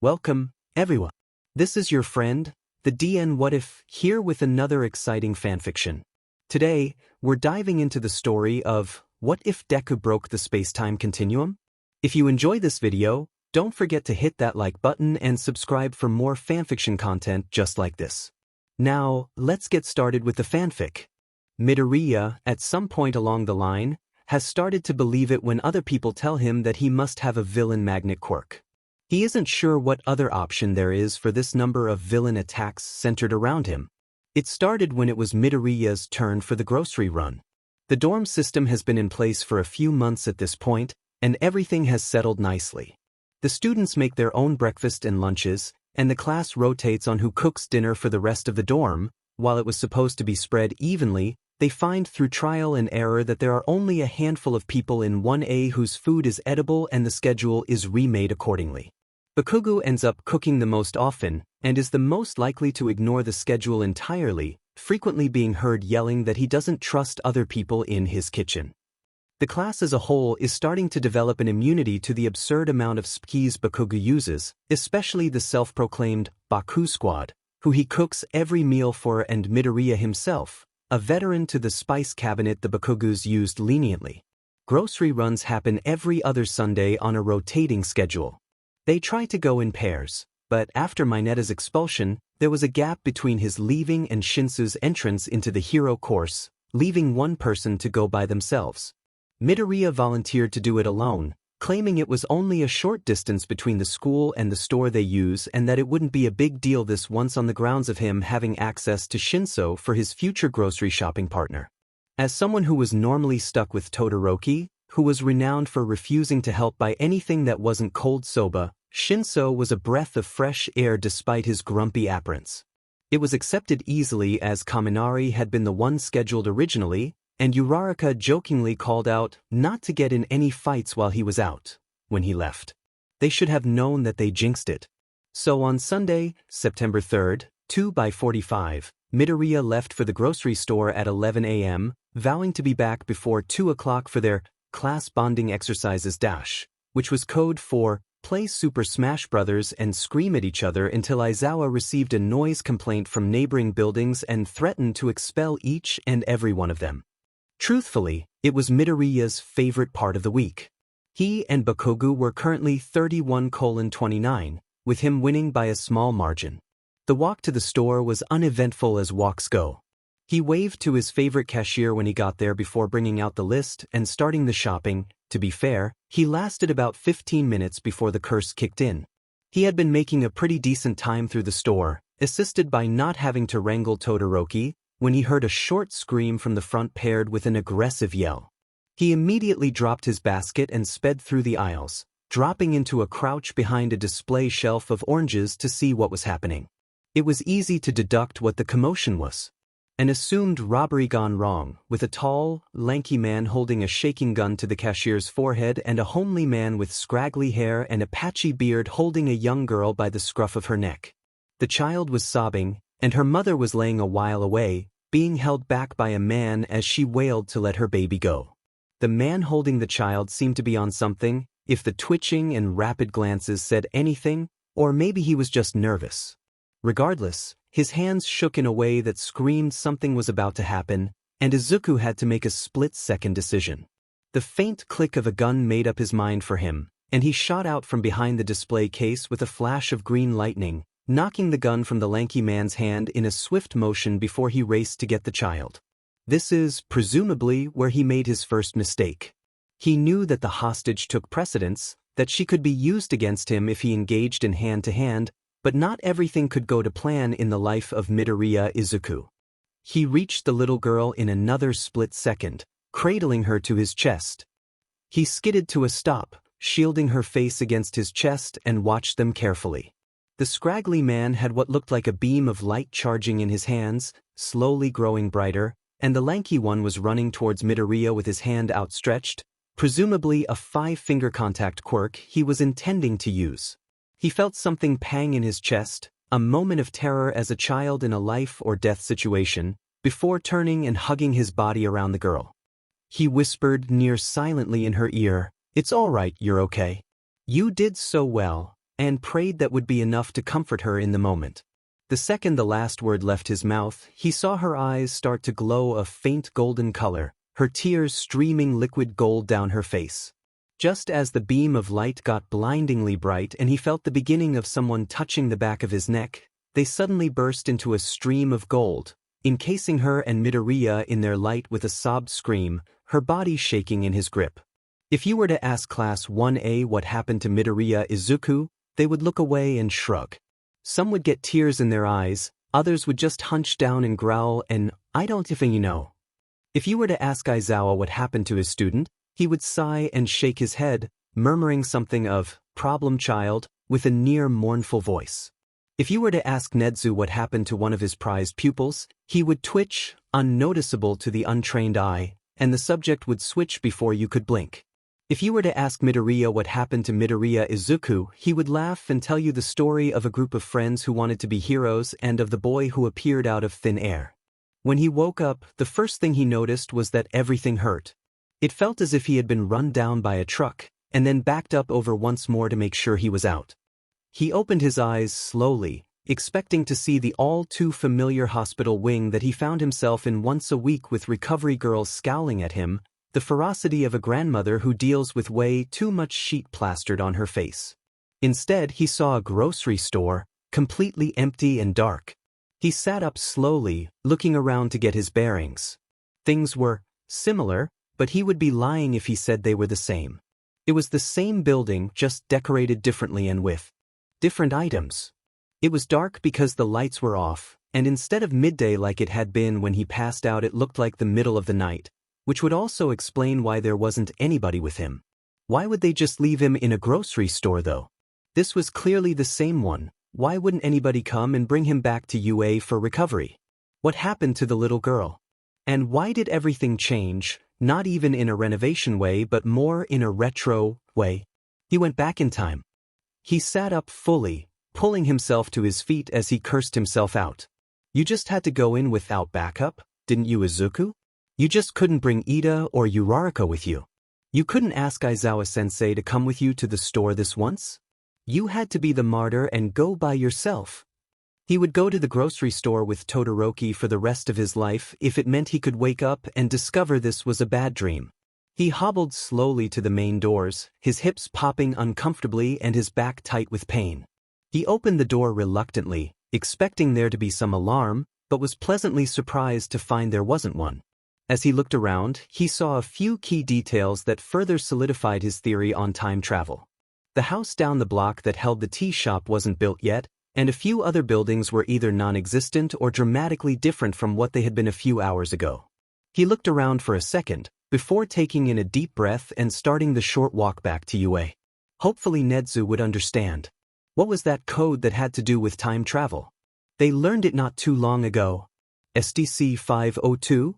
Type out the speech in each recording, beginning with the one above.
Welcome, everyone. This is your friend, the DN What If, here with another exciting fanfiction. Today, we're diving into the story of What If Deku Broke the Space-Time Continuum? If you enjoy this video, don't forget to hit that like button and subscribe for more fanfiction content just like this. Now, let's get started with the fanfic. Midoriya, at some point along the line, has started to believe it when other people tell him that he must have a villain magnet quirk. He isn't sure what other option there is for this number of villain attacks centered around him. It started when it was Midoriya's turn for the grocery run. The dorm system has been in place for a few months at this point, and everything has settled nicely. The students make their own breakfast and lunches, and the class rotates on who cooks dinner for the rest of the dorm. While it was supposed to be spread evenly, they find through trial and error that there are only a handful of people in 1A whose food is edible, and the schedule is remade accordingly. Bakugo ends up cooking the most often, and is the most likely to ignore the schedule entirely, frequently being heard yelling that he doesn't trust other people in his kitchen. The class as a whole is starting to develop an immunity to the absurd amount of skis Bakugo uses, especially the self-proclaimed Baku Squad, who he cooks every meal for, and Midoriya himself, a veteran to the spice cabinet the Bakugos used leniently. Grocery runs happen every other Sunday on a rotating schedule. They try to go in pairs, but after Mineta's expulsion, there was a gap between his leaving and Shinsu's entrance into the hero course, leaving one person to go by themselves. Midoriya volunteered to do it alone, claiming it was only a short distance between the school and the store they use and that it wouldn't be a big deal this once on the grounds of him having access to Shinsu for his future grocery shopping partner. As someone who was normally stuck with Todoroki, who was renowned for refusing to help buy anything that wasn't cold soba, Shinsu was a breath of fresh air despite his grumpy appearance. It was accepted easily as Kaminari had been the one scheduled originally, and Uraraka jokingly called out not to get in any fights while he was out, when he left. They should have known that they jinxed it. So on Sunday, September 3rd, 2:45, Midoriya left for the grocery store at 11 a.m., vowing to be back before 2 o'clock for their class bonding exercises dash, which was code for play Super Smash Bros. And scream at each other until Aizawa received a noise complaint from neighboring buildings and threatened to expel each and every one of them. Truthfully, it was Midoriya's favorite part of the week. He and Bakugo were currently 31:29, with him winning by a small margin. The walk to the store was uneventful as walks go. He waved to his favorite cashier when he got there before bringing out the list and starting the shopping. To be fair, he lasted about 15 minutes before the curse kicked in. He had been making a pretty decent time through the store, assisted by not having to wrangle Todoroki, when he heard a short scream from the front paired with an aggressive yell. He immediately dropped his basket and sped through the aisles, dropping into a crouch behind a display shelf of oranges to see what was happening. It was easy to deduct what the commotion was. An assumed robbery gone wrong, with a tall, lanky man holding a shaking gun to the cashier's forehead and a homely man with scraggly hair and a patchy beard holding a young girl by the scruff of her neck. The child was sobbing, and her mother was laying a while away, being held back by a man as she wailed to let her baby go. The man holding the child seemed to be on something, if the twitching and rapid glances said anything, or maybe he was just nervous. Regardless, his hands shook in a way that screamed something was about to happen, and Izuku had to make a split-second decision. The faint click of a gun made up his mind for him, and he shot out from behind the display case with a flash of green lightning, knocking the gun from the lanky man's hand in a swift motion before he raced to get the child. This is, presumably, where he made his first mistake. He knew that the hostage took precedence, that she could be used against him if he engaged in hand-to-hand, but not everything could go to plan in the life of Midoriya Izuku. He reached the little girl in another split second, cradling her to his chest. He skidded to a stop, shielding her face against his chest, and watched them carefully. The scraggly man had what looked like a beam of light charging in his hands, slowly growing brighter, and the lanky one was running towards Midoriya with his hand outstretched, presumably a 5-finger contact quirk he was intending to use. He felt something pang in his chest, a moment of terror as a child in a life-or-death situation, before turning and hugging his body around the girl. He whispered near silently in her ear, "It's all right, you're okay. You did so well, and prayed that would be enough to comfort her in the moment. The second the last word left his mouth, he saw her eyes start to glow a faint golden color, her tears streaming liquid gold down her face. Just as the beam of light got blindingly bright and he felt the beginning of someone touching the back of his neck, they suddenly burst into a stream of gold, encasing her and Midoriya in their light with a sobbed scream, her body shaking in his grip. If you were to ask Class 1A what happened to Midoriya Izuku, they would look away and shrug. Some would get tears in their eyes, others would just hunch down and growl and, "I don't even know." If you were to ask Aizawa what happened to his student, he would sigh and shake his head, murmuring something of, "problem child," with a near mournful voice. If you were to ask Nedu what happened to one of his prized pupils, he would twitch, unnoticeable to the untrained eye, and the subject would switch before you could blink. If you were to ask Midoriya what happened to Midoriya Izuku, he would laugh and tell you the story of a group of friends who wanted to be heroes and of the boy who appeared out of thin air. When he woke up, the first thing he noticed was that everything hurt. It felt as if he had been run down by a truck, and then backed up over once more to make sure he was out. He opened his eyes slowly, expecting to see the all-too-familiar hospital wing that he found himself in once a week with recovery girls scowling at him, the ferocity of a grandmother who deals with way too much sheet plastered on her face. Instead, he saw a grocery store, completely empty and dark. He sat up slowly, looking around to get his bearings. Things were similar, but he would be lying if he said they were the same. It was the same building, just decorated differently and with different items. It was dark because the lights were off, and instead of midday like it had been when he passed out, it looked like the middle of the night, which would also explain why there wasn't anybody with him. Why would they just leave him in a grocery store though? This was clearly the same one. Why wouldn't anybody come and bring him back to UA for recovery? What happened to the little girl? And why did everything change, not even in a renovation way but more in a retro way? He went back in time. He sat up fully, pulling himself to his feet as he cursed himself out. You just had to go in without backup, didn't you, Izuku? You just couldn't bring Ida or Uraraka with you. You couldn't ask Aizawa-sensei to come with you to the store this once? You had to be the martyr and go by yourself. He would go to the grocery store with Todoroki for the rest of his life if it meant he could wake up and discover this was a bad dream. He hobbled slowly to the main doors, his hips popping uncomfortably and his back tight with pain. He opened the door reluctantly, expecting there to be some alarm, but was pleasantly surprised to find there wasn't one. As he looked around, he saw a few key details that further solidified his theory on time travel. The house down the block that held the tea shop wasn't built yet, and a few other buildings were either non-existent or dramatically different from what they had been a few hours ago. He looked around for a second, before taking in a deep breath and starting the short walk back to UA. Hopefully Nedu would understand. What was that code that had to do with time travel? They learned it not too long ago. SDC 502?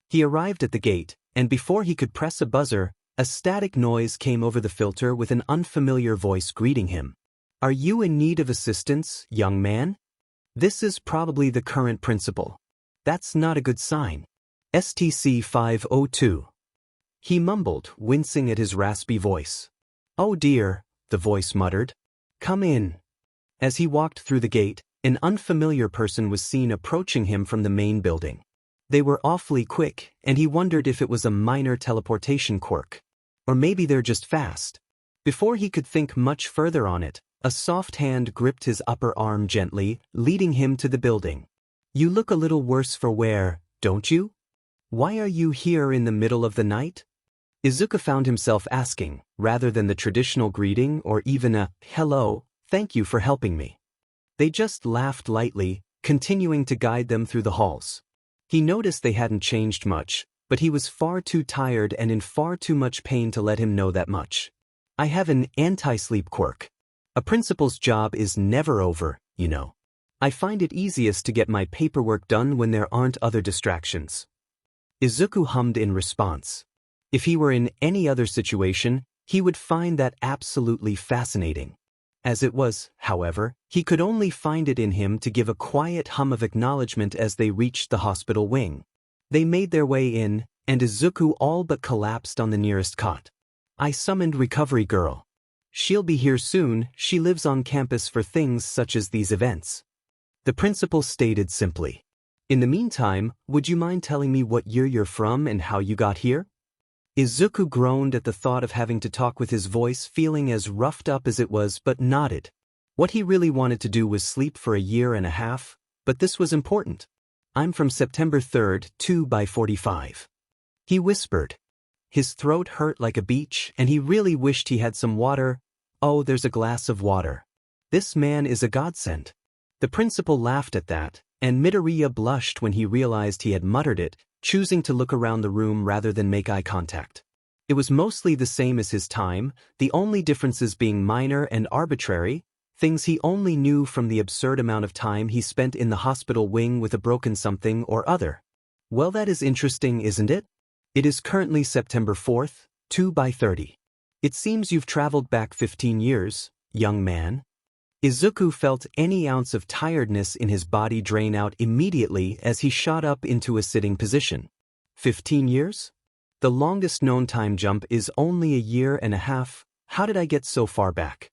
He arrived at the gate, and before he could press a buzzer, a static noise came over the filter with an unfamiliar voice greeting him. Are you in need of assistance, young man? This is probably the current principal. That's not a good sign. STC 502. He mumbled, wincing at his raspy voice. Oh dear, the voice muttered. Come in. As he walked through the gate, an unfamiliar person was seen approaching him from the main building. They were awfully quick, and he wondered if it was a minor teleportation quirk. Or maybe they're just fast. Before he could think much further on it, a soft hand gripped his upper arm gently, leading him to the building. You look a little worse for wear, don't you? Why are you here in the middle of the night? Izuku found himself asking, rather than the traditional greeting or even a, hello, thank you for helping me. They just laughed lightly, continuing to guide them through the halls. He noticed they hadn't changed much, but he was far too tired and in far too much pain to let him know that much. I have an anti-sleep quirk. A principal's job is never over, you know. I find it easiest to get my paperwork done when there aren't other distractions. Izuku hummed in response. If he were in any other situation, he would find that absolutely fascinating. As it was, however, he could only find it in him to give a quiet hum of acknowledgement as they reached the hospital wing. They made their way in, and Izuku all but collapsed on the nearest cot. I summoned Recovery Girl. She'll be here soon, she lives on campus for things such as these events. The principal stated simply. In the meantime, would you mind telling me what year you're from and how you got here? Izuku groaned at the thought of having to talk with his voice feeling as roughed up as it was, but nodded. What he really wanted to do was sleep for a year and a half, but this was important. I'm from September 3rd, 2/45. He whispered. His throat hurt like a beach, and he really wished he had some water. Oh, there's a glass of water. This man is a godsend. The principal laughed at that, and Midoriya blushed when he realized he had muttered it, choosing to look around the room rather than make eye contact. It was mostly the same as his time, the only differences being minor and arbitrary, things he only knew from the absurd amount of time he spent in the hospital wing with a broken something or other. Well, that is interesting, isn't it? It is currently September 4th, 2/30. It seems you've traveled back 15 years, young man. Izuku felt any ounce of tiredness in his body drain out immediately as he shot up into a sitting position. 15 years? The longest known time jump is only a year and a half. How did I get so far back?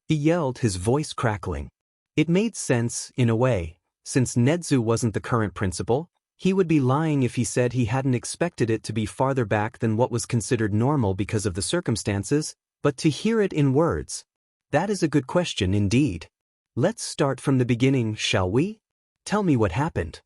He yelled, his voice crackling. It made sense, in a way. Since Nedu wasn't the current principal, he would be lying if he said he hadn't expected it to be farther back than what was considered normal because of the circumstances, but to hear it in words, that is a good question indeed. Let's start from the beginning, shall we? Tell me what happened.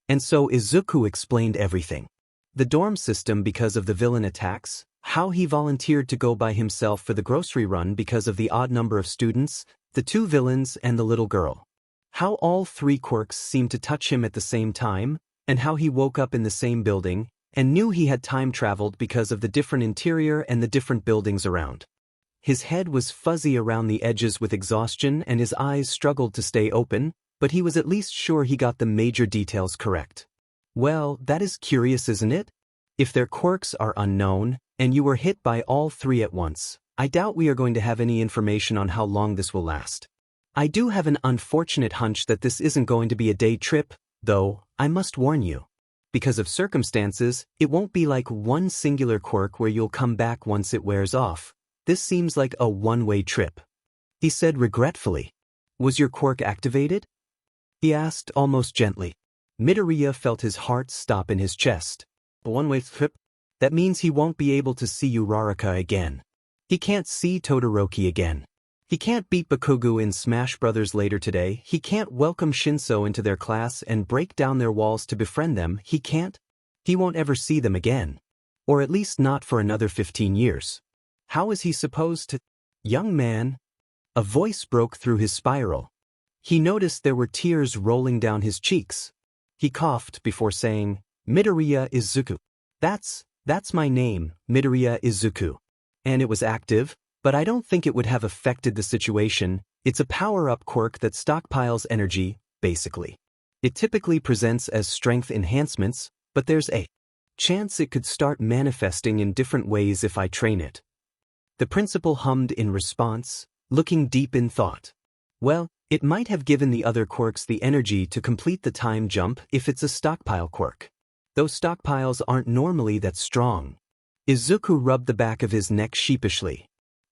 And so Izuku explained everything. The dorm system because of the villain attacks, how he volunteered to go by himself for the grocery run because of the odd number of students, the two villains and the little girl. How all three quirks seemed to touch him at the same time, and how he woke up in the same building, and knew he had time traveled because of the different interior and the different buildings around. His head was fuzzy around the edges with exhaustion and his eyes struggled to stay open, but he was at least sure he got the major details correct. Well, that is curious, isn't it? If their quirks are unknown, and you were hit by all three at once, I doubt we are going to have any information on how long this will last. I do have an unfortunate hunch that this isn't going to be a day trip, though, I must warn you. Because of circumstances, it won't be like one singular quirk where you'll come back once it wears off. This seems like a one-way trip. He said regretfully. Was your quirk activated? He asked almost gently. Midoriya felt his heart stop in his chest. A one-way trip? That means he won't be able to see Uraraka again. He can't see Todoroki again. He can't beat Bakugo in Smash Bros. Later today. He can't welcome Shinso into their class and break down their walls to befriend them. He can't. He won't ever see them again. Or at least not for another 15 years. How is he supposed to? Young man. A voice broke through his spiral. He noticed there were tears rolling down his cheeks. He coughed before saying, Midoriya Izuku. That's my name, Midoriya Izuku. And it was active, but I don't think it would have affected the situation. It's a power-up quirk that stockpiles energy, basically. It typically presents as strength enhancements, but there's a chance it could start manifesting in different ways if I train it. The principal hummed in response, looking deep in thought. Well, it might have given the other quirks the energy to complete the time jump if it's a stockpile quirk. Those stockpiles aren't normally that strong. Izuku rubbed the back of his neck sheepishly.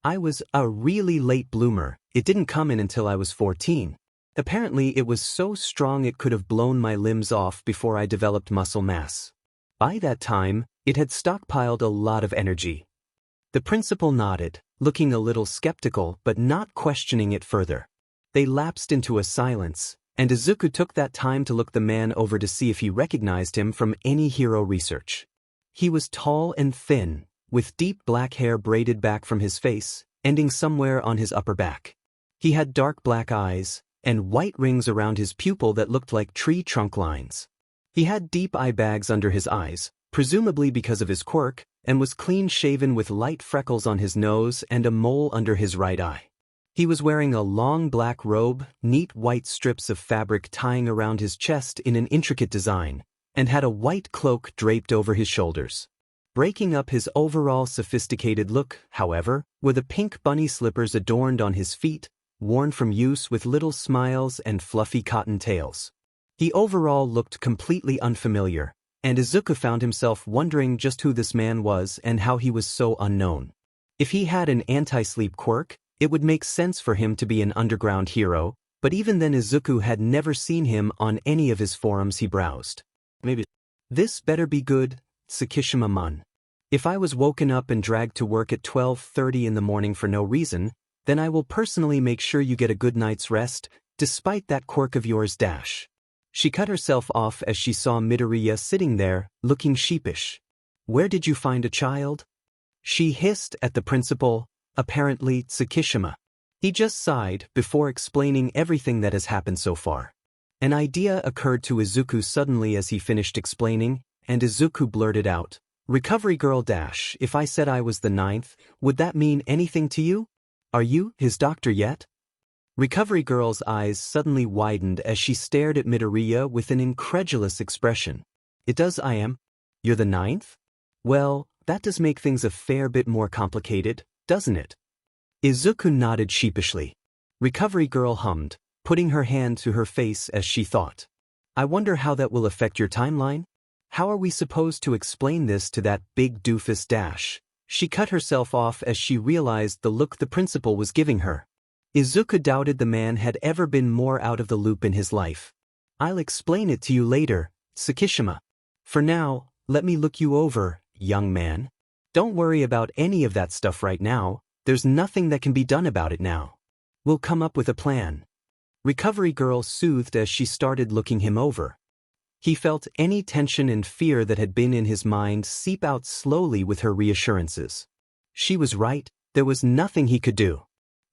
I was a really late bloomer. It didn't come in until I was 14. Apparently it was so strong it could have blown my limbs off before I developed muscle mass. By that time, it had stockpiled a lot of energy. The principal nodded, looking a little skeptical but not questioning it further. They lapsed into a silence, and Izuku took that time to look the man over to see if he recognized him from any hero research. He was tall and thin, with deep black hair braided back from his face, ending somewhere on his upper back. He had dark black eyes, and white rings around his pupil that looked like tree trunk lines. He had deep eye bags under his eyes, presumably because of his quirk, and was clean-shaven with light freckles on his nose and a mole under his right eye. He was wearing a long black robe, neat white strips of fabric tying around his chest in an intricate design, and had a white cloak draped over his shoulders. Breaking up his overall sophisticated look, however, were the pink bunny slippers adorned on his feet, worn from use with little smiles and fluffy cotton tails. He overall looked completely unfamiliar, and Izuku found himself wondering just who this man was and how he was so unknown. If he had an anti-sleep quirk, it would make sense for him to be an underground hero, but even then Izuku had never seen him on any of his forums he browsed. Maybe. This better be good, Tsukishima-mun. If I was woken up and dragged to work at 12:30 in the morning for no reason, then I will personally make sure you get a good night's rest, despite that quirk of yours. She cut herself off as she saw Midoriya sitting there, looking sheepish. Where did you find a child? She hissed at the principal, apparently Tsukishima. He just sighed before explaining everything that has happened so far. An idea occurred to Izuku suddenly as he finished explaining, and Izuku blurted out, "Recovery girl if I said I was the 9th, would that mean anything to you? Are you his doctor yet?" Recovery girl's eyes suddenly widened as she stared at Midoriya with an incredulous expression. "It does. I am. You're the 9th? Well, that does make things a fair bit more complicated, doesn't it?" Izuku nodded sheepishly. Recovery girl hummed, putting her hand to her face as she thought. "I wonder how that will affect your timeline? How are we supposed to explain this to that big doofus? She cut herself off as she realized the look the principal was giving her. Izuku doubted the man had ever been more out of the loop in his life. "I'll explain it to you later, Tsukishima. For now, let me look you over, young man. Don't worry about any of that stuff right now, there's nothing that can be done about it now. We'll come up with a plan." Recovery girl soothed as she started looking him over. He felt any tension and fear that had been in his mind seep out slowly with her reassurances. She was right, there was nothing he could do.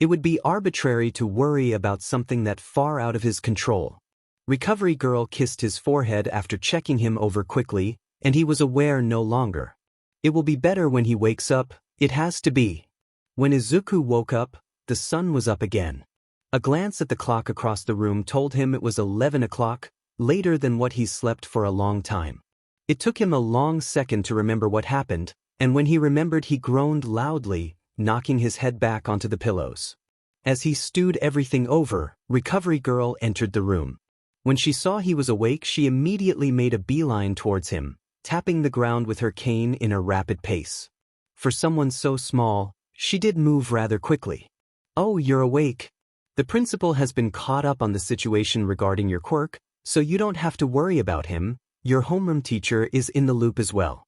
It would be arbitrary to worry about something that far out of his control. Recovery girl kissed his forehead after checking him over quickly, and he was aware no longer. It will be better when he wakes up, it has to be. When Izuku woke up, the sun was up again. A glance at the clock across the room told him it was 11 o'clock, later than what he slept for a long time. It took him a long second to remember what happened, and when he remembered he groaned loudly, knocking his head back onto the pillows. As he stewed everything over, Recovery Girl entered the room. When she saw he was awake, she immediately made a beeline towards him, tapping the ground with her cane in a rapid pace. For someone so small, she did move rather quickly. "Oh, you're awake. The principal has been caught up on the situation regarding your quirk, so you don't have to worry about him. Your homeroom teacher is in the loop as well."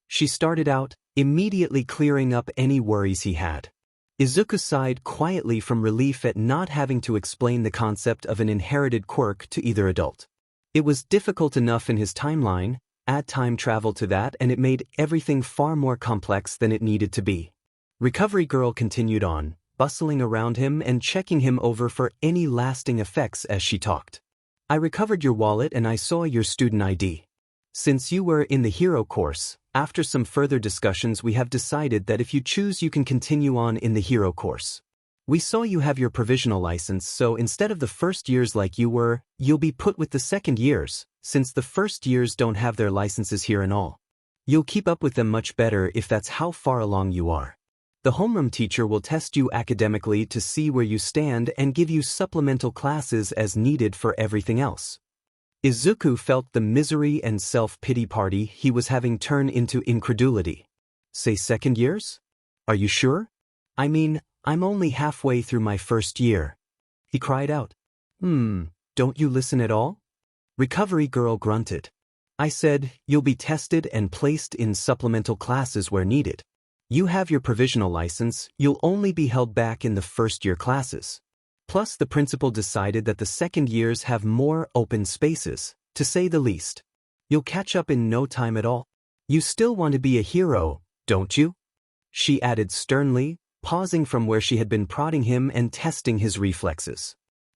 She started out, immediately clearing up any worries he had. Izuku sighed quietly from relief at not having to explain the concept of an inherited quirk to either adult. It was difficult enough in his timeline, add time travel to that and it made everything far more complex than it needed to be. Recovery Girl continued on, bustling around him and checking him over for any lasting effects as she talked. "I recovered your wallet and I saw your student ID. Since you were in the hero course, after some further discussions we have decided that if you choose you can continue on in the hero course. We saw you have your provisional license, so instead of the first years like you were, you'll be put with the second years, since the first years don't have their licenses here and all. You'll keep up with them much better if that's how far along you are. The homeroom teacher will test you academically to see where you stand and give you supplemental classes as needed for everything else." Izuku felt the misery and self-pity party he was having turn into incredulity. "Say second years? Are you sure? I mean, I'm only halfway through my first year." He cried out. Don't you listen at all?" Recovery Girl grunted. "I said, you'll be tested and placed in supplemental classes where needed. You have your provisional license, you'll only be held back in the first-year classes. Plus the principal decided that the second years have more open spaces, to say the least. You'll catch up in no time at all. You still want to be a hero, don't you?" She added sternly, pausing from where she had been prodding him and testing his reflexes.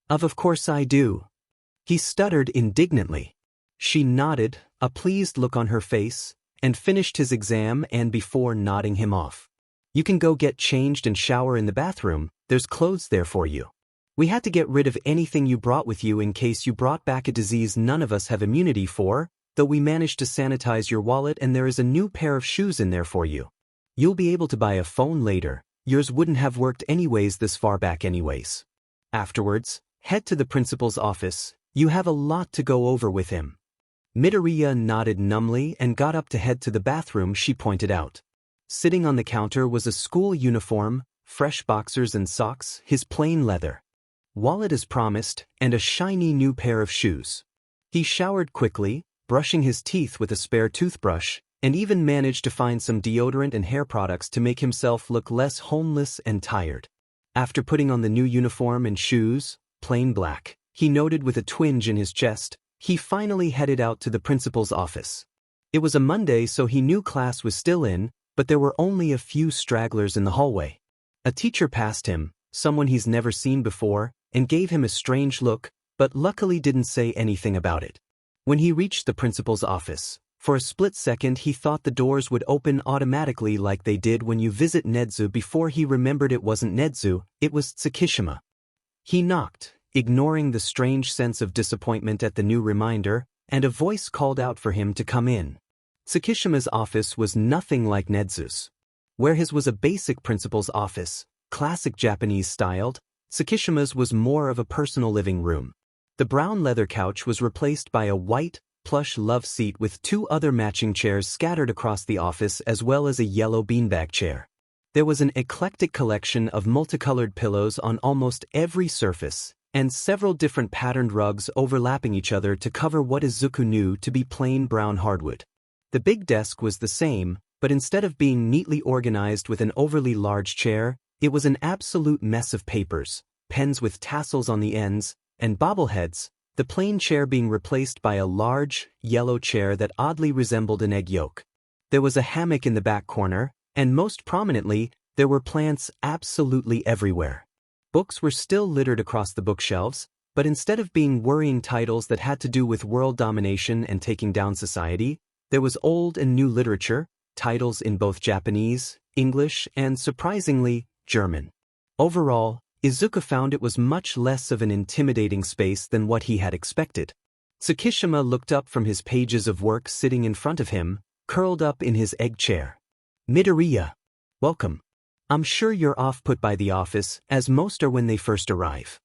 Of course I do." He stuttered indignantly. She nodded, a pleased look on her face, and finished his exam and before nodding him off. "You can go get changed and shower in the bathroom, there's clothes there for you. We had to get rid of anything you brought with you in case you brought back a disease none of us have immunity for, though we managed to sanitize your wallet and there is a new pair of shoes in there for you. You'll be able to buy a phone later, yours wouldn't have worked anyways this far back anyways. Afterwards, head to the principal's office, you have a lot to go over with him." Midoriya nodded numbly and got up to head to the bathroom she pointed out. Sitting on the counter was a school uniform, fresh boxers and socks, his plain leather wallet as promised, and a shiny new pair of shoes. He showered quickly, brushing his teeth with a spare toothbrush, and even managed to find some deodorant and hair products to make himself look less homeless and tired. After putting on the new uniform and shoes, plain black, he noted with a twinge in his chest, he finally headed out to the principal's office. It was a Monday, so he knew class was still in, but there were only a few stragglers in the hallway. A teacher passed him, someone he's never seen before, and gave him a strange look, but luckily didn't say anything about it. When he reached the principal's office, for a split second he thought the doors would open automatically like they did when you visit Nedu before he remembered it wasn't Nedu, it was Tsukishima. He knocked, ignoring the strange sense of disappointment at the new reminder, and a voice called out for him to come in. Tsukishima's office was nothing like Nedu's. Where his was a basic principal's office, classic Japanese-styled, Tsukishima's was more of a personal living room. The brown leather couch was replaced by a white, plush love seat with two other matching chairs scattered across the office as well as a yellow beanbag chair. There was an eclectic collection of multicolored pillows on almost every surface, and several different patterned rugs overlapping each other to cover what Izuku knew to be plain brown hardwood. The big desk was the same, but instead of being neatly organized with an overly large chair, it was an absolute mess of papers, pens with tassels on the ends, and bobbleheads, the plain chair being replaced by a large, yellow chair that oddly resembled an egg yolk. There was a hammock in the back corner, and most prominently, there were plants absolutely everywhere. Books were still littered across the bookshelves, but instead of being worrying titles that had to do with world domination and taking down society, there was old and new literature, titles in both Japanese, English, and surprisingly, German. Overall, Izuku found it was much less of an intimidating space than what he had expected. Tsukishima looked up from his pages of work sitting in front of him, curled up in his egg chair. Midoriya. Welcome. I'm sure you're off-put by the office, as most are when they first arrive.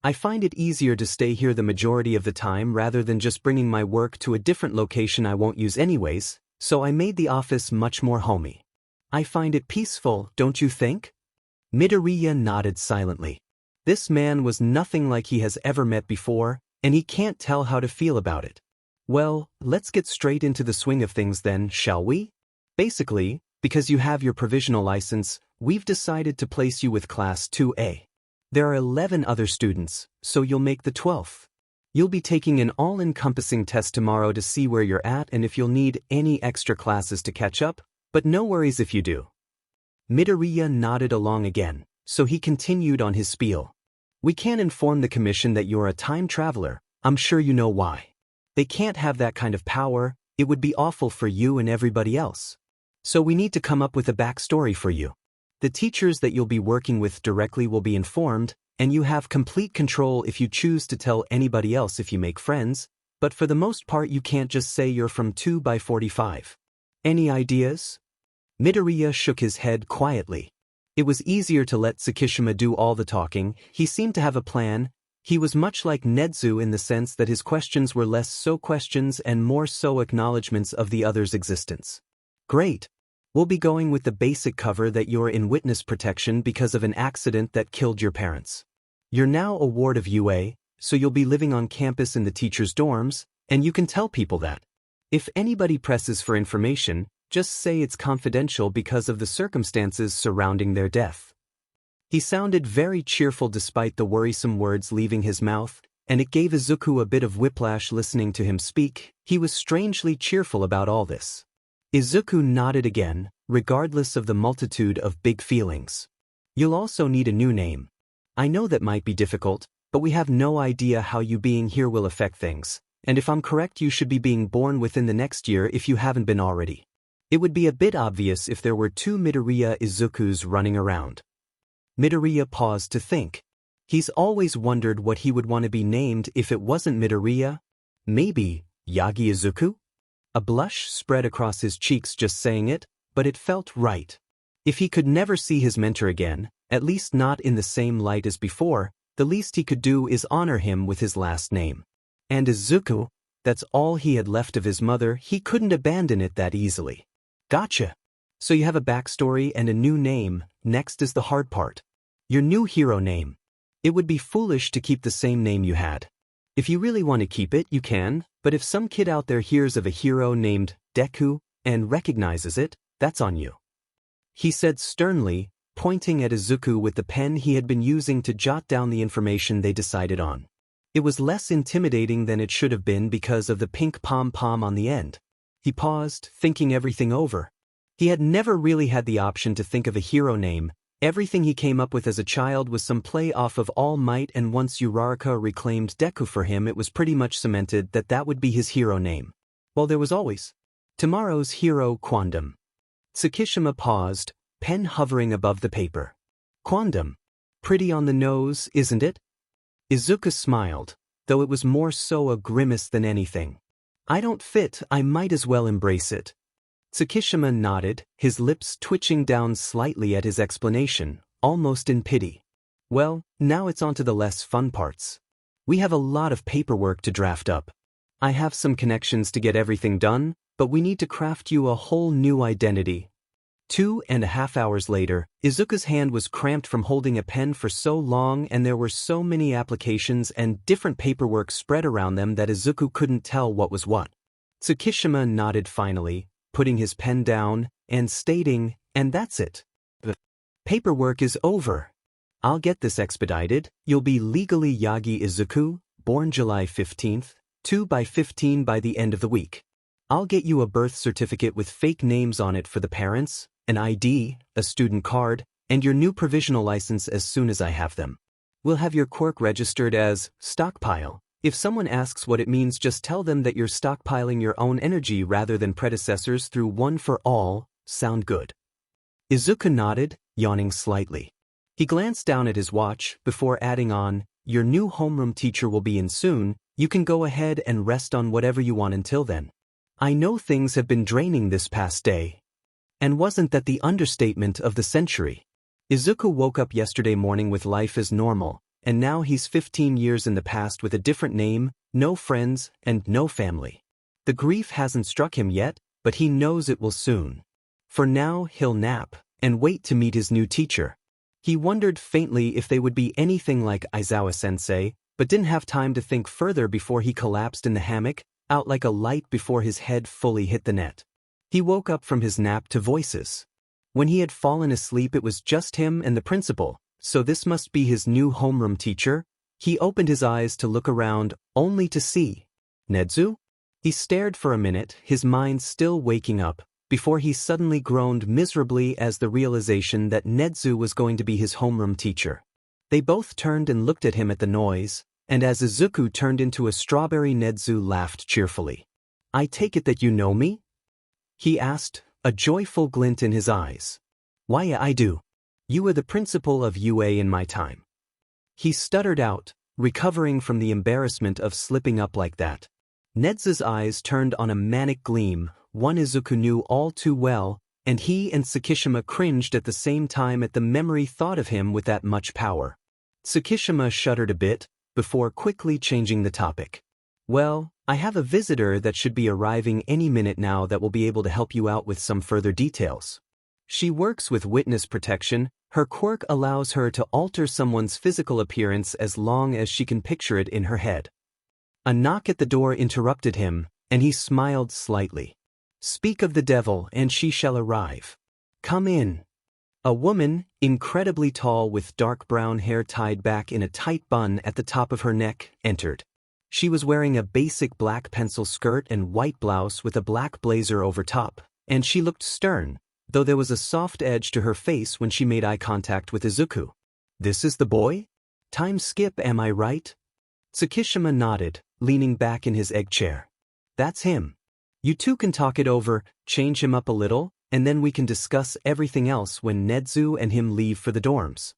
I find it easier to stay here the majority of the time rather than just bringing my work to a different location I won't use anyways, so I made the office much more homey. I find it peaceful, don't you think? Midoriya nodded silently. This man was nothing like he has ever met before, and he can't tell how to feel about it. Well, let's get straight into the swing of things then, shall we? Basically, because you have your provisional license, we've decided to place you with Class 2A. There are 11 other students, so you'll make the 12th. You'll be taking an all-encompassing test tomorrow to see where you're at and if you'll need any extra classes to catch up, but no worries if you do. Midoriya nodded along again, so he continued on his spiel. We can't inform the commission that you're a time traveler, I'm sure you know why. They can't have that kind of power, it would be awful for you and everybody else. So we need to come up with a backstory for you. The teachers that you'll be working with directly will be informed, and you have complete control if you choose to tell anybody else if you make friends, but for the most part you can't just say you're from 2x45. Any ideas? Midoriya shook his head quietly. It was easier to let Tsukishima do all the talking, he seemed to have a plan. He was much like Nedu in the sense that his questions were less so questions and more so acknowledgments of the other's existence. Great. We'll be going with the basic cover that you're in witness protection because of an accident that killed your parents. You're now a ward of UA, so you'll be living on campus in the teachers' dorms, and you can tell people that. If anybody presses for information, just say it's confidential because of the circumstances surrounding their death. He sounded very cheerful despite the worrisome words leaving his mouth, and it gave Izuku a bit of whiplash listening to him speak. He was strangely cheerful about all this. Izuku nodded again, regardless of the multitude of big feelings. You'll also need a new name. I know that might be difficult, but we have no idea how you being here will affect things, and if I'm correct you should be being born within the next year if you haven't been already. It would be a bit obvious if there were two Midoriya Izukus running around. Midoriya paused to think. He's always wondered what he would want to be named if it wasn't Midoriya. Maybe Yagi Izuku? A blush spread across his cheeks just saying it, but it felt right. If he could never see his mentor again, at least not in the same light as before, the least he could do is honor him with his last name. And Izuku, that's all he had left of his mother, he couldn't abandon it that easily. Gotcha. So you have a backstory and a new name. Next is the hard part. Your new hero name. It would be foolish to keep the same name you had. If you really want to keep it, you can, but if some kid out there hears of a hero named Deku and recognizes it, that's on you. He said sternly, pointing at Izuku with the pen he had been using to jot down the information they decided on. It was less intimidating than it should have been because of the pink pom-pom on the end. He paused, thinking everything over. He had never really had the option to think of a hero name. Everything he came up with as a child was some play off of All Might, and once Uraraka reclaimed Deku for him, it was pretty much cemented that that would be his hero name. Well, there was always tomorrow's hero, Quantum. Tsukishima paused, pen hovering above the paper. Quantum. Pretty on the nose, isn't it? Izuku smiled, though it was more so a grimace than anything. I don't fit, I might as well embrace it. Tsukishima nodded, his lips twitching down slightly at his explanation, almost in pity. Well, now it's on to the less fun parts. We have a lot of paperwork to draft up. I have some connections to get everything done, but we need to craft you a whole new identity. 2.5 hours later, Izuku's hand was cramped from holding a pen for so long, and there were so many applications and different paperwork spread around them that Izuku couldn't tell what was what. Tsukishima nodded finally, putting his pen down, and stating, and that's it. The paperwork is over. I'll get this expedited. You'll be legally Yagi Izuku, born July 15th, 2/15 by the end of the week. I'll get you a birth certificate with fake names on it for the parents, an ID, a student card, and your new provisional license as soon as I have them. We'll have your Quirk registered as stockpile. If someone asks what it means, just tell them that you're stockpiling your own energy rather than predecessors through One for All. Sound good? Izuku nodded, yawning slightly. He glanced down at his watch before adding on, your new homeroom teacher will be in soon. You can go ahead and rest on whatever you want until then. I know things have been draining this past day. And wasn't that the understatement of the century? Izuku woke up yesterday morning with life as normal, and now he's 15 years in the past with a different name, no friends, and no family. The grief hasn't struck him yet, but he knows it will soon. For now, he'll nap, and wait to meet his new teacher. He wondered faintly if they would be anything like Aizawa-sensei, but didn't have time to think further before he collapsed in the hammock, out like a light before his head fully hit the net. He woke up from his nap to voices. When he had fallen asleep, it was just him and the principal, so this must be his new homeroom teacher. He opened his eyes to look around, only to see Nedu? He stared for a minute, his mind still waking up, before he suddenly groaned miserably as the realization that Nedu was going to be his homeroom teacher. They both turned and looked at him at the noise, and as Izuku turned into a strawberry, Nedu laughed cheerfully. I take it that you know me? He asked, a joyful glint in his eyes. Why, I do. You were the principal of UA in my time. He stuttered out, recovering from the embarrassment of slipping up like that. Nedu's eyes turned on a manic gleam, one Izuku knew all too well, and he and Tsukishima cringed at the same time at the memory thought of him with that much power. Tsukishima shuddered a bit, before quickly changing the topic. Well, I have a visitor that should be arriving any minute now that will be able to help you out with some further details. She works with witness protection. Her quirk allows her to alter someone's physical appearance as long as she can picture it in her head. A knock at the door interrupted him, and he smiled slightly. Speak of the devil, and she shall arrive. Come in. A woman, incredibly tall with dark brown hair tied back in a tight bun at the top of her neck, entered. She was wearing a basic black pencil skirt and white blouse with a black blazer over top, and she looked stern, though there was a soft edge to her face when she made eye contact with Izuku. This is the boy? Time skip, am I right? Tsukishima nodded, leaning back in his egg chair. That's him. You two can talk it over, change him up a little, and then we can discuss everything else when Nedu and him leave for the dorms.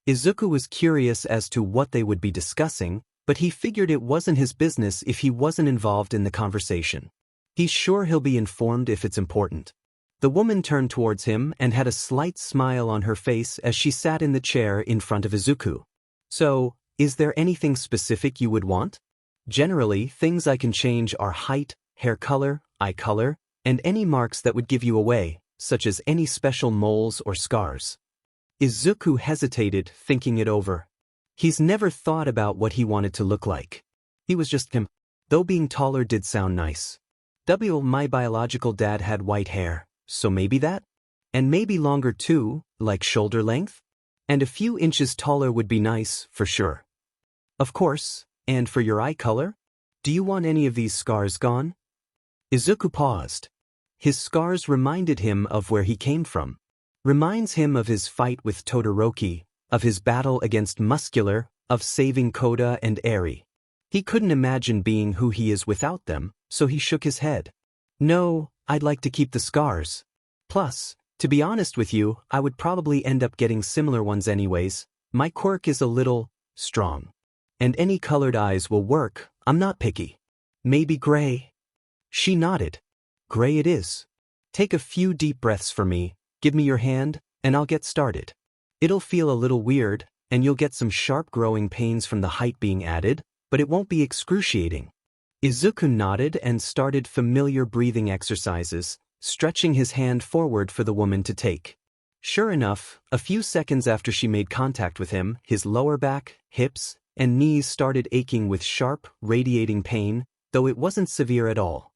Izuku was curious as to what they would be discussing, but he figured it wasn't his business if he wasn't involved in the conversation. He's sure he'll be informed if it's important. The woman turned towards him and had a slight smile on her face as she sat in the chair in front of Izuku. So, is there anything specific you would want? Generally, things I can change are height, hair color, eye color, and any marks that would give you away, such as any special moles or scars. Izuku hesitated, thinking it over. He's never thought about what he wanted to look like. He was just him. Though being taller did sound nice. My biological dad had white hair, so maybe that? And maybe longer too, like shoulder length? And a few inches taller would be nice, for sure. Of course, and for your eye color? Do you want any of these scars gone? Izuku paused. His scars reminded him of where he came from. Reminds him of his fight with Todoroki, of his battle against Muscular, of saving Koda and Eri. He couldn't imagine being who he is without them, so he shook his head. No, I'd like to keep the scars. Plus, to be honest with you, I would probably end up getting similar ones anyways. My quirk is a little strong. And any colored eyes will work, I'm not picky. Maybe gray? She nodded. Gray it is. Take a few deep breaths for me, give me your hand, and I'll get started. It'll feel a little weird, and you'll get some sharp growing pains from the height being added, but it won't be excruciating. Izuku nodded and started familiar breathing exercises, stretching his hand forward for the woman to take. Sure enough, a few seconds after she made contact with him, his lower back, hips, and knees started aching with sharp, radiating pain, though it wasn't severe at all.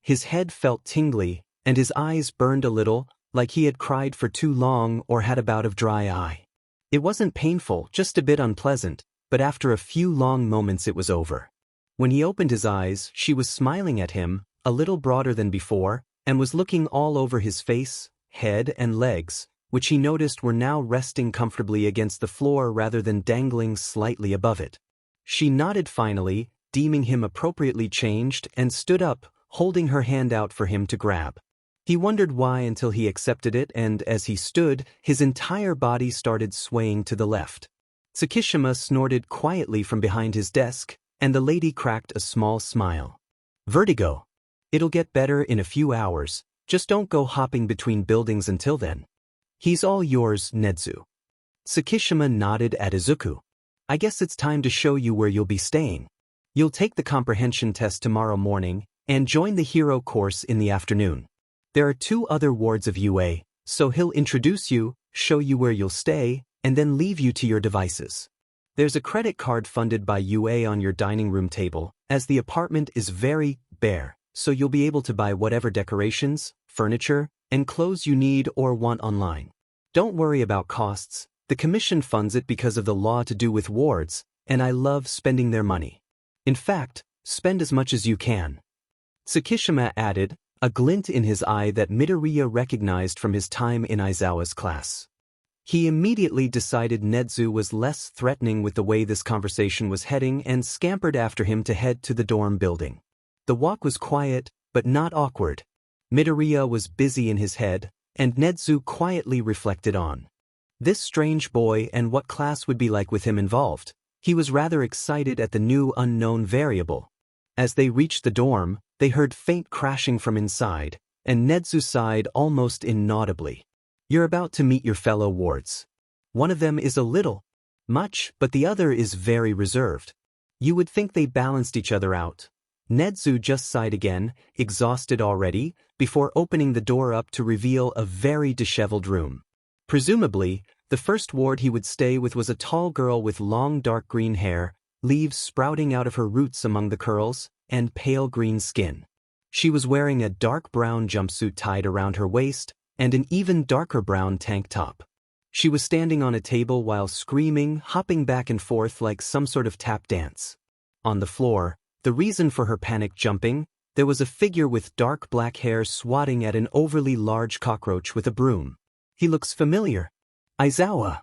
His head felt tingly, and his eyes burned a little, like he had cried for too long or had a bout of dry eye. It wasn't painful, just a bit unpleasant, but after a few long moments it was over. When he opened his eyes, she was smiling at him, a little broader than before, and was looking all over his face, head, and legs, which he noticed were now resting comfortably against the floor rather than dangling slightly above it. She nodded finally, deeming him appropriately changed, and stood up, holding her hand out for him to grab. He wondered why until he accepted it, and as he stood, his entire body started swaying to the left. Tsukishima snorted quietly from behind his desk, and the lady cracked a small smile. Vertigo. It'll get better in a few hours, just don't go hopping between buildings until then. He's all yours, Nedu. Tsukishima nodded at Izuku. I guess it's time to show you where you'll be staying. You'll take the comprehension test tomorrow morning, and join the hero course in the afternoon. There are 2 other wards of UA, so he'll introduce you, show you where you'll stay, and then leave you to your devices. There's a credit card funded by UA on your dining room table, as the apartment is very bare, so you'll be able to buy whatever decorations, furniture, and clothes you need or want online. Don't worry about costs, the commission funds it because of the law to do with wards, and I love spending their money. In fact, spend as much as you can. Tsukishima added, a glint in his eye that Midoriya recognized from his time in Aizawa's class. He immediately decided Nedu was less threatening with the way this conversation was heading and scampered after him to head to the dorm building. The walk was quiet, but not awkward. Midoriya was busy in his head, and Nedu quietly reflected on this strange boy and what class would be like with him involved. He was rather excited at the new unknown variable. As they reached the dorm, they heard faint crashing from inside, and Nedu sighed almost inaudibly. You're about to meet your fellow wards. One of them is a little much, but the other is very reserved. You would think they balanced each other out. Nedu just sighed again, exhausted already, before opening the door up to reveal a very disheveled room. Presumably, the first ward he would stay with was a tall girl with long dark green hair, leaves sprouting out of her roots among the curls, and pale green skin. She was wearing a dark brown jumpsuit tied around her waist, and an even darker brown tank top. She was standing on a table while screaming, hopping back and forth like some sort of tap dance. On the floor, the reason for her panic jumping, there was a figure with dark black hair swatting at an overly large cockroach with a broom. He looks familiar. Aizawa.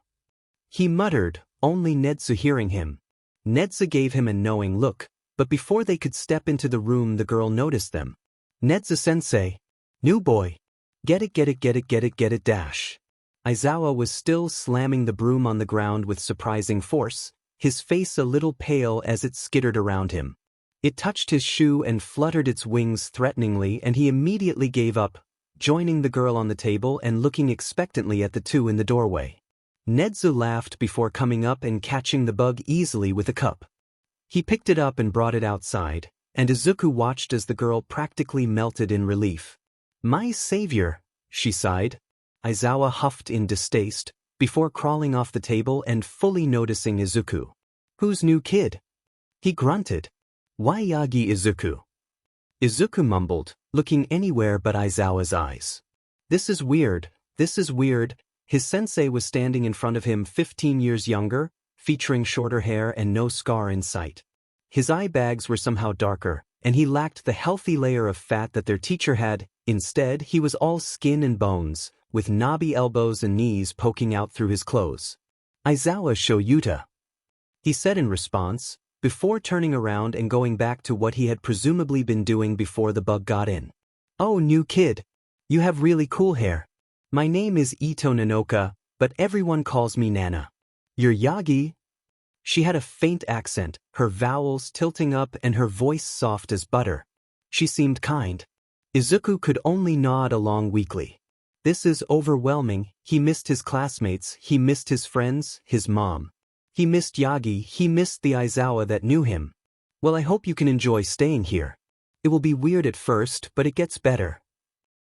He muttered, only Nedu hearing him. Nedu gave him a knowing look, but before they could step into the room the girl noticed them. Nedu-sensei. New boy. Get it dash. Aizawa was still slamming the broom on the ground with surprising force, his face a little pale as it skittered around him. It touched his shoe and fluttered its wings threateningly, and he immediately gave up, joining the girl on the table and looking expectantly at the 2 in the doorway. Nedu laughed before coming up and catching the bug easily with a cup. He picked it up and brought it outside, and Izuku watched as the girl practically melted in relief. My savior, she sighed. Aizawa huffed in distaste, before crawling off the table and fully noticing Izuku. Whose new kid? He grunted. Why Yagi Izuku? Izuku mumbled, looking anywhere but Aizawa's eyes. This is weird, this is weird. His sensei was standing in front of him 15 years younger, featuring shorter hair and no scar in sight. His eye bags were somehow darker, and he lacked the healthy layer of fat that their teacher had. Instead, he was all skin and bones, with knobby elbows and knees poking out through his clothes. Aizawa Shoyuta, he said in response, before turning around and going back to what he had presumably been doing before the bug got in. Oh, new kid. You have really cool hair. My name is Ito Nanoka, but everyone calls me Nana. You're Yagi? She had a faint accent, her vowels tilting up and her voice soft as butter. She seemed kind. Izuku could only nod along weakly. This is overwhelming. He missed his classmates, he missed his friends, his mom. He missed Yagi, he missed the Aizawa that knew him. Well, I hope you can enjoy staying here. It will be weird at first, but it gets better.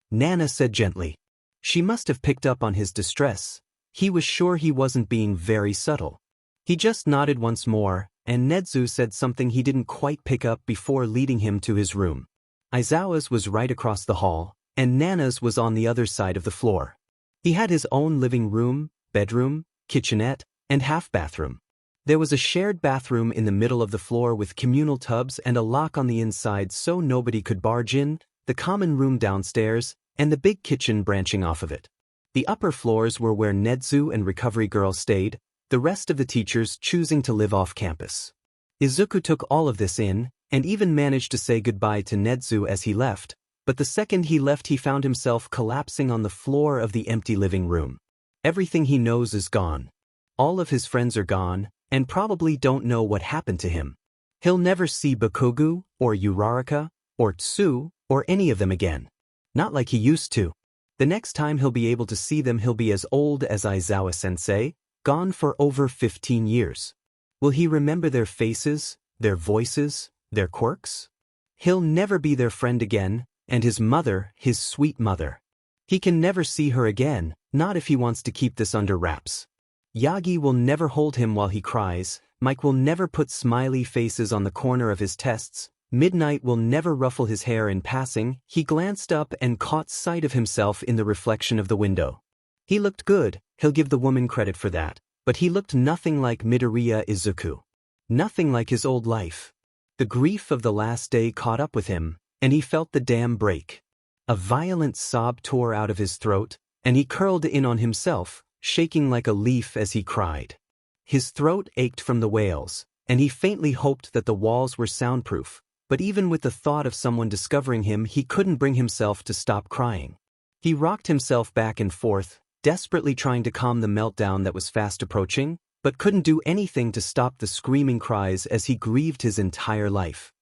Nana said gently. She must have picked up on his distress. He was sure he wasn't being very subtle. He just nodded once more, and Nedu said something he didn't quite pick up before leading him to his room. Aizawa's was right across the hall, and Nana's was on the other side of the floor. He had his own living room, bedroom, kitchenette, and half-bathroom. There was a shared bathroom in the middle of the floor with communal tubs and a lock on the inside so nobody could barge in, the common room downstairs, and the big kitchen branching off of it. The upper floors were where Nedu and Recovery Girl stayed, the rest of the teachers choosing to live off campus. Izuku took all of this in, and even managed to say goodbye to Nedu as he left, but the second he left he found himself collapsing on the floor of the empty living room. Everything he knows is gone. All of his friends are gone, and probably don't know what happened to him. He'll never see Bakugo, or Uraraka, or Tsu, or any of them again. Not like he used to. The next time he'll be able to see them he'll be as old as Aizawa-sensei, gone for over 15 years. Will he remember their faces, their voices, their quirks? He'll never be their friend again, and his mother, his sweet mother. He can never see her again, not if he wants to keep this under wraps. Yagi will never hold him while he cries, Mike will never put smiley faces on the corner of his tests, Midnight will never ruffle his hair in passing. He glanced up and caught sight of himself in the reflection of the window. He looked good, he'll give the woman credit for that, but he looked nothing like Midoriya Izuku. Nothing like his old life. The grief of the last day caught up with him, and he felt the dam break. A violent sob tore out of his throat, and he curled in on himself, shaking like a leaf as he cried. His throat ached from the wails, and he faintly hoped that the walls were soundproof, but even with the thought of someone discovering him he couldn't bring himself to stop crying. He rocked himself back and forth, desperately trying to calm the meltdown that was fast approaching, but couldn't do anything to stop the screaming cries as he grieved his entire life.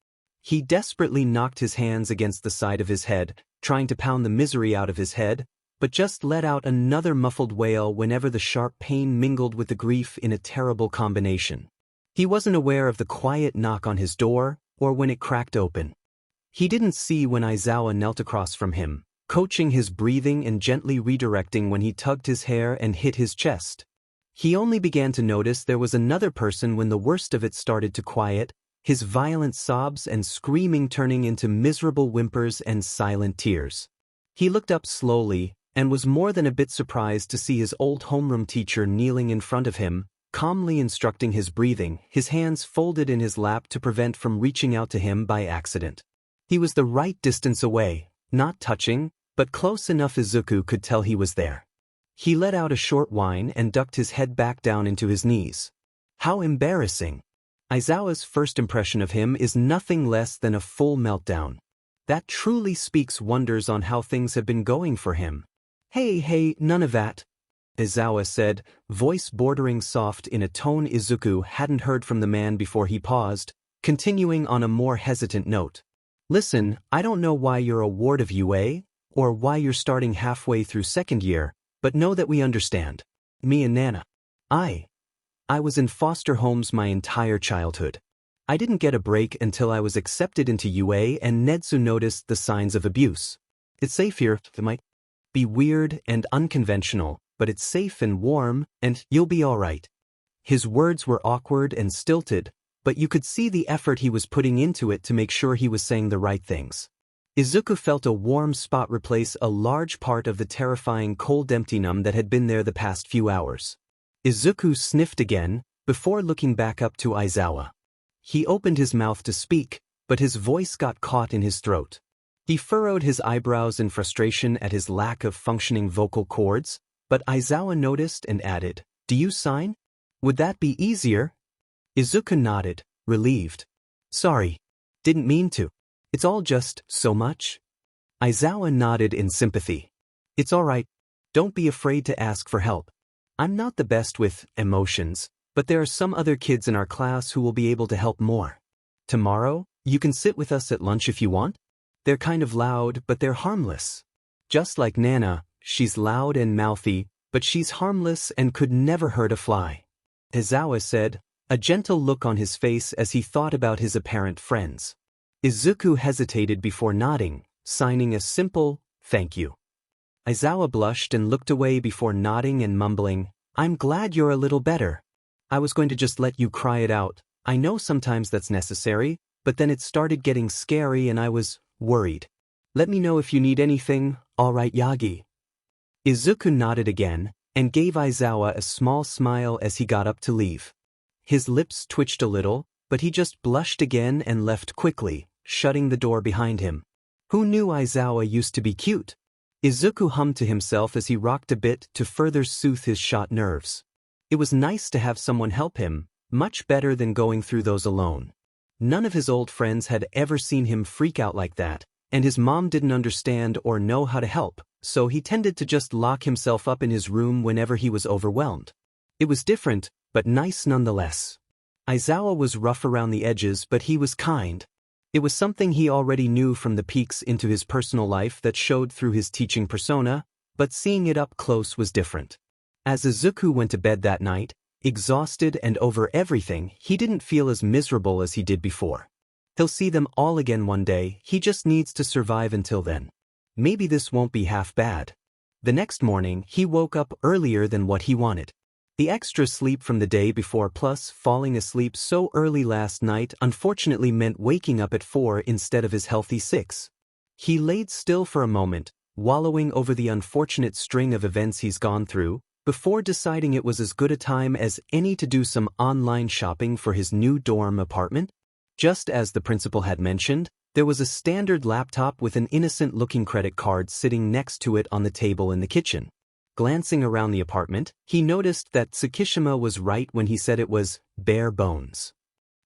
He desperately knocked his hands against the side of his head, trying to pound the misery out of his head, but just let out another muffled wail whenever the sharp pain mingled with the grief in a terrible combination. He wasn't aware of the quiet knock on his door, or when it cracked open. He didn't see when Aizawa knelt across from him, coaching his breathing and gently redirecting when he tugged his hair and hit his chest. He only began to notice there was another person when the worst of it started to quiet, his violent sobs and screaming turning into miserable whimpers and silent tears. He looked up slowly, and was more than a bit surprised to see his old homeroom teacher kneeling in front of him, calmly instructing his breathing, his hands folded in his lap to prevent from reaching out to him by accident. He was the right distance away, not touching, but close enough Izuku could tell he was there. He let out a short whine and ducked his head back down into his knees. How embarrassing. Aizawa's first impression of him is nothing less than a full meltdown. That truly speaks wonders on how things have been going for him. Hey, none of that, Aizawa said, voice bordering soft in a tone Izuku hadn't heard from the man before he paused, continuing on a more hesitant note. Listen, I don't know why you're a ward of UA, or why you're starting halfway through second year, but know that we understand. Me and Nana. I was in foster homes my entire childhood. I didn't get a break until I was accepted into UA and Nedu noticed the signs of abuse. It's safe here, Mike. be weird and unconventional, but it's safe and warm, and you'll be alright. His words were awkward and stilted, but you could see the effort he was putting into it to make sure he was saying the right things. Izuku felt a warm spot replace a large part of the terrifying cold emptiness that had been there the past few hours. Izuku sniffed again, before looking back up to Aizawa. He opened his mouth to speak, but his voice got caught in his throat. He furrowed his eyebrows in frustration at his lack of functioning vocal cords, but Aizawa noticed and added, "Do you sign? Would that be easier?" Izuku nodded, relieved. "Sorry. Didn't mean to. It's all just so much." Aizawa nodded in sympathy. "It's alright. Don't be afraid to ask for help. I'm not the best with emotions, but there are some other kids in our class who will be able to help more. Tomorrow, you can sit with us at lunch if you want. They're kind of loud, but they're harmless. Just like Nana, she's loud and mouthy, but she's harmless and could never hurt a fly." Aizawa said, a gentle look on his face as he thought about his apparent friends. Izuku hesitated before nodding, signing a simple, "Thank you." Aizawa blushed and looked away before nodding and mumbling, "I'm glad you're a little better. I was going to just let you cry it out. I know sometimes that's necessary, but then it started getting scary and I was worried. Let me know if you need anything, alright Yagi?" Izuku nodded again, and gave Aizawa a small smile as he got up to leave. His lips twitched a little, but he just blushed again and left quickly, shutting the door behind him. Who knew Aizawa used to be cute? Izuku hummed to himself as he rocked a bit to further soothe his shot nerves. It was nice to have someone help him, much better than going through those alone. None of his old friends had ever seen him freak out like that, and his mom didn't understand or know how to help, so he tended to just lock himself up in his room whenever he was overwhelmed. It was different, but nice nonetheless. Aizawa was rough around the edges, but he was kind. It was something he already knew from the peeks into his personal life that showed through his teaching persona, but seeing it up close was different. As Izuku went to bed that night, exhausted and over everything, he didn't feel as miserable as he did before. He'll see them all again one day, he just needs to survive until then. Maybe this won't be half bad. The next morning, he woke up earlier than what he wanted. The extra sleep from the day before plus falling asleep so early last night unfortunately meant waking up at 4 instead of his healthy 6. He laid still for a moment, wallowing over the unfortunate string of events he's gone through, before deciding it was as good a time as any to do some online shopping for his new dorm apartment. Just as the principal had mentioned, there was a standard laptop with an innocent-looking credit card sitting next to it on the table in the kitchen. Glancing around the apartment, he noticed that Tsukishima was right when he said it was bare bones.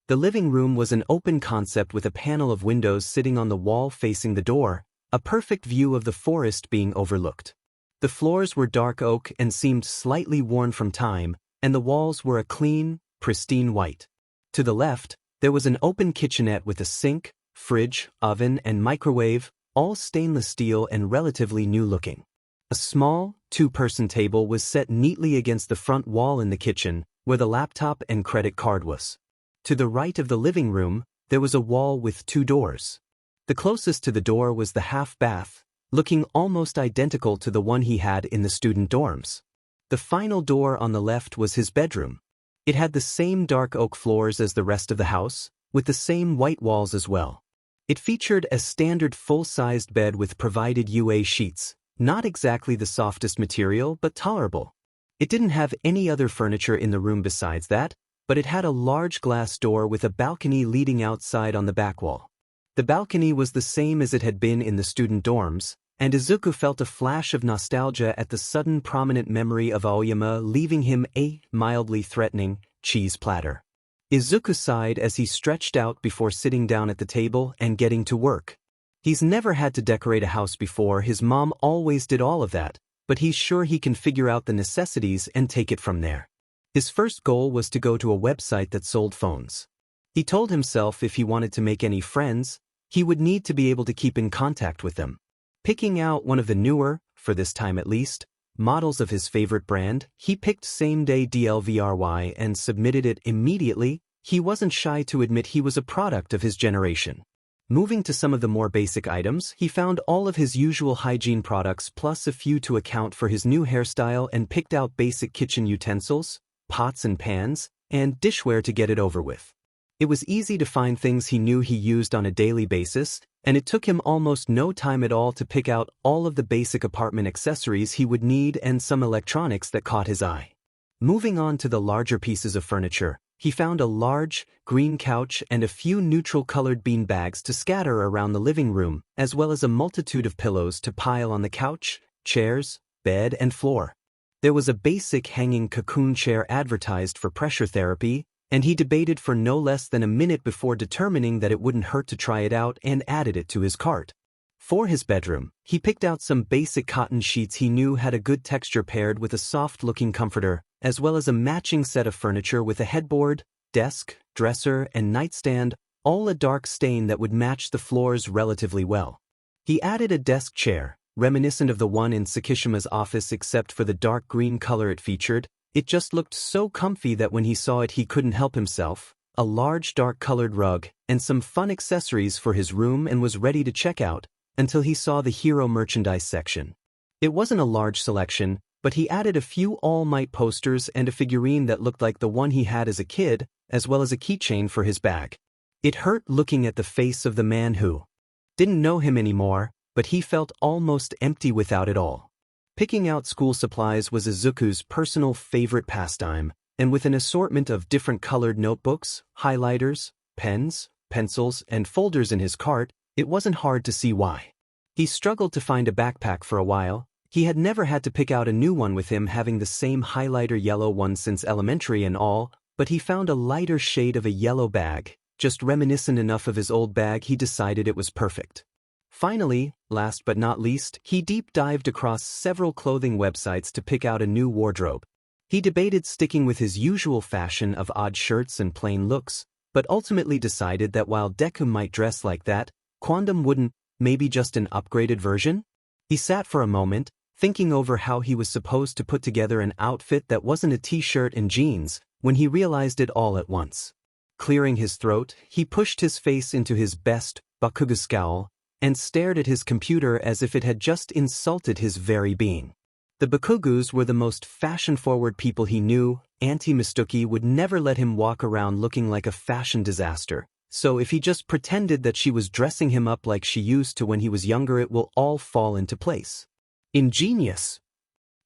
The living room was an open concept with a panel of windows sitting on the wall facing the door, a perfect view of the forest being overlooked. The floors were dark oak and seemed slightly worn from time, and the walls were a clean, pristine white. To the left, there was an open kitchenette with a sink, fridge, oven, and microwave, all stainless steel and relatively new-looking. A small, two-person table was set neatly against the front wall in the kitchen, where the laptop and credit card was. To the right of the living room, there was a wall with 2 doors. The closest to the door was the half-bath, looking almost identical to the one he had in the student dorms. The final door on the left was his bedroom. It had the same dark oak floors as the rest of the house, with the same white walls as well. It featured a standard full-sized bed with provided UA sheets, not exactly the softest material but tolerable. It didn't have any other furniture in the room besides that, but it had a large glass door with a balcony leading outside on the back wall. The balcony was the same as it had been in the student dorms, and Izuku felt a flash of nostalgia at the sudden prominent memory of Aoyama leaving him a mildly threatening cheese platter. Izuku sighed as he stretched out before sitting down at the table and getting to work. He's never had to decorate a house before, his mom always did all of that, but he's sure he can figure out the necessities and take it from there. His first goal was to go to a website that sold phones. He told himself if he wanted to make any friends, he would need to be able to keep in contact with them. Picking out one of the newer, for this time at least, models of his favorite brand, he picked same-day DLVRY and submitted it immediately. He wasn't shy to admit he was a product of his generation. Moving to some of the more basic items, he found all of his usual hygiene products plus a few to account for his new hairstyle and picked out basic kitchen utensils, pots and pans, and dishware to get it over with. It was easy to find things he knew he used on a daily basis, and it took him almost no time at all to pick out all of the basic apartment accessories he would need and some electronics that caught his eye. Moving on to the larger pieces of furniture, he found a large, green couch and a few neutral-colored bean bags to scatter around the living room, as well as a multitude of pillows to pile on the couch, chairs, bed, and floor. There was a basic hanging cocoon chair advertised for pressure therapy, and he debated for no less than a minute before determining that it wouldn't hurt to try it out and added it to his cart. For his bedroom, he picked out some basic cotton sheets he knew had a good texture paired with a soft-looking comforter, as well as a matching set of furniture with a headboard, desk, dresser, and nightstand, all a dark stain that would match the floors relatively well. He added a desk chair, reminiscent of the one in Sakishima's office except for the dark green color it featured. It just looked so comfy that when he saw it he couldn't help himself, a large dark-colored rug, and some fun accessories for his room and was ready to check out, until he saw the hero merchandise section. It wasn't a large selection, but he added a few All Might posters and a figurine that looked like the one he had as a kid, as well as a keychain for his bag. It hurt looking at the face of the man who didn't know him anymore, but he felt almost empty without it all. Picking out school supplies was Izuku's personal favorite pastime, and with an assortment of different colored notebooks, highlighters, pens, pencils, and folders in his cart, it wasn't hard to see why. He struggled to find a backpack for a while. He had never had to pick out a new one with him having the same highlighter yellow one since elementary and all, but he found a lighter shade of a yellow bag, just reminiscent enough of his old bag he decided it was perfect. Finally, last but not least, he deep dived across several clothing websites to pick out a new wardrobe. He debated sticking with his usual fashion of odd shirts and plain looks, but ultimately decided that while Deku might dress like that, Quantum wouldn't, maybe just an upgraded version? He sat for a moment, thinking over how he was supposed to put together an outfit that wasn't a t-shirt and jeans, when he realized it all at once. Clearing his throat, he pushed his face into his best Bakugo scowl, and stared at his computer as if it had just insulted his very being. The Bakugus were the most fashion-forward people he knew. Auntie Mistuki would never let him walk around looking like a fashion disaster, so if he just pretended that she was dressing him up like she used to when he was younger it will all fall into place. Ingenious.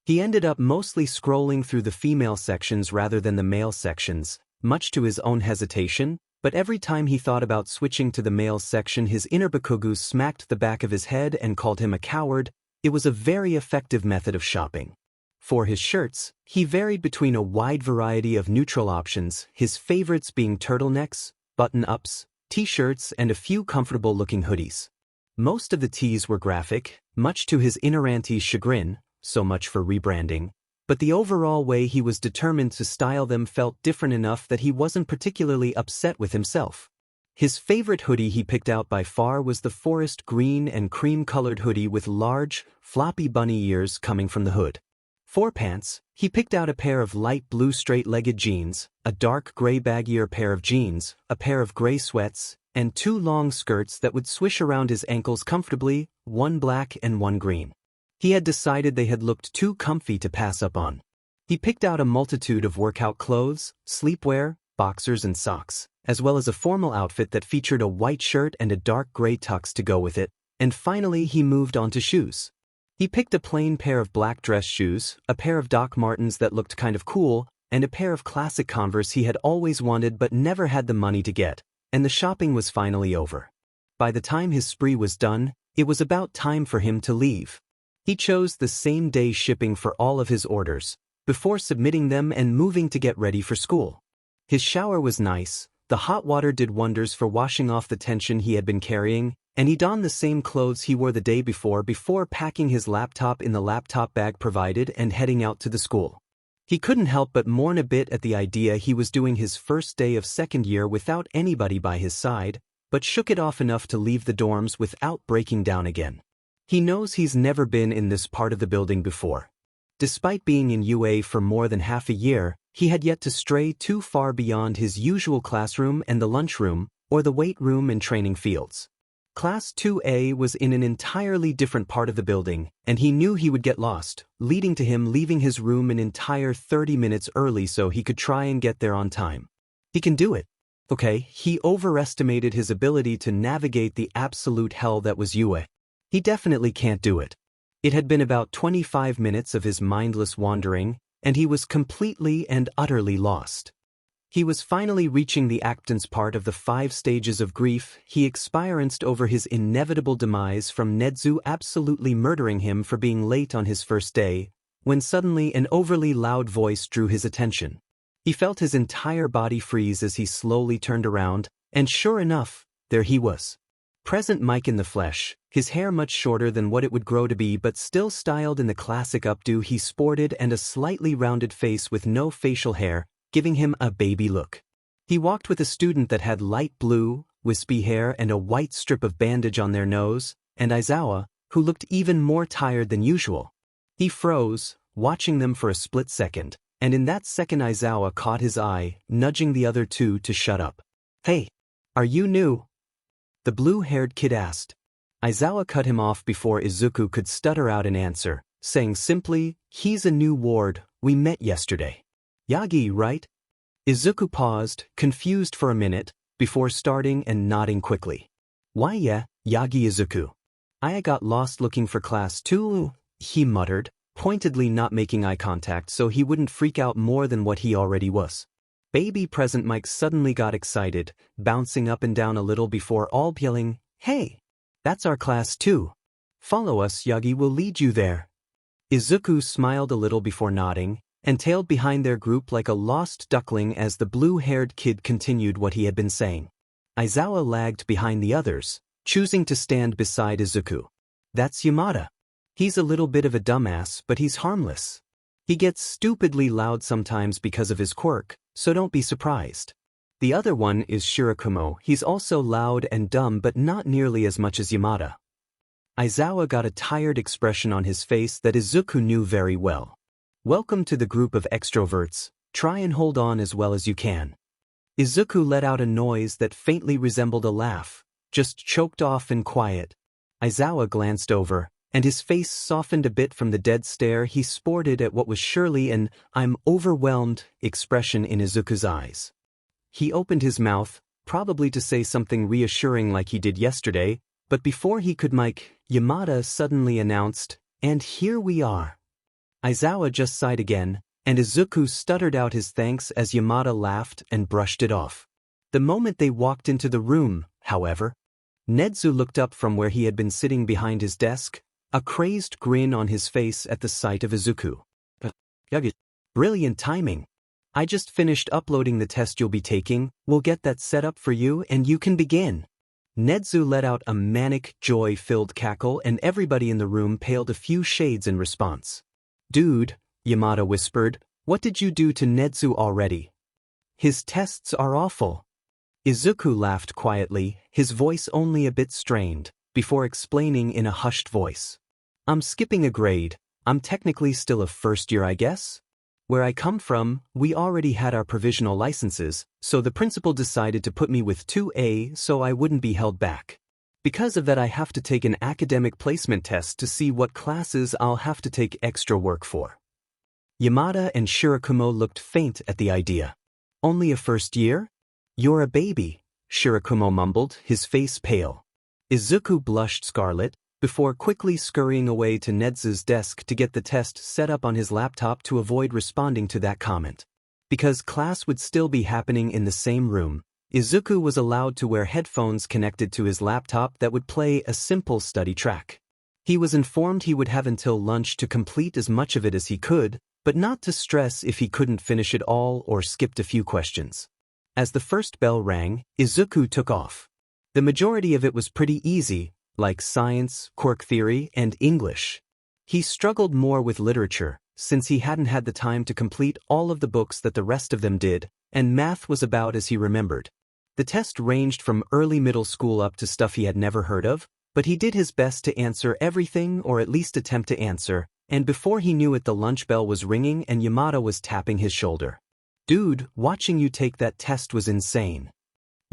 He ended up mostly scrolling through the female sections rather than the male sections, much to his own hesitation, but every time he thought about switching to the male section his inner Bakugu smacked the back of his head and called him a coward. It was a very effective method of shopping. For his shirts, he varied between a wide variety of neutral options, his favorites being turtlenecks, button-ups, t-shirts, and a few comfortable-looking hoodies. Most of the tees were graphic, much to his inner auntie's chagrin, so much for rebranding, but the overall way he was determined to style them felt different enough that he wasn't particularly upset with himself. His favorite hoodie he picked out by far was the forest green and cream-colored hoodie with large, floppy bunny ears coming from the hood. For pants, he picked out a pair of light blue straight-legged jeans, a dark gray baggier pair of jeans, a pair of gray sweats, and two long skirts that would swish around his ankles comfortably, one black and one green. He had decided they had looked too comfy to pass up on. He picked out a multitude of workout clothes, sleepwear, boxers and socks, as well as a formal outfit that featured a white shirt and a dark gray tux to go with it, and finally he moved on to shoes. He picked a plain pair of black dress shoes, a pair of Doc Martens that looked kind of cool, and a pair of classic Converse he had always wanted but never had the money to get, and the shopping was finally over. By the time his spree was done, it was about time for him to leave. He chose the same-day shipping for all of his orders, before submitting them and moving to get ready for school. His shower was nice, the hot water did wonders for washing off the tension he had been carrying, and he donned the same clothes he wore the day before packing his laptop in the laptop bag provided and heading out to the school. He couldn't help but mourn a bit at the idea he was doing his first day of second year without anybody by his side, but shook it off enough to leave the dorms without breaking down again. He knows he's never been in this part of the building before. Despite being in UA for more than half a year, he had yet to stray too far beyond his usual classroom and the lunchroom, or the weight room and training fields. Class 2A was in an entirely different part of the building, and he knew he would get lost, leading to him leaving his room an entire 30 minutes early so he could try and get there on time. He can do it. Okay, he overestimated his ability to navigate the absolute hell that was Yue. He definitely can't do it. It had been about 25 minutes of his mindless wandering, and he was completely and utterly lost. He was finally reaching the acceptance part of the 5 stages of grief he experienced over his inevitable demise from Nedu absolutely murdering him for being late on his first day, when suddenly an overly loud voice drew his attention. He felt his entire body freeze as he slowly turned around, and sure enough, there he was. Present Mike in the flesh, his hair much shorter than what it would grow to be but still styled in the classic updo he sported and a slightly rounded face with no facial hair, giving him a baby look. He walked with a student that had light blue, wispy hair and a white strip of bandage on their nose, and Aizawa, who looked even more tired than usual. He froze, watching them for a split second, and in that second Aizawa caught his eye, nudging the other two to shut up. "Hey, are you new?" the blue-haired kid asked. Aizawa cut him off before Izuku could stutter out an answer, saying simply, "He's a new ward, we met yesterday." "Yagi, right?" Izuku paused, confused for a minute, before starting and nodding quickly. "Why yeah, Yagi Izuku. I got lost looking for class 2, he muttered, pointedly not making eye contact so he wouldn't freak out more than what he already was. Baby present Mike suddenly got excited, bouncing up and down a little before all yelling, "Hey! That's our class 2. Follow us, Yagi will lead you there." Izuku smiled a little before nodding, and tailed behind their group like a lost duckling as the blue-haired kid continued what he had been saying. Aizawa lagged behind the others, choosing to stand beside Izuku. "That's Yamada. He's a little bit of a dumbass, but he's harmless. He gets stupidly loud sometimes because of his quirk, so don't be surprised. The other one is Shirakumo. He's also loud and dumb but not nearly as much as Yamada." Aizawa got a tired expression on his face that Izuku knew very well. "Welcome to the group of extroverts. Try and hold on as well as you can." Izuku let out a noise that faintly resembled a laugh, just choked off and quiet. Aizawa glanced over, and his face softened a bit from the dead stare he sported at what was surely an "I'm overwhelmed" expression in Izuku's eyes. He opened his mouth, probably to say something reassuring like he did yesterday, but before he could Yamada suddenly announced, "And here we are." Aizawa just sighed again, and Izuku stuttered out his thanks as Yamada laughed and brushed it off. The moment they walked into the room, however, Nedu looked up from where he had been sitting behind his desk, a crazed grin on his face at the sight of Izuku. "Brilliant timing. I just finished uploading the test you'll be taking, we'll get that set up for you and you can begin." Nedu let out a manic, joy-filled cackle and everybody in the room paled a few shades in response. "Dude," Yamada whispered, "what did you do to Nedu already? His tests are awful." Izuku laughed quietly, his voice only a bit strained, before explaining in a hushed voice. "I'm skipping a grade. I'm technically still a first year, I guess? Where I come from, we already had our provisional licenses, so the principal decided to put me with 2A so I wouldn't be held back. Because of that I have to take an academic placement test to see what classes I'll have to take extra work for." Yamada and Shirakumo looked faint at the idea. "Only a first year? You're a baby," Shirakumo mumbled, his face pale. Izuku blushed scarlet, before quickly scurrying away to Nedu's desk to get the test set up on his laptop to avoid responding to that comment. Because class would still be happening in the same room, Izuku was allowed to wear headphones connected to his laptop that would play a simple study track. He was informed he would have until lunch to complete as much of it as he could, but not to stress if he couldn't finish it all or skipped a few questions. As the first bell rang, Izuku took off. The majority of it was pretty easy, like science, quirk theory, and English. He struggled more with literature, since he hadn't had the time to complete all of the books that the rest of them did, and math was about as he remembered. The test ranged from early middle school up to stuff he had never heard of, but he did his best to answer everything or at least attempt to answer, and before he knew it the lunch bell was ringing and Yamada was tapping his shoulder. "Dude, watching you take that test was insane."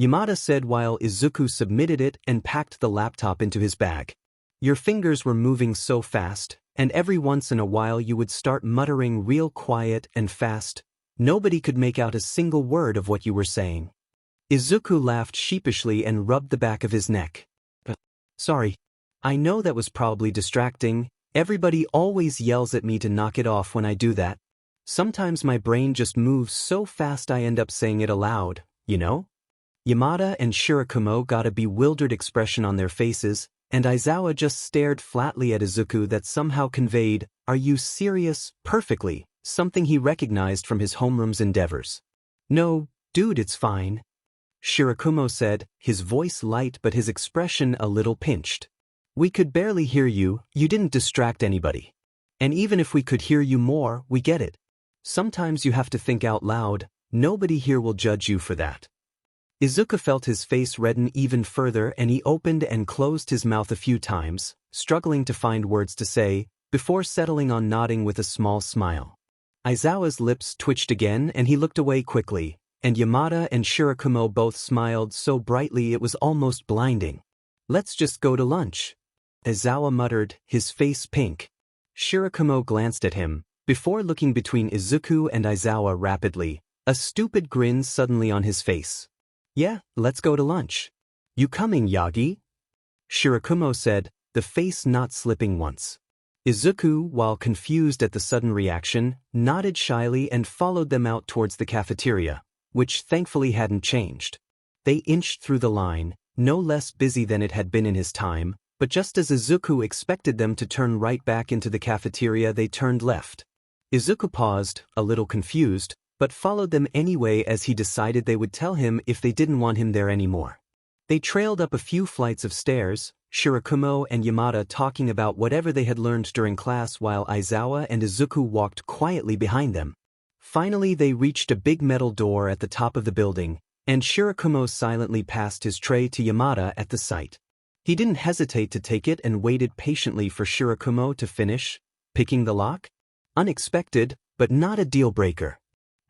Yamada said while Izuku submitted it and packed the laptop into his bag. Your fingers were moving so fast, and every once in a while you would start muttering real quiet and fast. Nobody could make out a single word of what you were saying. Izuku laughed sheepishly and rubbed the back of his neck. Sorry. I know that was probably distracting. Everybody always yells at me to knock it off when I do that. Sometimes my brain just moves so fast I end up saying it aloud, you know? Yamada and Shirakumo got a bewildered expression on their faces, and Aizawa just stared flatly at Izuku that somehow conveyed, "Are you serious?" perfectly, something he recognized from his homeroom's endeavors. "No, dude, it's fine," Shirakumo said, his voice light but his expression a little pinched. "We could barely hear you, you didn't distract anybody. And even if we could hear you more, we get it. Sometimes you have to think out loud, nobody here will judge you for that." Izuku felt his face redden even further and he opened and closed his mouth a few times, struggling to find words to say, before settling on nodding with a small smile. Aizawa's lips twitched again and he looked away quickly, and Yamada and Shirakumo both smiled so brightly it was almost blinding. "Let's just go to lunch," Aizawa muttered, his face pink. Shirakumo glanced at him, before looking between Izuku and Aizawa rapidly, a stupid grin suddenly on his face. "Yeah, let's go to lunch. You coming, Yagi?" Shirakumo said, the face not slipping once. Izuku, while confused at the sudden reaction, nodded shyly and followed them out towards the cafeteria, which thankfully hadn't changed. They inched through the line, no less busy than it had been in his time, but just as Izuku expected them to turn right back into the cafeteria they turned left. Izuku paused, a little confused, but followed them anyway as he decided they would tell him if they didn't want him there anymore. They trailed up a few flights of stairs, Shirakumo and Yamada talking about whatever they had learned during class while Aizawa and Izuku walked quietly behind them. Finally they reached a big metal door at the top of the building, and Shirakumo silently passed his tray to Yamada at the sight. He didn't hesitate to take it and waited patiently for Shirakumo to finish picking the lock. Unexpected, but not a deal-breaker.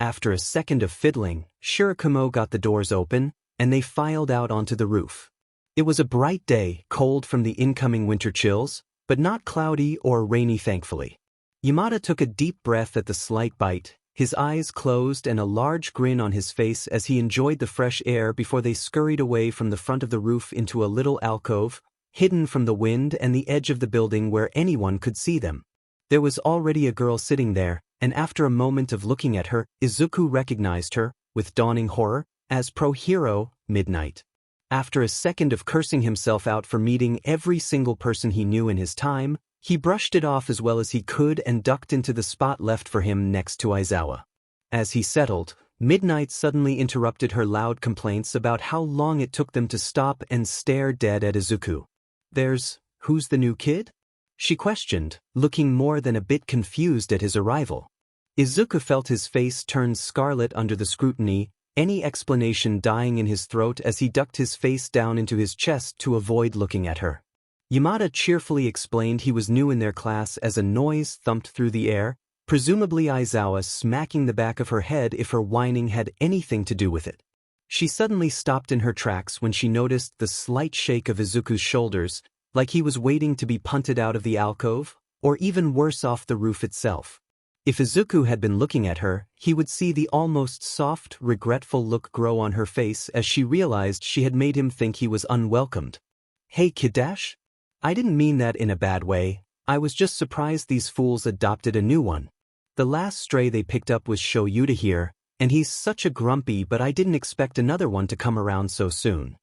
After a second of fiddling, Shirakumo got the doors open, and they filed out onto the roof. It was a bright day, cold from the incoming winter chills, but not cloudy or rainy thankfully. Yamada took a deep breath at the slight bite, his eyes closed and a large grin on his face as he enjoyed the fresh air before they scurried away from the front of the roof into a little alcove, hidden from the wind and the edge of the building where anyone could see them. There was already a girl sitting there, and after a moment of looking at her, Izuku recognized her, with dawning horror, as pro-hero, Midnight. After a second of cursing himself out for meeting every single person he knew in his time, he brushed it off as well as he could and ducked into the spot left for him next to Aizawa. As he settled, Midnight suddenly interrupted her loud complaints about how long it took them to stop and stare dead at Izuku. "Who's the new kid?" she questioned, looking more than a bit confused at his arrival. Izuku felt his face turn scarlet under the scrutiny, any explanation dying in his throat as he ducked his face down into his chest to avoid looking at her. Yamada cheerfully explained he was new in their class as a noise thumped through the air, presumably Aizawa smacking the back of her head if her whining had anything to do with it. She suddenly stopped in her tracks when she noticed the slight shake of Izuku's shoulders, like he was waiting to be punted out of the alcove, or even worse off the roof itself. If Izuku had been looking at her, he would see the almost soft, regretful look grow on her face as she realized she had made him think he was unwelcomed. "Hey Kiddash? I didn't mean that in a bad way, I was just surprised these fools adopted a new one. The last stray they picked up was Shoyuta here, and he's such a grumpy but I didn't expect another one to come around so soon,"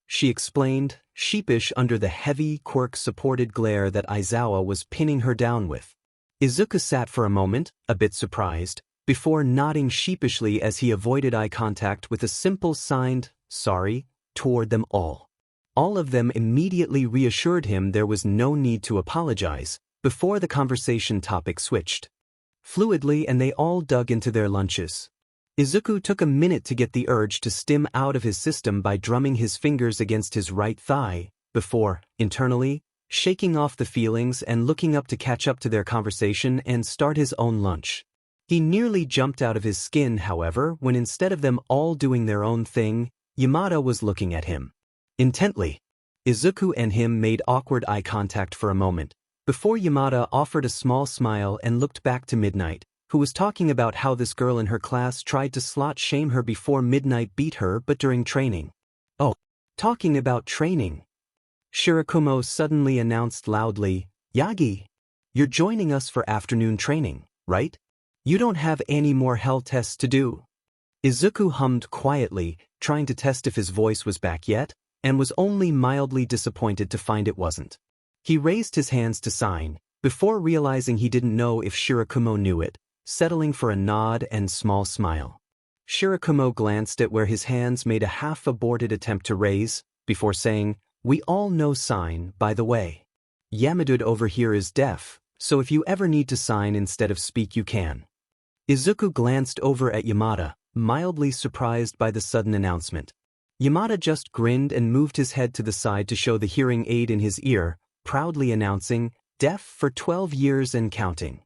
she explained, sheepish under the heavy, Quirk-supported glare that Aizawa was pinning her down with. Izuku sat for a moment, a bit surprised, before nodding sheepishly as he avoided eye contact with a simple signed, "sorry," toward them all. All of them immediately reassured him there was no need to apologize, before the conversation topic switched fluidly and they all dug into their lunches. Izuku took a minute to get the urge to stim out of his system by drumming his fingers against his right thigh, before, internally, shaking off the feelings and looking up to catch up to their conversation and start his own lunch. He nearly jumped out of his skin, however, when instead of them all doing their own thing, Yamada was looking at him intently. Izuku and him made awkward eye contact for a moment, before Yamada offered a small smile and looked back to Midnight, who was talking about how this girl in her class tried to slut-shame her before Midnight beat her but during training. Oh, talking about training. Shirakumo suddenly announced loudly, "Yagi, you're joining us for afternoon training, right? You don't have any more hell tests to do." Izuku hummed quietly, trying to test if his voice was back yet, and was only mildly disappointed to find it wasn't. He raised his hands to sign, before realizing he didn't know if Shirakumo knew it, settling for a nod and small smile. Shirakumo glanced at where his hands made a half-aborted attempt to raise, before saying, "We all know sign, by the way. Yamadud over here is deaf, so if you ever need to sign instead of speak you can." Izuku glanced over at Yamada, mildly surprised by the sudden announcement. Yamada just grinned and moved his head to the side to show the hearing aid in his ear, proudly announcing, "Deaf for 12 years and counting."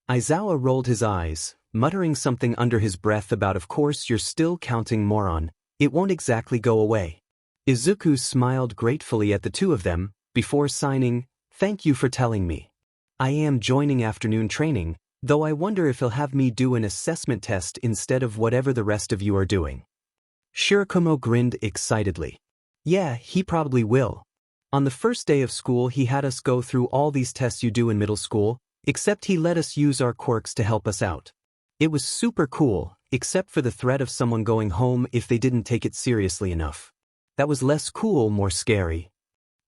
Aizawa rolled his eyes, muttering something under his breath about "Of course you're still counting, moron, it won't exactly go away." Izuku smiled gratefully at the two of them, before signing, "Thank you for telling me. I am joining afternoon training, though I wonder if he'll have me do an assessment test instead of whatever the rest of you are doing." Shirakumo grinned excitedly. "Yeah, he probably will. On the first day of school he had us go through all these tests you do in middle school, except he let us use our quirks to help us out. It was super cool, except for the threat of someone going home if they didn't take it seriously enough. That was less cool, more scary."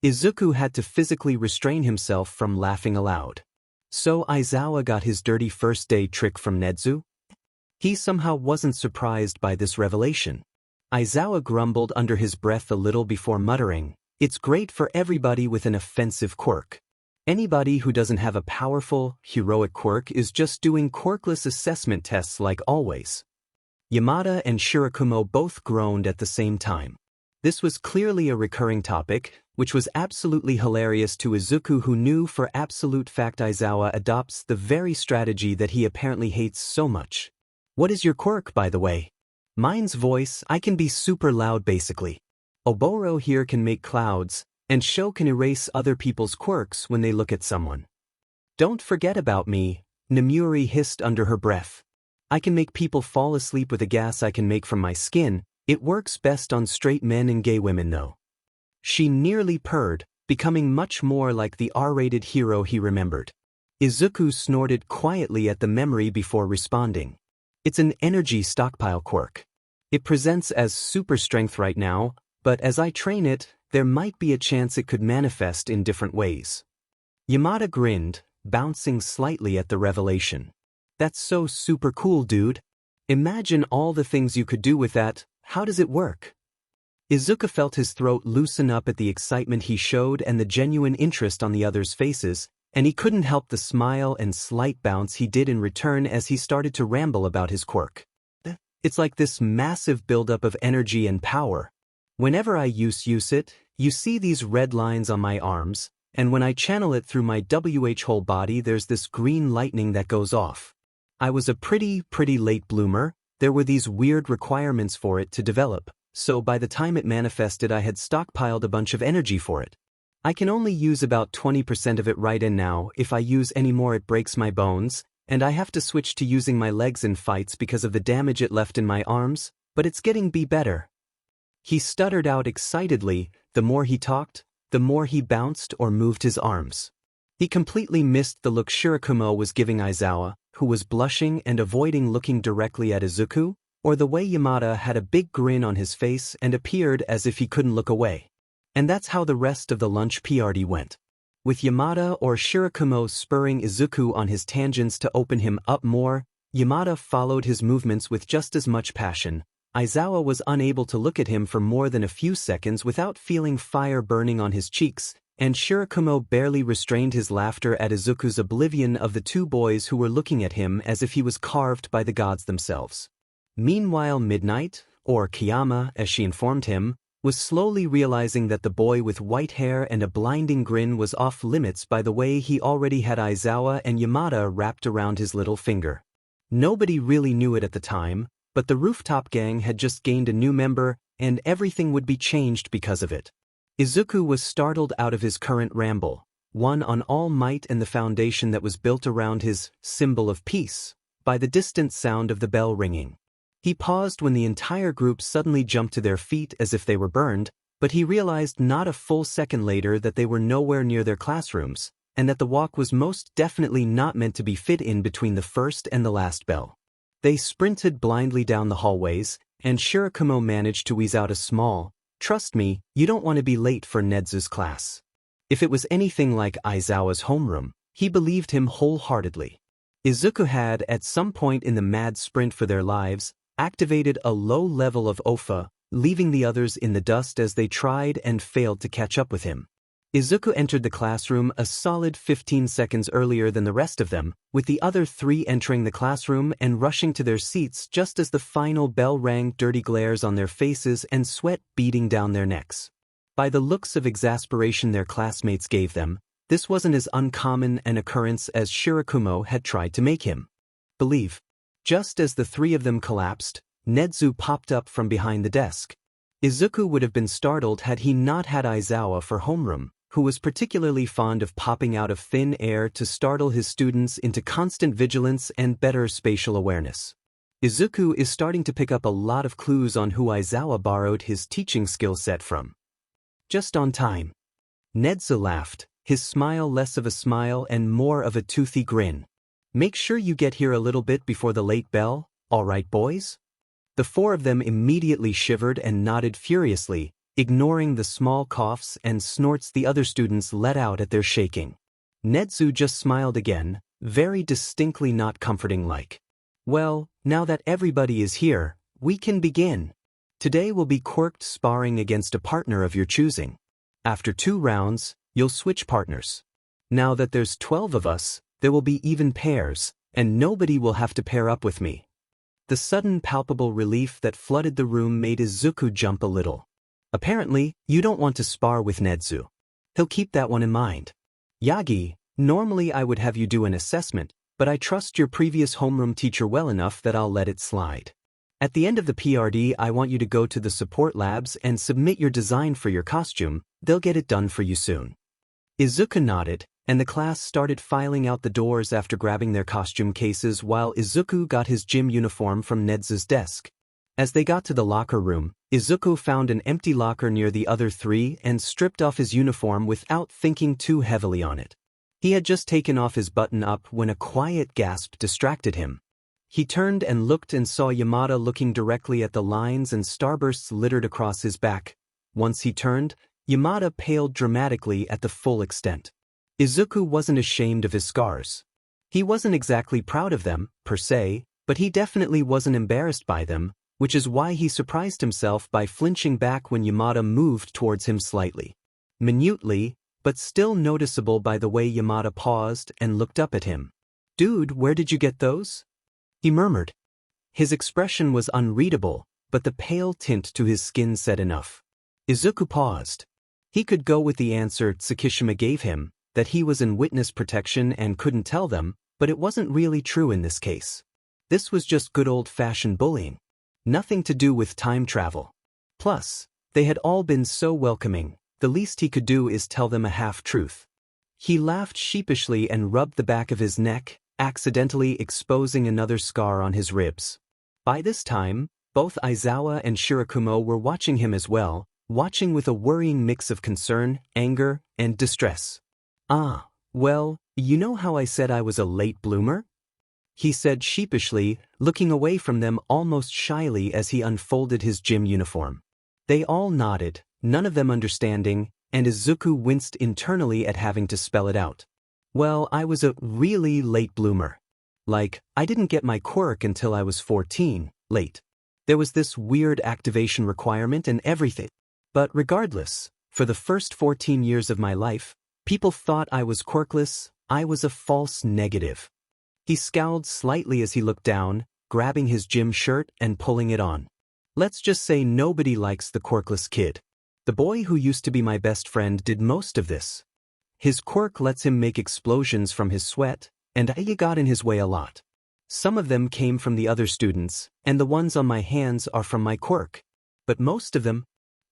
Izuku had to physically restrain himself from laughing aloud. So Aizawa got his dirty first day trick from Nedu? He somehow wasn't surprised by this revelation. Aizawa grumbled under his breath a little before muttering, "It's great for everybody with an offensive quirk. Anybody who doesn't have a powerful, heroic quirk is just doing quirkless assessment tests like always." Yamada and Shirakumo both groaned at the same time. This was clearly a recurring topic, which was absolutely hilarious to Izuku, who knew for absolute fact Aizawa adopts the very strategy that he apparently hates so much. "What is your quirk, by the way?" "Mine's voice. I can be super loud basically. Oboro here can make clouds, and Sho can erase other people's quirks when they look at someone." "Don't forget about me," Namuri hissed under her breath. "I can make people fall asleep with a gas I can make from my skin. It works best on straight men and gay women though." She nearly purred, becoming much more like the R-rated hero he remembered. Izuku snorted quietly at the memory before responding. "It's an energy stockpile quirk. It presents as super strength right now, but as I train it, there might be a chance it could manifest in different ways." Yamada grinned, bouncing slightly at the revelation. "That's so super cool, dude. Imagine all the things you could do with that. How does it work?" Izuku felt his throat loosen up at the excitement he showed and the genuine interest on the others' faces, and he couldn't help the smile and slight bounce he did in return as he started to ramble about his quirk. "It's like this massive buildup of energy and power. Whenever I use it, you see these red lines on my arms, and when I channel it through my whole body there's this green lightning that goes off. I was a pretty late bloomer. There were these weird requirements for it to develop, so by the time it manifested I had stockpiled a bunch of energy for it. I can only use about 20% of it right now. If I use any more it breaks my bones, and I have to switch to using my legs in fights because of the damage it left in my arms, but it's getting better." He stuttered out excitedly. The more he talked, the more he bounced or moved his arms. He completely missed the look Shirakumo was giving Aizawa, who was blushing and avoiding looking directly at Izuku, or the way Yamada had a big grin on his face and appeared as if he couldn't look away. And that's how the rest of the lunch party went. With Yamada or Shirakumo spurring Izuku on his tangents to open him up more, Yamada followed his movements with just as much passion. Aizawa was unable to look at him for more than a few seconds without feeling fire burning on his cheeks, and Shirakumo barely restrained his laughter at Izuku's oblivion of the two boys who were looking at him as if he was carved by the gods themselves. Meanwhile Midnight, or Kiyama as she informed him, was slowly realizing that the boy with white hair and a blinding grin was off limits by the way he already had Aizawa and Yamada wrapped around his little finger. Nobody really knew it at the time, but the rooftop gang had just gained a new member, and everything would be changed because of it. Izuku was startled out of his current ramble, one on all might and the foundation that was built around his symbol of peace, by the distant sound of the bell ringing. He paused when the entire group suddenly jumped to their feet as if they were burned, but he realized not a full second later that they were nowhere near their classrooms, and that the walk was most definitely not meant to be fit in between the first and the last bell. They sprinted blindly down the hallways, and Shirakumo managed to wheeze out a small, "Trust me, you don't want to be late for Nezu's class." If it was anything like Aizawa's homeroom, he believed him wholeheartedly. Izuku had, at some point in the mad sprint for their lives, activated a low level of Ofa, leaving the others in the dust as they tried and failed to catch up with him. Izuku entered the classroom a solid 15 seconds earlier than the rest of them, with the other three entering the classroom and rushing to their seats just as the final bell rang, dirty glares on their faces and sweat beading down their necks. By the looks of exasperation their classmates gave them, this wasn't as uncommon an occurrence as Shirakumo had tried to make him believe. Just as the three of them collapsed, Nezu popped up from behind the desk. Izuku would have been startled had he not had Aizawa for homeroom, who was particularly fond of popping out of thin air to startle his students into constant vigilance and better spatial awareness. Izuku is starting to pick up a lot of clues on who Aizawa borrowed his teaching skill set from. Just on time. Nezu laughed, his smile less of a smile and more of a toothy grin. "Make sure you get here a little bit before the late bell, all right, boys?" The four of them immediately shivered and nodded furiously, ignoring the small coughs and snorts the other students let out at their shaking. Nezu just smiled again, very distinctly not comforting-like. "Well, now that everybody is here, we can begin. Today will be Quirk sparring against a partner of your choosing. After 2 rounds, you'll switch partners. Now that there's 12 of us, there will be even pairs, and nobody will have to pair up with me." The sudden palpable relief that flooded the room made Izuku jump a little. "Apparently, you don't want to spar with Nezu. He'll keep that one in mind. Yagi, normally I would have you do an assessment, but I trust your previous homeroom teacher well enough that I'll let it slide. At the end of the PRD, I want you to go to the support labs and submit your design for your costume. They'll get it done for you soon." Izuku nodded, and the class started filing out the doors after grabbing their costume cases while Izuku got his gym uniform from Nezu's desk. As they got to the locker room, Izuku found an empty locker near the other three and stripped off his uniform without thinking too heavily on it. He had just taken off his button-up when a quiet gasp distracted him. He turned and looked and saw Yamada looking directly at the lines and starbursts littered across his back. Once he turned, Yamada paled dramatically at the full extent. Izuku wasn't ashamed of his scars. He wasn't exactly proud of them, per se, but he definitely wasn't embarrassed by them, which is why he surprised himself by flinching back when Yamada moved towards him slightly. Minutely, but still noticeable by the way Yamada paused and looked up at him. "Dude, where did you get those?" he murmured. His expression was unreadable, but the pale tint to his skin said enough. Izuku paused. He could go with the answer Tsukishima gave him, that he was in witness protection and couldn't tell them, but it wasn't really true in this case. This was just good old-fashioned bullying. Nothing to do with time travel. Plus, they had all been so welcoming, the least he could do is tell them a half-truth. He laughed sheepishly and rubbed the back of his neck, accidentally exposing another scar on his ribs. By this time, both Aizawa and Shirakumo were watching him as well, watching with a worrying mix of concern, anger, and distress. "Ah, well, you know how I said I was a late bloomer?" he said sheepishly, looking away from them almost shyly as he unfolded his gym uniform. They all nodded, none of them understanding, and Izuku winced internally at having to spell it out. "Well, I was a really late bloomer. Like, I didn't get my quirk until I was 14, late. There was this weird activation requirement and everything. But regardless, for the first 14 years of my life, people thought I was quirkless. I was a false negative." He scowled slightly as he looked down, grabbing his gym shirt and pulling it on. "Let's just say nobody likes the quirkless kid. The boy who used to be my best friend did most of this. His quirk lets him make explosions from his sweat, and I got in his way a lot. Some of them came from the other students, and the ones on my hands are from my Quirk. But most of them,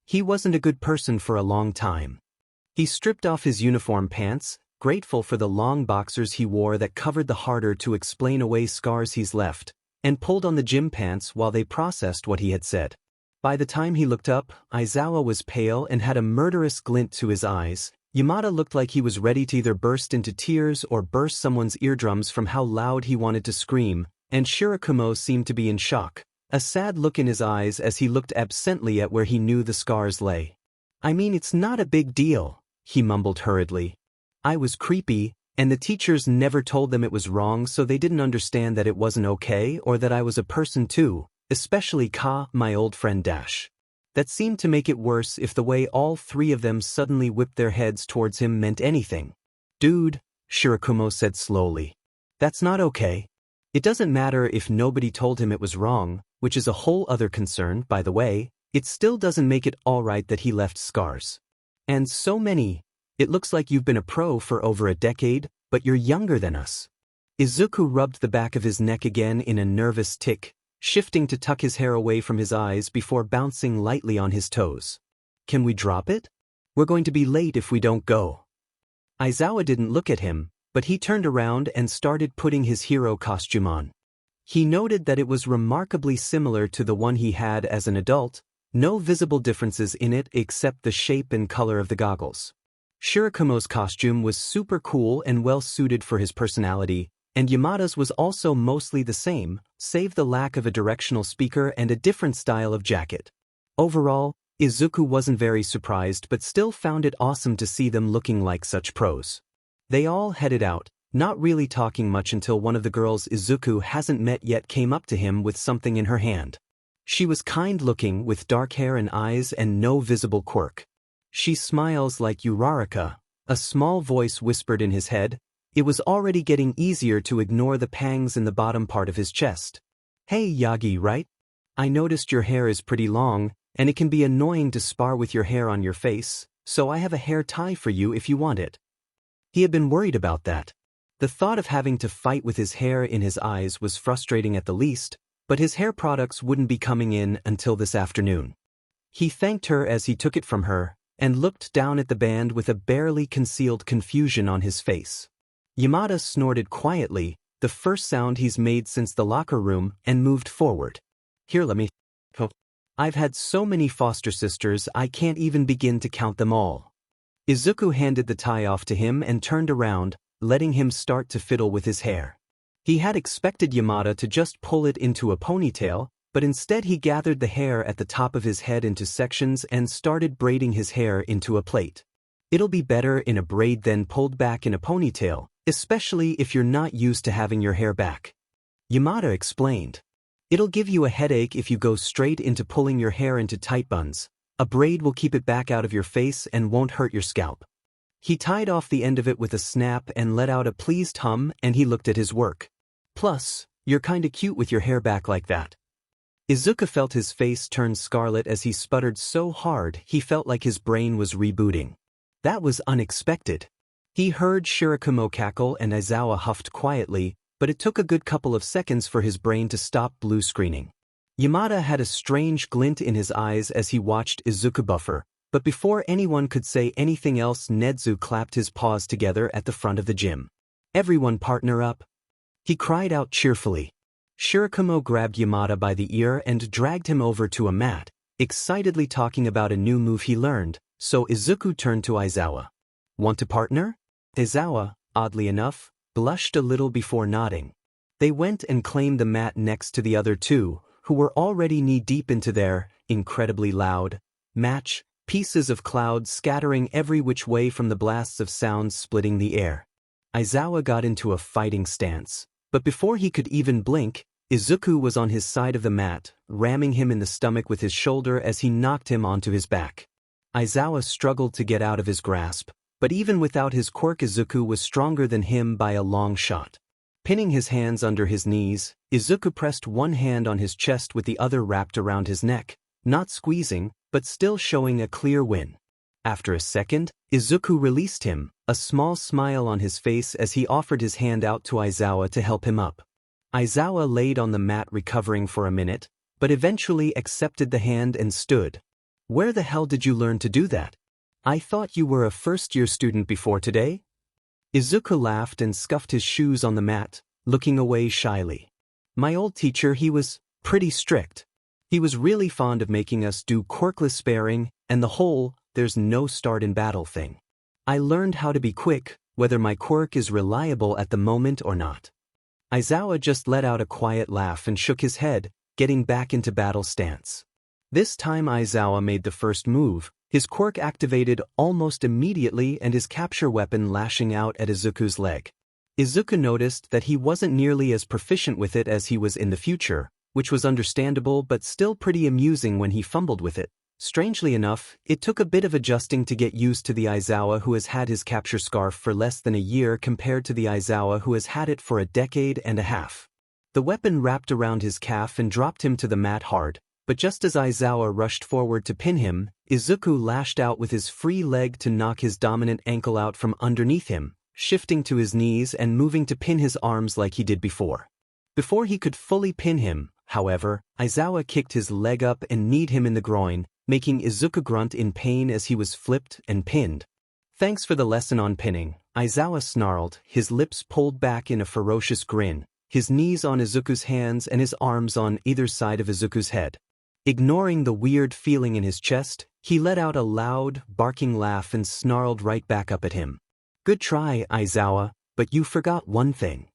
he wasn't a good person for a long time. He stripped off his uniform pants, grateful for the long boxers he wore that covered the harder to explain away scars he's left, and pulled on the gym pants while they processed what he had said. By the time he looked up, Aizawa was pale and had a murderous glint to his eyes. Yamada looked like he was ready to either burst into tears or burst someone's eardrums from how loud he wanted to scream, and Shirakumo seemed to be in shock, a sad look in his eyes as he looked absently at where he knew the scars lay. "I mean, it's not a big deal," he mumbled hurriedly. "I was creepy, and the teachers never told them it was wrong, so they didn't understand that it wasn't okay or that I was a person too, especially Ka, my old friend Dash. That seemed to make it worse if the way all three of them suddenly whipped their heads towards him meant anything." "Dude," Shirakumo said slowly. "That's not okay. It doesn't matter if nobody told him it was wrong, which is a whole other concern, by the way. It still doesn't make it all right that he left scars. And so many. It looks like you've been a pro for over a decade, but you're younger than us." Izuku rubbed the back of his neck again in a nervous tick, shifting to tuck his hair away from his eyes before bouncing lightly on his toes. "Can we drop it? We're going to be late if we don't go." Aizawa didn't look at him, but he turned around and started putting his hero costume on. He noted that it was remarkably similar to the one he had as an adult, no visible differences in it except the shape and color of the goggles. Shirakumo's costume was super cool and well suited for his personality, and Yamada's was also mostly the same, save the lack of a directional speaker and a different style of jacket. Overall, Izuku wasn't very surprised but still found it awesome to see them looking like such pros. They all headed out, not really talking much until one of the girls Izuku hasn't met yet came up to him with something in her hand. She was kind-looking with dark hair and eyes and no visible quirk. "She smiles like Uraraka," a small voice whispered in his head. It was already getting easier to ignore the pangs in the bottom part of his chest. "Hey Yagi, right? I noticed your hair is pretty long, and it can be annoying to spar with your hair on your face, so I have a hair tie for you if you want it." He had been worried about that. The thought of having to fight with his hair in his eyes was frustrating at the least, but his hair products wouldn't be coming in until this afternoon. He thanked her as he took it from her, and looked down at the band with a barely concealed confusion on his face. Yamada snorted quietly, the first sound he's made since the locker room, and moved forward. "Here, let me... Oh. I've had so many foster sisters I can't even begin to count them all." Izuku handed the tie off to him and turned around, letting him start to fiddle with his hair. He had expected Yamada to just pull it into a ponytail, but instead he gathered the hair at the top of his head into sections and started braiding his hair into a plait. "It'll be better in a braid than pulled back in a ponytail, especially if you're not used to having your hair back," Yamada explained. "It'll give you a headache if you go straight into pulling your hair into tight buns. A braid will keep it back out of your face and won't hurt your scalp." He tied off the end of it with a snap and let out a pleased hum, and he looked at his work. "Plus, you're kinda cute with your hair back like that." Izuku felt his face turn scarlet as he sputtered so hard he felt like his brain was rebooting. That was unexpected. He heard Shirakumo cackle and Aizawa huffed quietly, but it took a good couple of seconds for his brain to stop blue screening. Yamada had a strange glint in his eyes as he watched Izuku buffer, but before anyone could say anything else, Nedu clapped his paws together at the front of the gym. "Everyone partner up," he cried out cheerfully. Shirakumo grabbed Yamada by the ear and dragged him over to a mat, excitedly talking about a new move he learned, so Izuku turned to Aizawa. "Want to partner?" Aizawa, oddly enough, blushed a little before nodding. They went and claimed the mat next to the other two, who were already knee-deep into their, incredibly loud, match, pieces of cloud scattering every which way from the blasts of sound splitting the air. Aizawa got into a fighting stance, but before he could even blink, Izuku was on his side of the mat, ramming him in the stomach with his shoulder as he knocked him onto his back. Aizawa struggled to get out of his grasp, but even without his quirk Izuku was stronger than him by a long shot. Pinning his hands under his knees, Izuku pressed one hand on his chest with the other wrapped around his neck, not squeezing, but still showing a clear win. After a second, Izuku released him, a small smile on his face as he offered his hand out to Aizawa to help him up. Aizawa laid on the mat recovering for a minute, but eventually accepted the hand and stood. Where the hell did you learn to do that? I thought you were a first-year student before today? Izuku laughed and scuffed his shoes on the mat, looking away shyly. My old teacher, he was pretty strict. He was really fond of making us do quirkless sparring and the whole there's no start in battle thing. I learned how to be quick, whether my quirk is reliable at the moment or not. Aizawa just let out a quiet laugh and shook his head, getting back into battle stance. This time Aizawa made the first move, his quirk activated almost immediately and his capture weapon lashing out at Izuku's leg. Izuku noticed that he wasn't nearly as proficient with it as he was in the future, which was understandable but still pretty amusing when he fumbled with it. Strangely enough, it took a bit of adjusting to get used to the Aizawa who has had his capture scarf for less than a year compared to the Aizawa who has had it for a decade and a half. The weapon wrapped around his calf and dropped him to the mat hard, but just as Aizawa rushed forward to pin him, Izuku lashed out with his free leg to knock his dominant ankle out from underneath him, shifting to his knees and moving to pin his arms like he did before. Before he could fully pin him, however, Aizawa kicked his leg up and kneed him in the groin, making Izuku grunt in pain as he was flipped and pinned. Thanks for the lesson on pinning, Aizawa snarled, his lips pulled back in a ferocious grin, his knees on Izuku's hands and his arms on either side of Izuku's head. Ignoring the weird feeling in his chest, he let out a loud, barking laugh and snarled right back up at him. Good try, Aizawa, but you forgot one thing.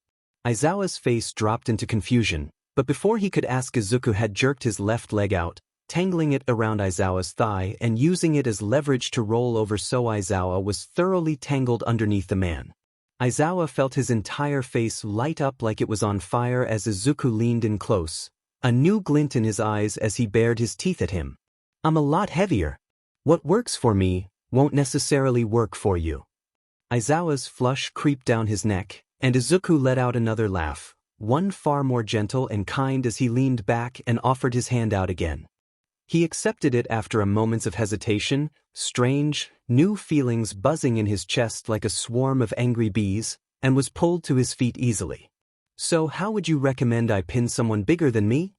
Aizawa's face dropped into confusion, but before he could ask, Izuku had jerked his left leg out, tangling it around Aizawa's thigh and using it as leverage to roll over so Aizawa was thoroughly tangled underneath the man. Aizawa felt his entire face light up like it was on fire as Izuku leaned in close, a new glint in his eyes as he bared his teeth at him. I'm a lot heavier. What works for me won't necessarily work for you. Aizawa's flush creeped down his neck, and Izuku let out another laugh, one far more gentle and kind as he leaned back and offered his hand out again. He accepted it after a moments of hesitation, strange, new feelings buzzing in his chest like a swarm of angry bees, and was pulled to his feet easily. So how would you recommend I pin someone bigger than me?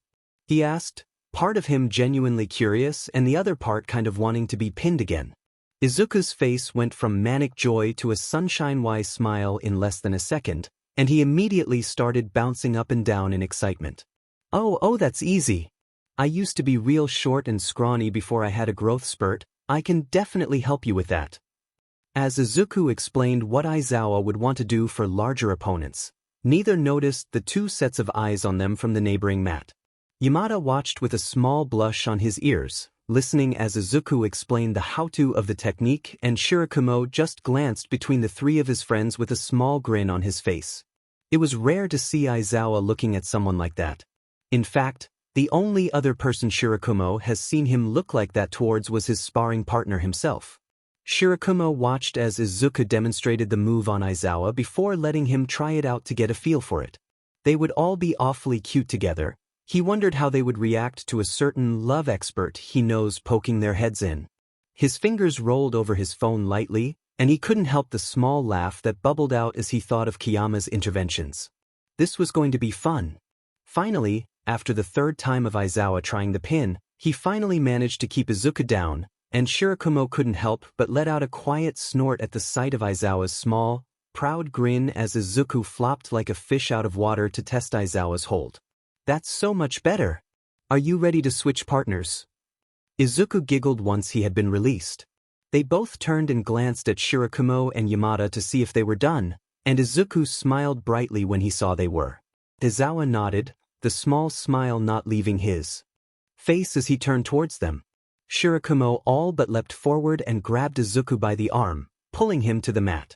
He asked, part of him genuinely curious and the other part kind of wanting to be pinned again. Izuku's face went from manic joy to a sunshine-wise smile in less than a second, and he immediately started bouncing up and down in excitement. Oh, that's easy. I used to be real short and scrawny before I had a growth spurt. I can definitely help you with that. As Izuku explained what Aizawa would want to do for larger opponents, neither noticed the two sets of eyes on them from the neighboring mat. Yamada watched with a small blush on his ears, listening as Izuku explained the how-to of the technique, and Shirakumo just glanced between the three of his friends with a small grin on his face. It was rare to see Aizawa looking at someone like that. In fact, the only other person Shirakumo has seen him look like that towards was his sparring partner himself. Shirakumo watched as Izuku demonstrated the move on Aizawa before letting him try it out to get a feel for it. They would all be awfully cute together. He wondered how they would react to a certain love expert he knows poking their heads in. His fingers rolled over his phone lightly, and he couldn't help the small laugh that bubbled out as he thought of Kiyama's interventions. This was going to be fun. Finally, after the third time of Aizawa trying the pin, he finally managed to keep Izuku down, and Shirakumo couldn't help but let out a quiet snort at the sight of Aizawa's small, proud grin as Izuku flopped like a fish out of water to test Aizawa's hold. That's so much better. Are you ready to switch partners? Izuku giggled once he had been released. They both turned and glanced at Shirakumo and Yamada to see if they were done, and Izuku smiled brightly when he saw they were. Aizawa nodded, the small smile not leaving his face as he turned towards them. Shirakumo all but leapt forward and grabbed Izuku by the arm, pulling him to the mat.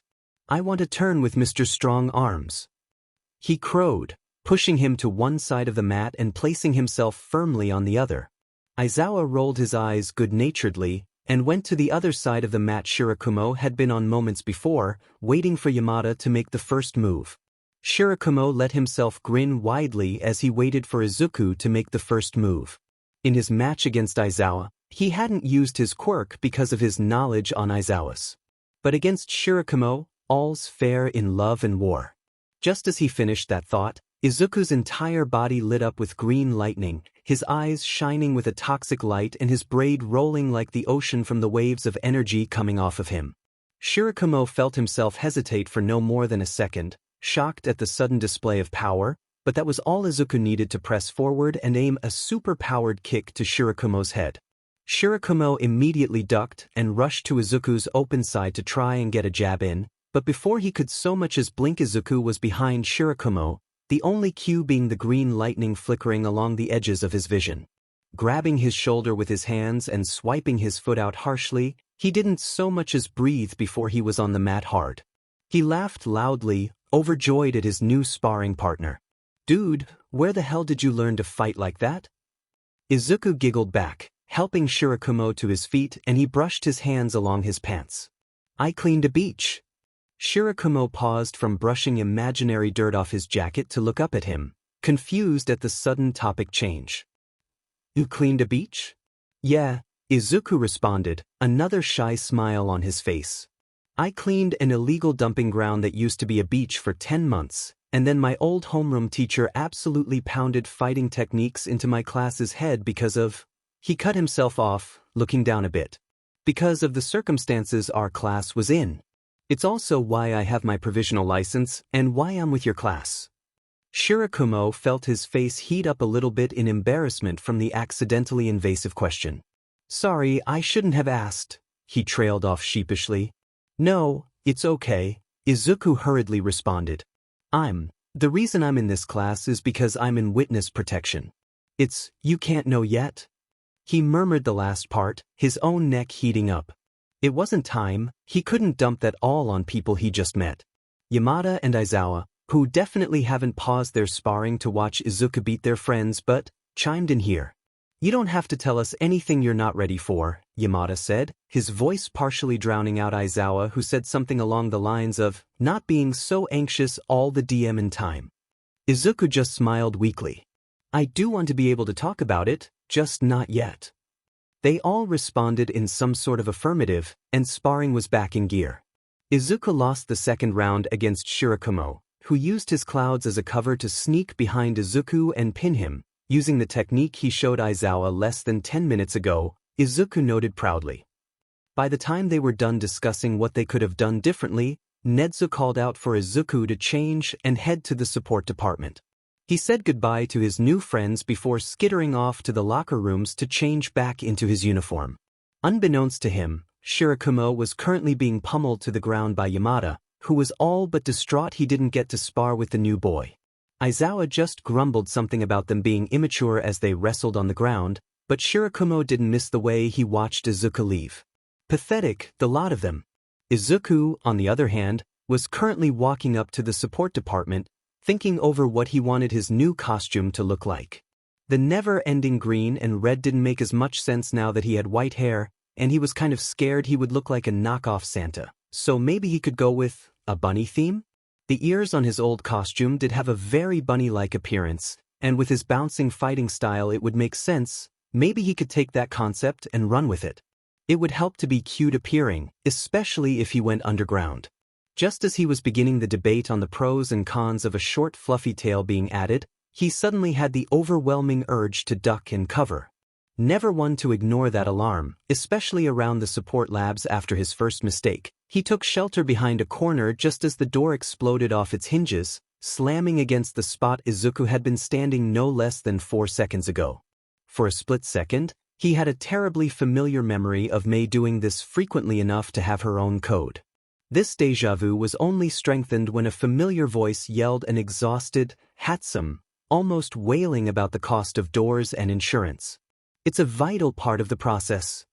I want to turn with Mr. Strong Arms. He crowed, pushing him to one side of the mat and placing himself firmly on the other. Aizawa rolled his eyes good-naturedly and went to the other side of the mat Shirakumo had been on moments before, waiting for Yamada to make the first move. Shirakumo let himself grin widely as he waited for Izuku to make the first move. In his match against Aizawa, he hadn't used his quirk because of his knowledge on Aizawa's. But against Shirakumo, all's fair in love and war. Just as he finished that thought, Izuku's entire body lit up with green lightning, his eyes shining with a toxic light and his braid rolling like the ocean from the waves of energy coming off of him. Shirakumo felt himself hesitate for no more than a second, shocked at the sudden display of power, but that was all Izuku needed to press forward and aim a super-powered kick to Shirakumo's head. Shirakumo immediately ducked and rushed to Izuku's open side to try and get a jab in, but before he could so much as blink, Izuku was behind Shirakumo, the only cue being the green lightning flickering along the edges of his vision. Grabbing his shoulder with his hands and swiping his foot out harshly, he didn't so much as breathe before he was on the mat hard. He laughed loudly, overjoyed at his new sparring partner. "Dude, where the hell did you learn to fight like that?" Izuku giggled back, helping Shirakumo to his feet, and he brushed his hands along his pants. "I cleaned a beach." Shirakumo paused from brushing imaginary dirt off his jacket to look up at him, confused at the sudden topic change. "You cleaned a beach?" "Yeah," Izuku responded, another shy smile on his face. "I cleaned an illegal dumping ground that used to be a beach for 10 months, and then my old homeroom teacher absolutely pounded fighting techniques into my class's head because of—" He cut himself off, looking down a bit. "Because of the circumstances our class was in. It's also why I have my provisional license and why I'm with your class." Shirakumo felt his face heat up a little bit in embarrassment from the accidentally invasive question. "Sorry, I shouldn't have asked," he trailed off sheepishly. "No, it's okay," Izuku hurriedly responded. The reason I'm in this class is because I'm in witness protection. You can't know yet?" He murmured the last part, his own neck heating up. It wasn't time, he couldn't dump that all on people he just met. Yamada and Aizawa, who definitely haven't paused their sparring to watch Izuku beat their friends but chimed in here. "You don't have to tell us anything you're not ready for," Yamada said, his voice partially drowning out Aizawa, who said something along the lines of not being so anxious all the DM in time. Izuku just smiled weakly. "I do want to be able to talk about it, just not yet." They all responded in some sort of affirmative, and sparring was back in gear. Izuku lost the second round against Shirakumo, who used his clouds as a cover to sneak behind Izuku and pin him, using the technique he showed Aizawa less than 10 minutes ago, Izuku noted proudly. By the time they were done discussing what they could have done differently, Nedu called out for Izuku to change and head to the support department. He said goodbye to his new friends before skittering off to the locker rooms to change back into his uniform. Unbeknownst to him, Shirakumo was currently being pummeled to the ground by Yamada, who was all but distraught he didn't get to spar with the new boy. Aizawa just grumbled something about them being immature as they wrestled on the ground, but Shirakumo didn't miss the way he watched Izuku leave. Pathetic, the lot of them. Izuku, on the other hand, was currently walking up to the support department, thinking over what he wanted his new costume to look like. The never-ending green and red didn't make as much sense now that he had white hair, and he was kind of scared he would look like a knockoff Santa, so maybe he could go with a bunny theme? The ears on his old costume did have a very bunny-like appearance, and with his bouncing fighting style it would make sense. Maybe he could take that concept and run with it. It would help to be cute appearing, especially if he went underground. Just as he was beginning the debate on the pros and cons of a short fluffy tail being added, he suddenly had the overwhelming urge to duck and cover. Never one to ignore that alarm, especially around the support labs after his first mistake. He took shelter behind a corner just as the door exploded off its hinges, slamming against the spot Izuku had been standing no less than 4 seconds ago. For a split second, he had a terribly familiar memory of Mei doing this frequently enough to have her own code. This déjà vu was only strengthened when a familiar voice yelled an exhausted Hatsum, almost wailing about the cost of doors and insurance. "It's a vital part of the process."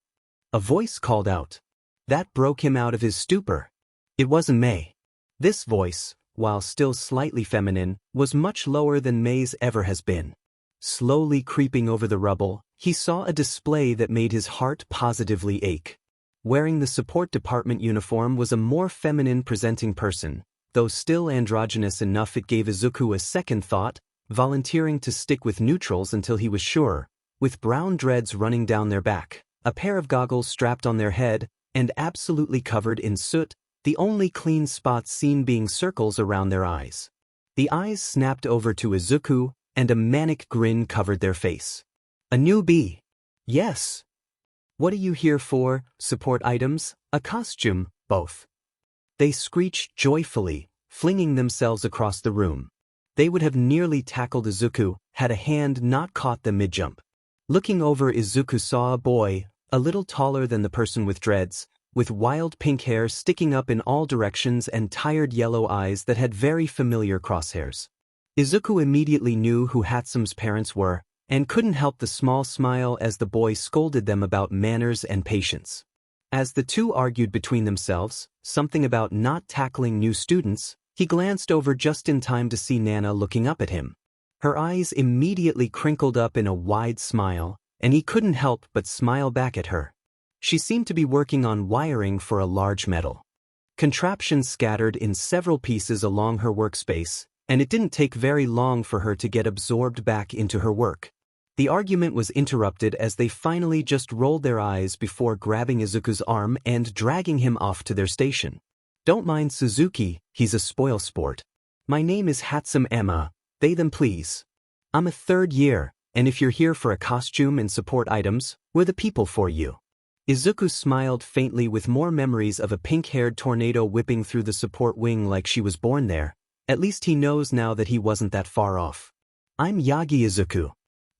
A voice called out. That broke him out of his stupor. It wasn't Mei. This voice, while still slightly feminine, was much lower than Mei's ever has been. Slowly creeping over the rubble, he saw a display that made his heart positively ache. Wearing the support department uniform was a more feminine-presenting person, though still androgynous enough it gave Izuku a second thought, volunteering to stick with neutrals until he was sure, with brown dreads running down their back, a pair of goggles strapped on their head, and absolutely covered in soot, the only clean spots seen being circles around their eyes. The eyes snapped over to Izuku, and a manic grin covered their face. A newbie. Yes. What are you here for? Support items? A costume? Both. They screeched joyfully, flinging themselves across the room. They would have nearly tackled Izuku had a hand not caught them mid-jump. Looking over, Izuku saw a boy, a little taller than the person with dreads, with wild pink hair sticking up in all directions and tired yellow eyes that had very familiar crosshairs. Izuku immediately knew who Hatsum's parents were, and couldn't help the small smile as the boy scolded them about manners and patience. As the two argued between themselves, something about not tackling new students, he glanced over just in time to see Nana looking up at him. Her eyes immediately crinkled up in a wide smile, and he couldn't help but smile back at her. She seemed to be working on wiring for a large metal contraption scattered in several pieces along her workspace, and it didn't take very long for her to get absorbed back into her work. The argument was interrupted as they finally just rolled their eyes before grabbing Izuku's arm and dragging him off to their station. Don't mind Suzuki, he's a spoilsport. My name is Hatsum Emma, they them please. I'm a third year, and if you're here for a costume and support items, we're the people for you. Izuku smiled faintly with more memories of a pink-haired tornado whipping through the support wing like she was born there. At least he knows now that he wasn't that far off. I'm Yagi Izuku.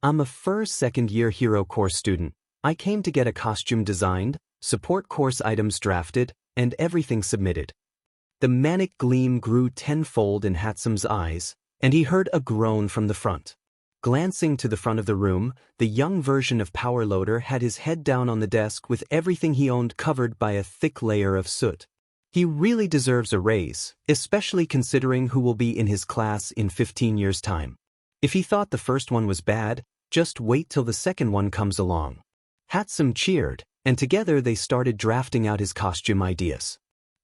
I'm a first second-year hero course student. I came to get a costume designed, support course items drafted, and everything submitted. The manic gleam grew tenfold in Hatsum's eyes, and he heard a groan from the front. Glancing to the front of the room, the young version of Power Loader had his head down on the desk with everything he owned covered by a thick layer of soot. He really deserves a raise, especially considering who will be in his class in 15 years' time. If he thought the first one was bad, just wait till the second one comes along. Hatsum cheered, and together they started drafting out his costume ideas.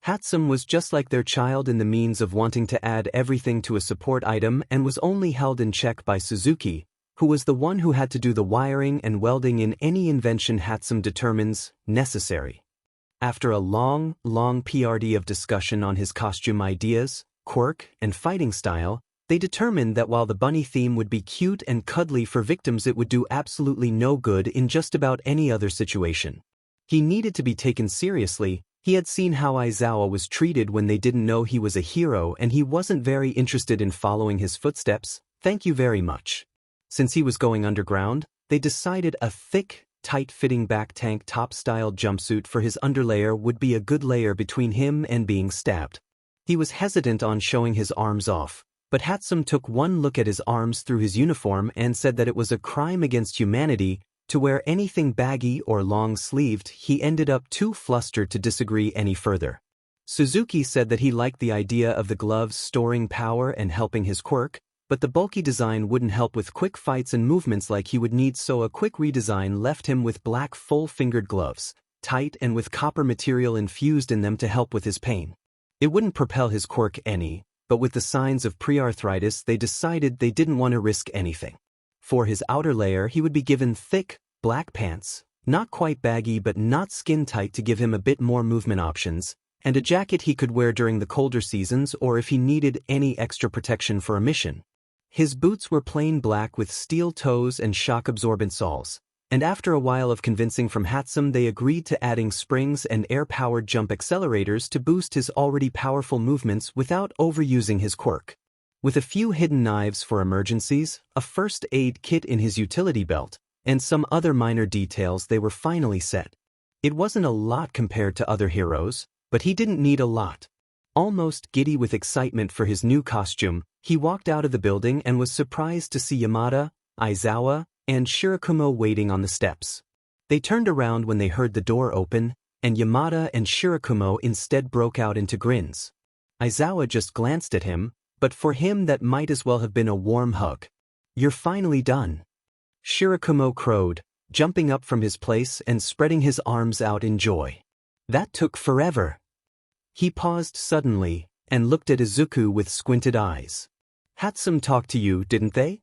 Hatsum was just like their child in the means of wanting to add everything to a support item and was only held in check by Suzuki, who was the one who had to do the wiring and welding in any invention Hatsum determines necessary. After a long PRD of discussion on his costume ideas, quirk, and fighting style, they determined that while the bunny theme would be cute and cuddly for victims, it would do absolutely no good in just about any other situation. He needed to be taken seriously. He had seen how Aizawa was treated when they didn't know he was a hero, and he wasn't very interested in following his footsteps. Thank you very much. Since he was going underground, they decided a thick, tight-fitting back tank top-style jumpsuit for his underlayer would be a good layer between him and being stabbed. He was hesitant on showing his arms off, but Hatsum took one look at his arms through his uniform and said that it was a crime against humanity to wear anything baggy or long-sleeved. He ended up too flustered to disagree any further. Suzuki said that he liked the idea of the gloves storing power and helping his quirk, but the bulky design wouldn't help with quick fights and movements like he would need, so a quick redesign left him with black full-fingered gloves, tight and with copper material infused in them to help with his pain. It wouldn't propel his quirk any, but with the signs of pre-arthritis they decided they didn't want to risk anything. For his outer layer he would be given thick, black pants, not quite baggy but not skin-tight to give him a bit more movement options, and a jacket he could wear during the colder seasons or if he needed any extra protection for a mission. His boots were plain black with steel toes and shock-absorbent soles, and after a while of convincing from Hatsum they agreed to adding springs and air-powered jump accelerators to boost his already powerful movements without overusing his quirk. With a few hidden knives for emergencies, a first aid kit in his utility belt, and some other minor details, they were finally set. It wasn't a lot compared to other heroes, but he didn't need a lot. Almost giddy with excitement for his new costume, he walked out of the building and was surprised to see Yamada, Aizawa, and Shirakumo waiting on the steps. They turned around when they heard the door open, and Yamada and Shirakumo instead broke out into grins. Aizawa just glanced at him, but for him that might as well have been a warm hug. "You're finally done," Shirakumo crowed, jumping up from his place and spreading his arms out in joy. "That took forever." He paused suddenly and looked at Izuku with squinted eyes. "Hatsum talked to you, didn't they?"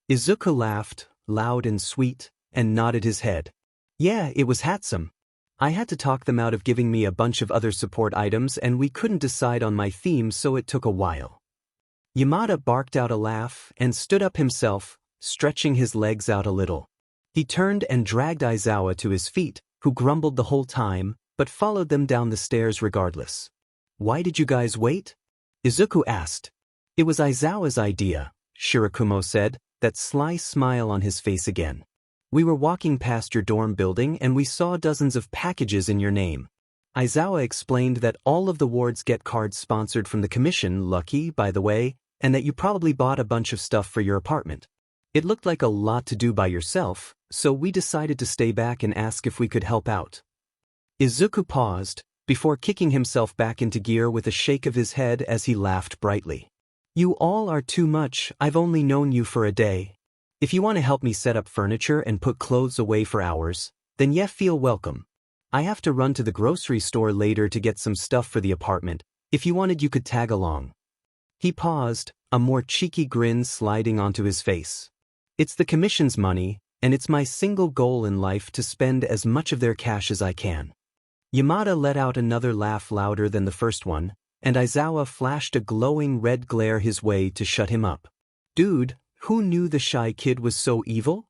Izuku laughed, loud and sweet, and nodded his head. "Yeah, it was Hatsum. I had to talk them out of giving me a bunch of other support items and we couldn't decide on my theme, so it took a while." Yamada barked out a laugh and stood up himself, stretching his legs out a little. He turned and dragged Aizawa to his feet, who grumbled the whole time, but followed them down the stairs regardless. "Why did you guys wait?" Izuku asked. "It was Aizawa's idea," Shirakumo said, that sly smile on his face again. "We were walking past your dorm building and we saw dozens of packages in your name." Aizawa explained that all of the wards get cards sponsored from the commission, lucky, by the way, and that you probably bought a bunch of stuff for your apartment. It looked like a lot to do by yourself, so we decided to stay back and ask if we could help out. Izuku paused, before kicking himself back into gear with a shake of his head as he laughed brightly. "You all are too much. I've only known you for a day. If you want to help me set up furniture and put clothes away for hours, then yeah, feel welcome. I have to run to the grocery store later to get some stuff for the apartment. If you wanted, you could tag along." He paused, a more cheeky grin sliding onto his face. "It's the commission's money, and it's my single goal in life to spend as much of their cash as I can." Yamada let out another laugh louder than the first one, and Aizawa flashed a glowing red glare his way to shut him up. "Dude, who knew the shy kid was so evil?"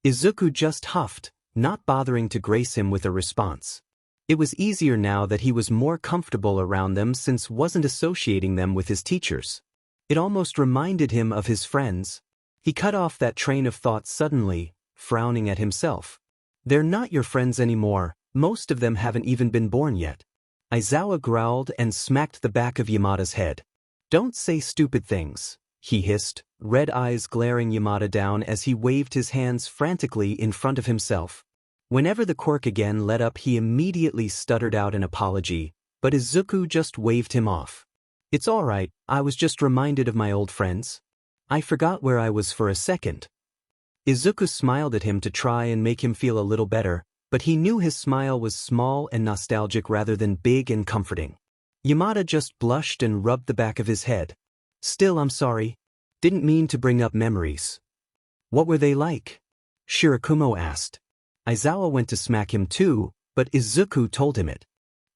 Izuku just huffed, not bothering to grace him with a response. It was easier now that he was more comfortable around them since wasn't associating them with his teachers. It almost reminded him of his friends. He cut off that train of thought suddenly, frowning at himself. "They're not your friends anymore, most of them haven't even been born yet." Aizawa growled and smacked the back of Yamada's head. "Don't say stupid things," he hissed, red eyes glaring Yamada down as he waved his hands frantically in front of himself. Whenever the quirk again let up, he immediately stuttered out an apology, but Izuku just waved him off. "It's all right, I was just reminded of my old friends. I forgot where I was for a second." Izuku smiled at him to try and make him feel a little better, but he knew his smile was small and nostalgic rather than big and comforting. Yamada just blushed and rubbed the back of his head. "Still, I'm sorry. Didn't mean to bring up memories." "What were they like?" Shirakumo asked. Aizawa went to smack him too, but Izuku told him it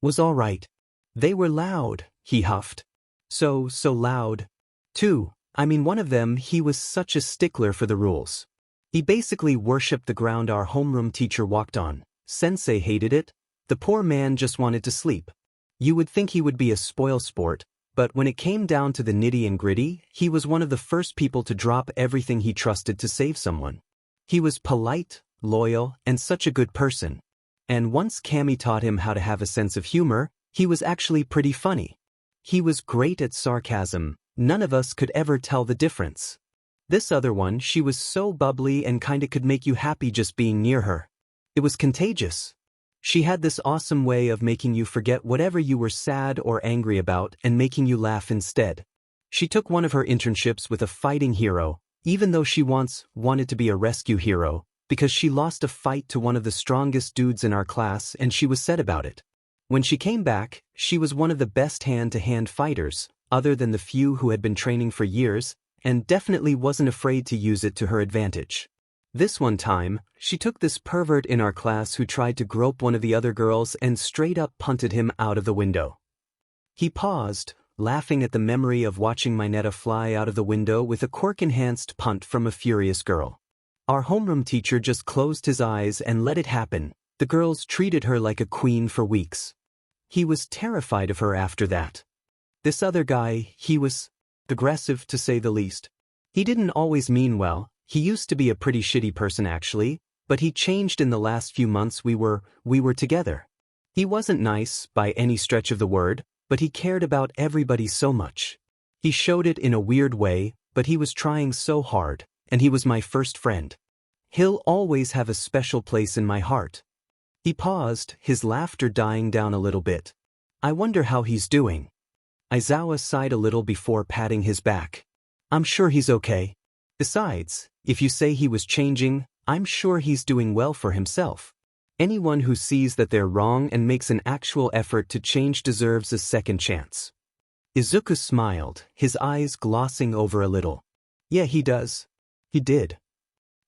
was all right. "They were loud," he huffed. So loud. Too. I mean, one of them, he was such a stickler for the rules. He basically worshipped the ground our homeroom teacher walked on. Sensei hated it. The poor man just wanted to sleep. You would think he would be a spoil sport, but when it came down to the nitty and gritty, he was one of the first people to drop everything he trusted to save someone. He was polite, loyal, and such a good person. And once Cammy taught him how to have a sense of humor, he was actually pretty funny. He was great at sarcasm. None of us could ever tell the difference. This other one, she was so bubbly and kinda could make you happy just being near her. It was contagious. She had this awesome way of making you forget whatever you were sad or angry about and making you laugh instead. She took one of her internships with a fighting hero, even though she once wanted to be a rescue hero, because she lost a fight to one of the strongest dudes in our class and she was sad about it. When she came back, she was one of the best hand-to-hand fighters, other than the few who had been training for years, and definitely wasn't afraid to use it to her advantage. This one time, she took this pervert in our class who tried to grope one of the other girls and straight up punted him out of the window. He paused, laughing at the memory of watching Mineta fly out of the window with a quirk-enhanced punt from a furious girl. Our homeroom teacher just closed his eyes and let it happen. The girls treated her like a queen for weeks. He was terrified of her after that. This other guy, he was aggressive to say the least. He didn't always mean well. He used to be a pretty shitty person actually, but he changed in the last few months we were together. He wasn't nice by any stretch of the word, but he cared about everybody so much. He showed it in a weird way, but he was trying so hard, and he was my first friend. He'll always have a special place in my heart. He paused, his laughter dying down a little bit. I wonder how he's doing. Aizawa sighed a little before patting his back. I'm sure he's okay. Besides, if you say he was changing, I'm sure he's doing well for himself. Anyone who sees that they're wrong and makes an actual effort to change deserves a second chance. Izuku smiled, his eyes glossing over a little. Yeah, he does. He did.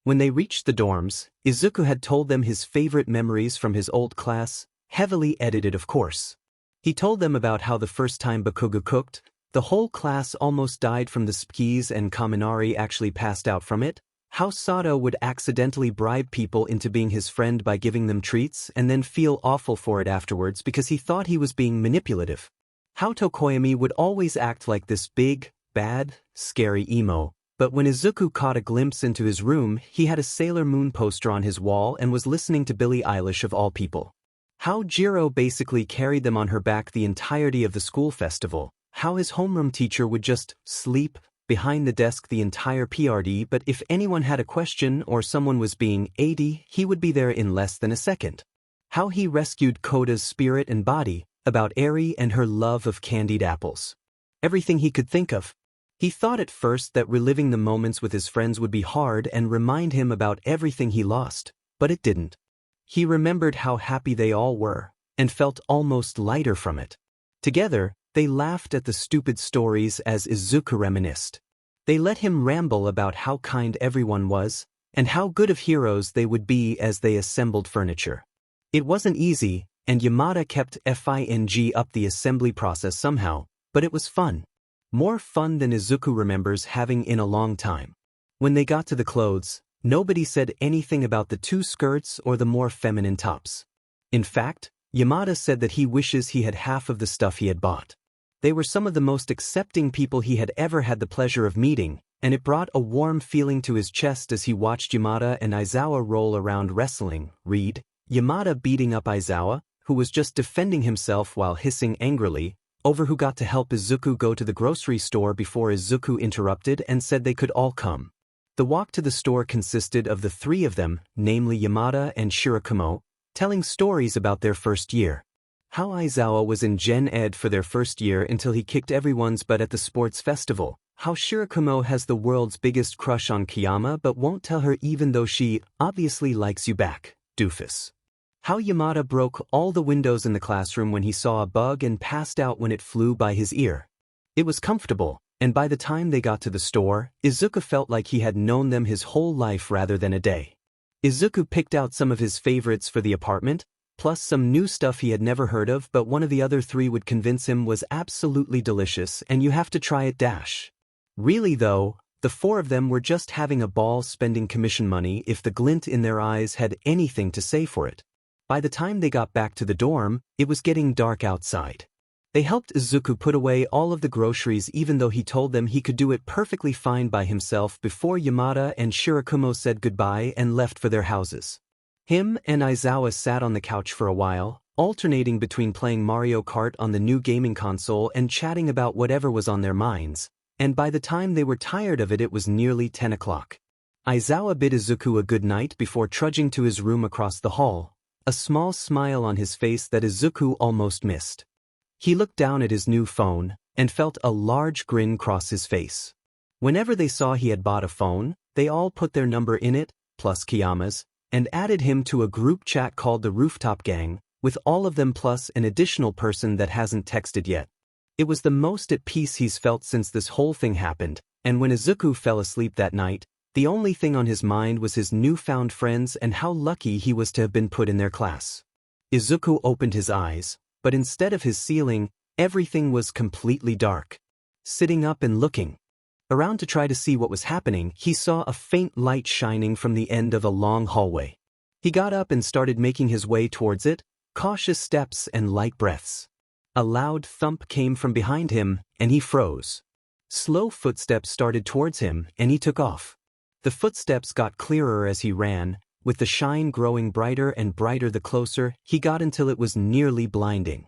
When they reached the dorms, Izuku had told them his favorite memories from his old class, heavily edited of course. He told them about how the first time Bakugo cooked, The whole class almost died from the skis and Kaminari actually passed out from it. How Sato would accidentally bribe people into being his friend by giving them treats and then feel awful for it afterwards because he thought he was being manipulative. How Tokoyami would always act like this big, bad, scary emo, but when Izuku caught a glimpse into his room, he had a Sailor Moon poster on his wall and was listening to Billie Eilish of all people. How Jiro basically carried them on her back the entirety of the school festival. How his homeroom teacher would just sleep behind the desk the entire PRD, but if anyone had a question or someone was being AD, he would be there in less than a second. How he rescued Koda's spirit and body, about Eri and her love of candied apples. Everything he could think of. He thought at first that reliving the moments with his friends would be hard and remind him about everything he lost, but it didn't. He remembered how happy they all were, and felt almost lighter from it. Together, they laughed at the stupid stories as Izuku reminisced. They let him ramble about how kind everyone was, and how good of heroes they would be as they assembled furniture. It wasn't easy, and Yamada kept FING up the assembly process somehow, but it was fun. More fun than Izuku remembers having in a long time. When they got to the clothes, nobody said anything about the 2 skirts or the more feminine tops. In fact, Yamada said that he wishes he had half of the stuff he had bought. They were some of the most accepting people he had ever had the pleasure of meeting, and it brought a warm feeling to his chest as he watched Yamada and Aizawa roll around wrestling. Read, Yamada beating up Aizawa, who was just defending himself while hissing angrily, over who got to help Izuku go to the grocery store before Izuku interrupted and said they could all come. The walk to the store consisted of the 3 of them, namely Yamada and Shirakumo, telling stories about their first year. How Aizawa was in Gen Ed for their first year until he kicked everyone's butt at the sports festival. How Shirakumo has the world's biggest crush on Kiyama but won't tell her even though she obviously likes you back, doofus. How Yamada broke all the windows in the classroom when he saw a bug and passed out when it flew by his ear. It was comfortable, and by the time they got to the store, Izuku felt like he had known them his whole life rather than a day. Izuku picked out some of his favorites for the apartment, plus some new stuff he had never heard of, but one of the other 3 would convince him was absolutely delicious and you have to try it dash. Really though, the 4 of them were just having a ball spending commission money if the glint in their eyes had anything to say for it. By the time they got back to the dorm, it was getting dark outside. They helped Izuku put away all of the groceries even though he told them he could do it perfectly fine by himself before Yamada and Shirakumo said goodbye and left for their houses. Him and Aizawa sat on the couch for a while, alternating between playing Mario Kart on the new gaming console and chatting about whatever was on their minds, and by the time they were tired of it, it was nearly 10 o'clock. Aizawa bid Izuku a good night before trudging to his room across the hall, a small smile on his face that Izuku almost missed. He looked down at his new phone and felt a large grin cross his face. Whenever they saw he had bought a phone, they all put their number in it, plus Kiyama's, and added him to a group chat called the Rooftop Gang, with all of them plus an additional person that hasn't texted yet. It was the most at peace he's felt since this whole thing happened, and when Izuku fell asleep that night, the only thing on his mind was his newfound friends and how lucky he was to have been put in their class. Izuku opened his eyes, but instead of his ceiling, everything was completely dark. Sitting up and looking around to try to see what was happening, he saw a faint light shining from the end of a long hallway. He got up and started making his way towards it, cautious steps and light breaths. A loud thump came from behind him, and he froze. Slow footsteps started towards him, and he took off. The footsteps got clearer as he ran, with the shine growing brighter and brighter the closer he got until it was nearly blinding.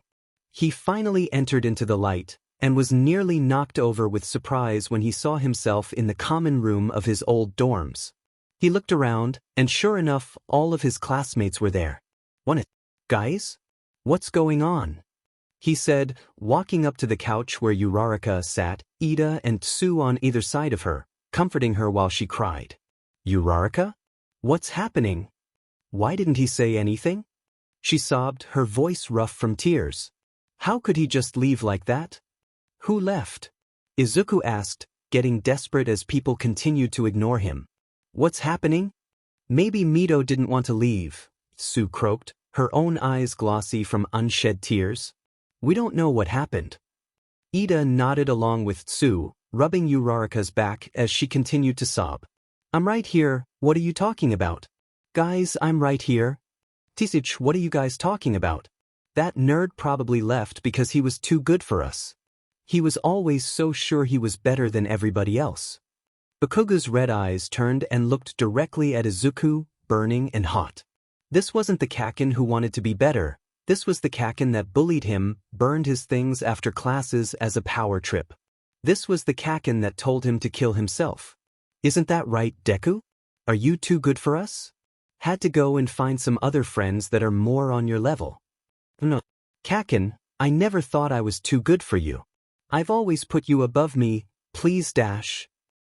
He finally entered into the light, and was nearly knocked over with surprise when he saw himself in the common room of his old dorms. He looked around, and sure enough, all of his classmates were there. Guys? What's going on? He said, walking up to the couch where Uraraka sat, Ida and Tsu on either side of her, comforting her while she cried. Uraraka? What's happening? Why didn't he say anything? She sobbed, her voice rough from tears. How could he just leave like that? Who left? Izuku asked, getting desperate as people continued to ignore him. What's happening? Maybe Mito didn't want to leave, Tsu croaked, her own eyes glossy from unshed tears. We don't know what happened. Ida nodded along with Tsu, rubbing Uraraka's back as she continued to sob. I'm right here, what are you talking about? Guys, I'm right here. Tisich, what are you guys talking about? That nerd probably left because he was too good for us. He was always so sure he was better than everybody else. Bakuga's red eyes turned and looked directly at Izuku, burning and hot. This wasn't the Kaken who wanted to be better, this was the Kaken that bullied him, burned his things after classes as a power trip. This was the Kaken that told him to kill himself. Isn't that right, Deku? Are you too good for us? Had to go and find some other friends that are more on your level. No. Kaken, I never thought I was too good for you. I've always put you above me, please dash.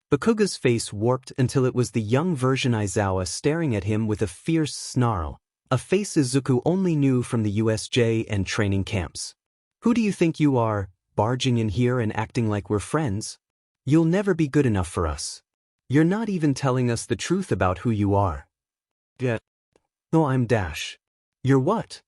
Bakuga's face warped until it was the young version Aizawa staring at him with a fierce snarl, a face Izuku only knew from the USJ and training camps. Who do you think you are, barging in here and acting like we're friends? You'll never be good enough for us. You're not even telling us the truth about who you are. Yeah. No, I'm Dash. You're what?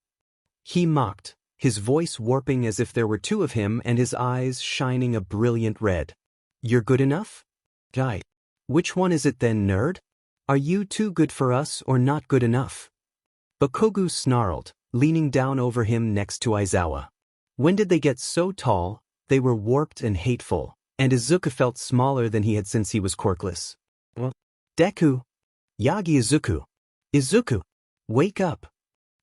He mocked, his voice warping as if there were two of him and his eyes shining a brilliant red. You're good enough? Guy. Which one is it then, nerd? Are you too good for us or not good enough? Bakugo snarled, leaning down over him next to Aizawa. When did they get so tall? They were warped and hateful, and Izuku felt smaller than he had since he was quirkless. Well, Deku. Yagi Izuku. Izuku. Wake up.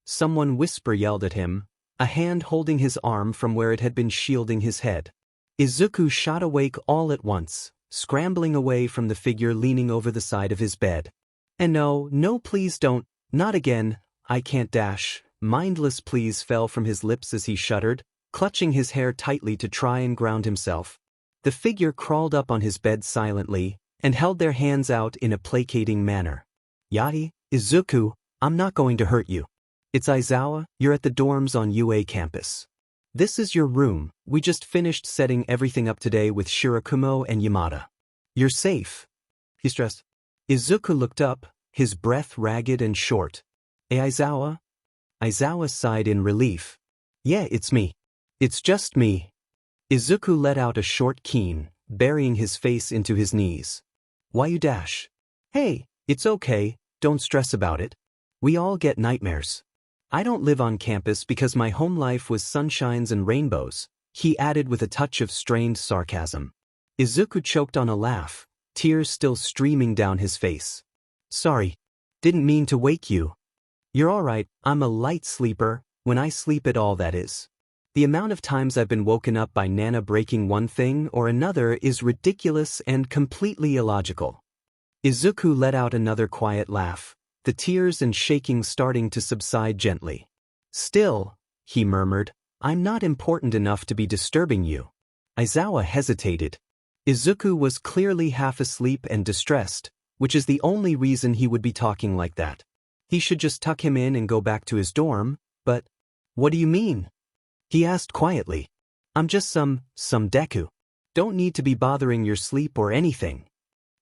Someone whisper yelled at him, a hand holding his arm from where it had been shielding his head. Izuku shot awake all at once, scrambling away from the figure leaning over the side of his bed. And no please don't, not again, I can't dash. Mindless please fell from his lips as he shuddered, clutching his hair tightly to try and ground himself. The figure crawled up on his bed silently, and held their hands out in a placating manner. Yagi, Izuku, I'm not going to hurt you. It's Aizawa, you're at the dorms on UA campus. This is your room, we just finished setting everything up today with Shirakumo and Yamada. You're safe. He stressed. Izuku looked up, his breath ragged and short. Aizawa? Aizawa sighed in relief. Yeah, it's me. It's just me. Izuku let out a short keen, burying his face into his knees. Why you dash? Hey, it's okay, don't stress about it. We all get nightmares. I don't live on campus because my home life was sunshines and rainbows, he added with a touch of strained sarcasm. Izuku choked on a laugh, tears still streaming down his face. Sorry. Didn't mean to wake you. You're alright, I'm a light sleeper, when I sleep at all that is. The amount of times I've been woken up by Nana breaking one thing or another is ridiculous and completely illogical. Izuku let out another quiet laugh, the tears and shaking starting to subside gently. Still, he murmured, I'm not important enough to be disturbing you. Aizawa hesitated. Izuku was clearly half asleep and distressed, which is the only reason he would be talking like that. He should just tuck him in and go back to his dorm, but... What do you mean? He asked quietly. I'm just some Deku. Don't need to be bothering your sleep or anything.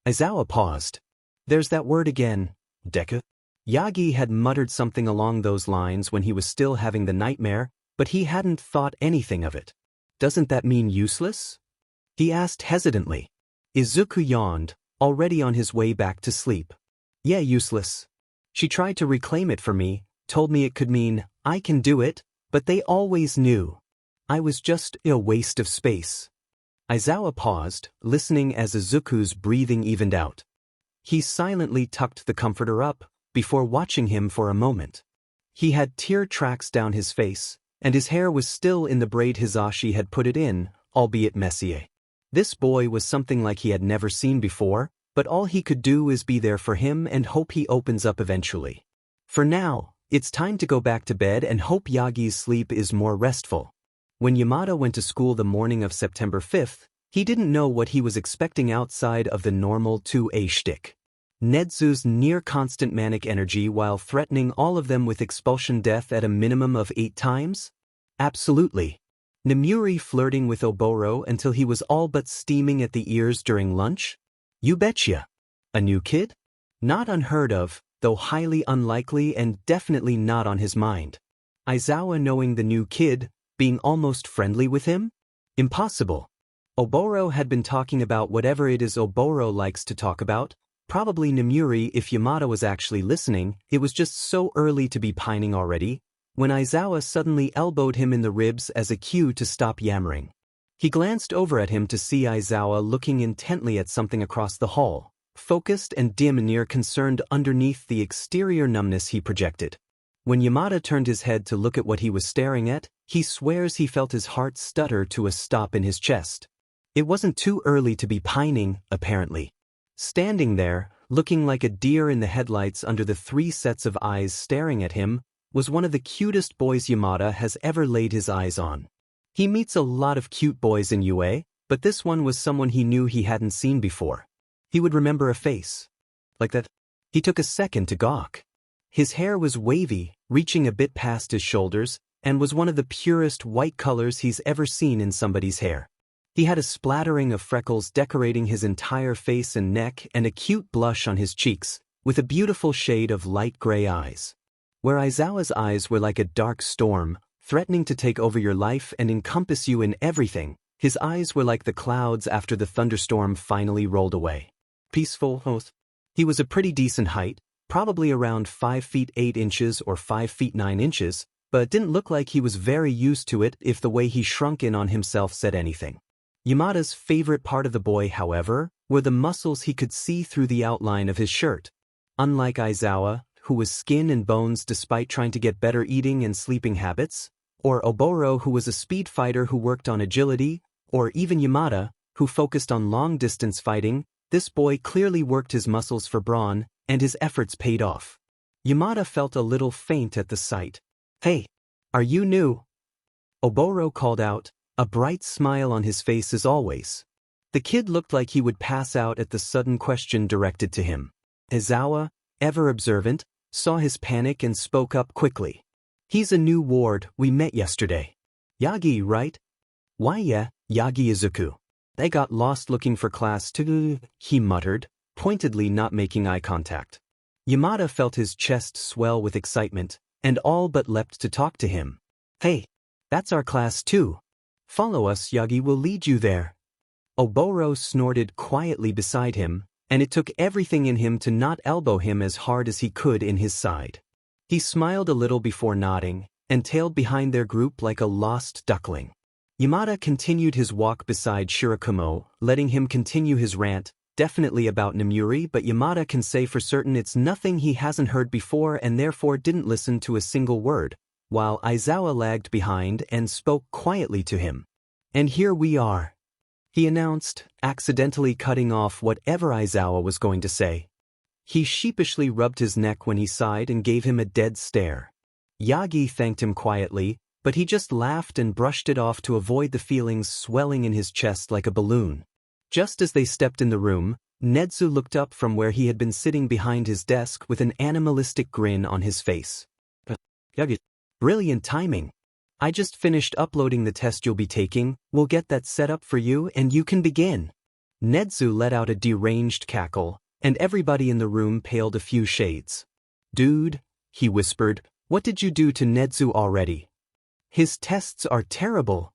Aizawa paused. There's that word again, Deku. Yagi had muttered something along those lines when he was still having the nightmare, but he hadn't thought anything of it. Doesn't that mean useless? He asked hesitantly. Izuku yawned, already on his way back to sleep. Yeah, useless. She tried to reclaim it for me, told me it could mean, I can do it, but they always knew. I was just a waste of space. Aizawa paused, listening as Izuku's breathing evened out. He silently tucked the comforter up, before watching him for a moment. He had tear tracks down his face, and his hair was still in the braid Hisashi had put it in, albeit messy. This boy was something like he had never seen before, but all he could do is be there for him and hope he opens up eventually. For now, it's time to go back to bed and hope Yagi's sleep is more restful. When Yamada went to school the morning of September 5th, he didn't know what he was expecting outside of the normal 2A shtick. Nedzu's near-constant manic energy while threatening all of them with expulsion death at a minimum of 8 times? Absolutely. Nemuri flirting with Oboro until he was all but steaming at the ears during lunch? You betcha. A new kid? Not unheard of, though highly unlikely and definitely not on his mind. Aizawa knowing the new kid, being almost friendly with him? Impossible. Oboro had been talking about whatever it is Oboro likes to talk about, probably Nemuri. If Yamada was actually listening, it was just so early to be pining already, when Aizawa suddenly elbowed him in the ribs as a cue to stop yammering. He glanced over at him to see Aizawa looking intently at something across the hall, focused and dim and near concerned underneath the exterior numbness he projected. When Yamada turned his head to look at what he was staring at, he swears he felt his heart stutter to a stop in his chest. It wasn't too early to be pining, apparently. Standing there, looking like a deer in the headlights under the 3 sets of eyes staring at him, was one of the cutest boys Yamada has ever laid his eyes on. He meets a lot of cute boys in UA, but this one was someone he knew he hadn't seen before. He would remember a face like that. He took a second to gawk. His hair was wavy, reaching a bit past his shoulders, and was one of the purest white colors he's ever seen in somebody's hair. He had a splattering of freckles decorating his entire face and neck and a cute blush on his cheeks, with a beautiful shade of light gray eyes. Where Aizawa's eyes were like a dark storm, threatening to take over your life and encompass you in everything, his eyes were like the clouds after the thunderstorm finally rolled away. Peaceful. He was a pretty decent height, probably around 5 feet 8 inches or 5 feet 9 inches, but it didn't look like he was very used to it if the way he shrunk in on himself said anything. Yamada's favorite part of the boy, however, were the muscles he could see through the outline of his shirt. Unlike Aizawa, who was skin and bones despite trying to get better eating and sleeping habits, or Oboro, who was a speed fighter who worked on agility, or even Yamada, who focused on long-distance fighting, this boy clearly worked his muscles for brawn, and his efforts paid off. Yamada felt a little faint at the sight. "Hey, are you new?" Oboro called out, a bright smile on his face as always. The kid looked like he would pass out at the sudden question directed to him. Aizawa, ever observant, saw his panic and spoke up quickly. "He's a new ward, we met yesterday." "Yagi, right?" "Why yeah, Yagi Izuku. They got lost looking for class 2, he muttered, pointedly not making eye contact. Yamada felt his chest swell with excitement, and all but leapt to talk to him. "Hey, that's our class 2. Follow us, Yagi will lead you there." Oboro snorted quietly beside him, and it took everything in him to not elbow him as hard as he could in his side. He smiled a little before nodding, and tailed behind their group like a lost duckling. Yamada continued his walk beside Shirakumo, letting him continue his rant, definitely about Nemuri, but Yamada can say for certain it's nothing he hasn't heard before and therefore didn't listen to a single word, while Aizawa lagged behind and spoke quietly to him. "And here we are," he announced, accidentally cutting off whatever Aizawa was going to say. He sheepishly rubbed his neck when he sighed and gave him a dead stare. Yagi thanked him quietly, but he just laughed and brushed it off to avoid the feelings swelling in his chest like a balloon. Just as they stepped in the room, Nedu looked up from where he had been sitting behind his desk with an animalistic grin on his face. "Yagi, brilliant timing. I just finished uploading the test you'll be taking, we'll get that set up for you and you can begin." Nedu let out a deranged cackle, and everybody in the room paled a few shades. "Dude," he whispered, "what did you do to Nedu already? His tests are terrible."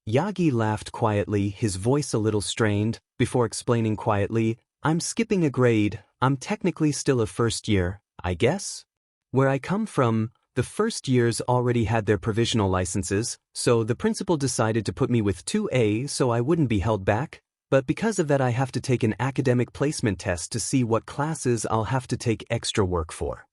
Yagi laughed quietly, his voice a little strained, before explaining quietly, "I'm skipping a grade, I'm technically still a first year, I guess? Where I come from, the first years already had their provisional licenses, so the principal decided to put me with 2A so I wouldn't be held back, but because of that I have to take an academic placement test to see what classes I'll have to take extra work for."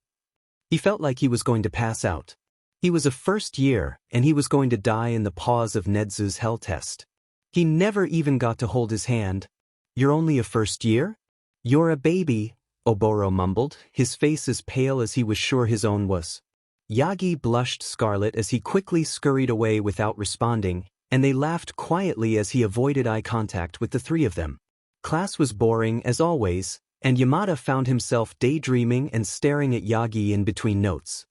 He felt like he was going to pass out. He was a first year, and he was going to die in the paws of Nezu's hell test. He never even got to hold his hand. "You're only a first year? You're a baby," Oboro mumbled, his face as pale as he was sure his own was. Yagi blushed scarlet as he quickly scurried away without responding, and they laughed quietly as he avoided eye contact with the 3 of them. Class was boring as always, and Yamada found himself daydreaming and staring at Yagi in between notes.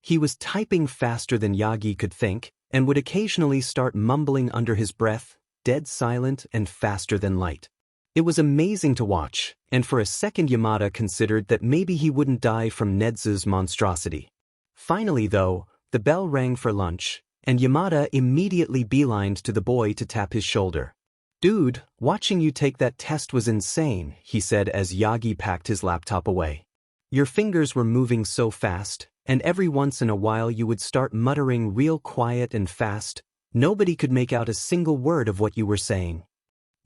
He was typing faster than Yagi could think, and would occasionally start mumbling under his breath, dead silent and faster than light. It was amazing to watch, and for a second Yamada considered that maybe he wouldn't die from Nezu's monstrosity. Finally though, the bell rang for lunch, and Yamada immediately beelined to the boy to tap his shoulder. "Dude, watching you take that test was insane," he said as Yagi packed his laptop away. "Your fingers were moving so fast, and every once in a while you would start muttering real quiet and fast. Nobody could make out a single word of what you were saying."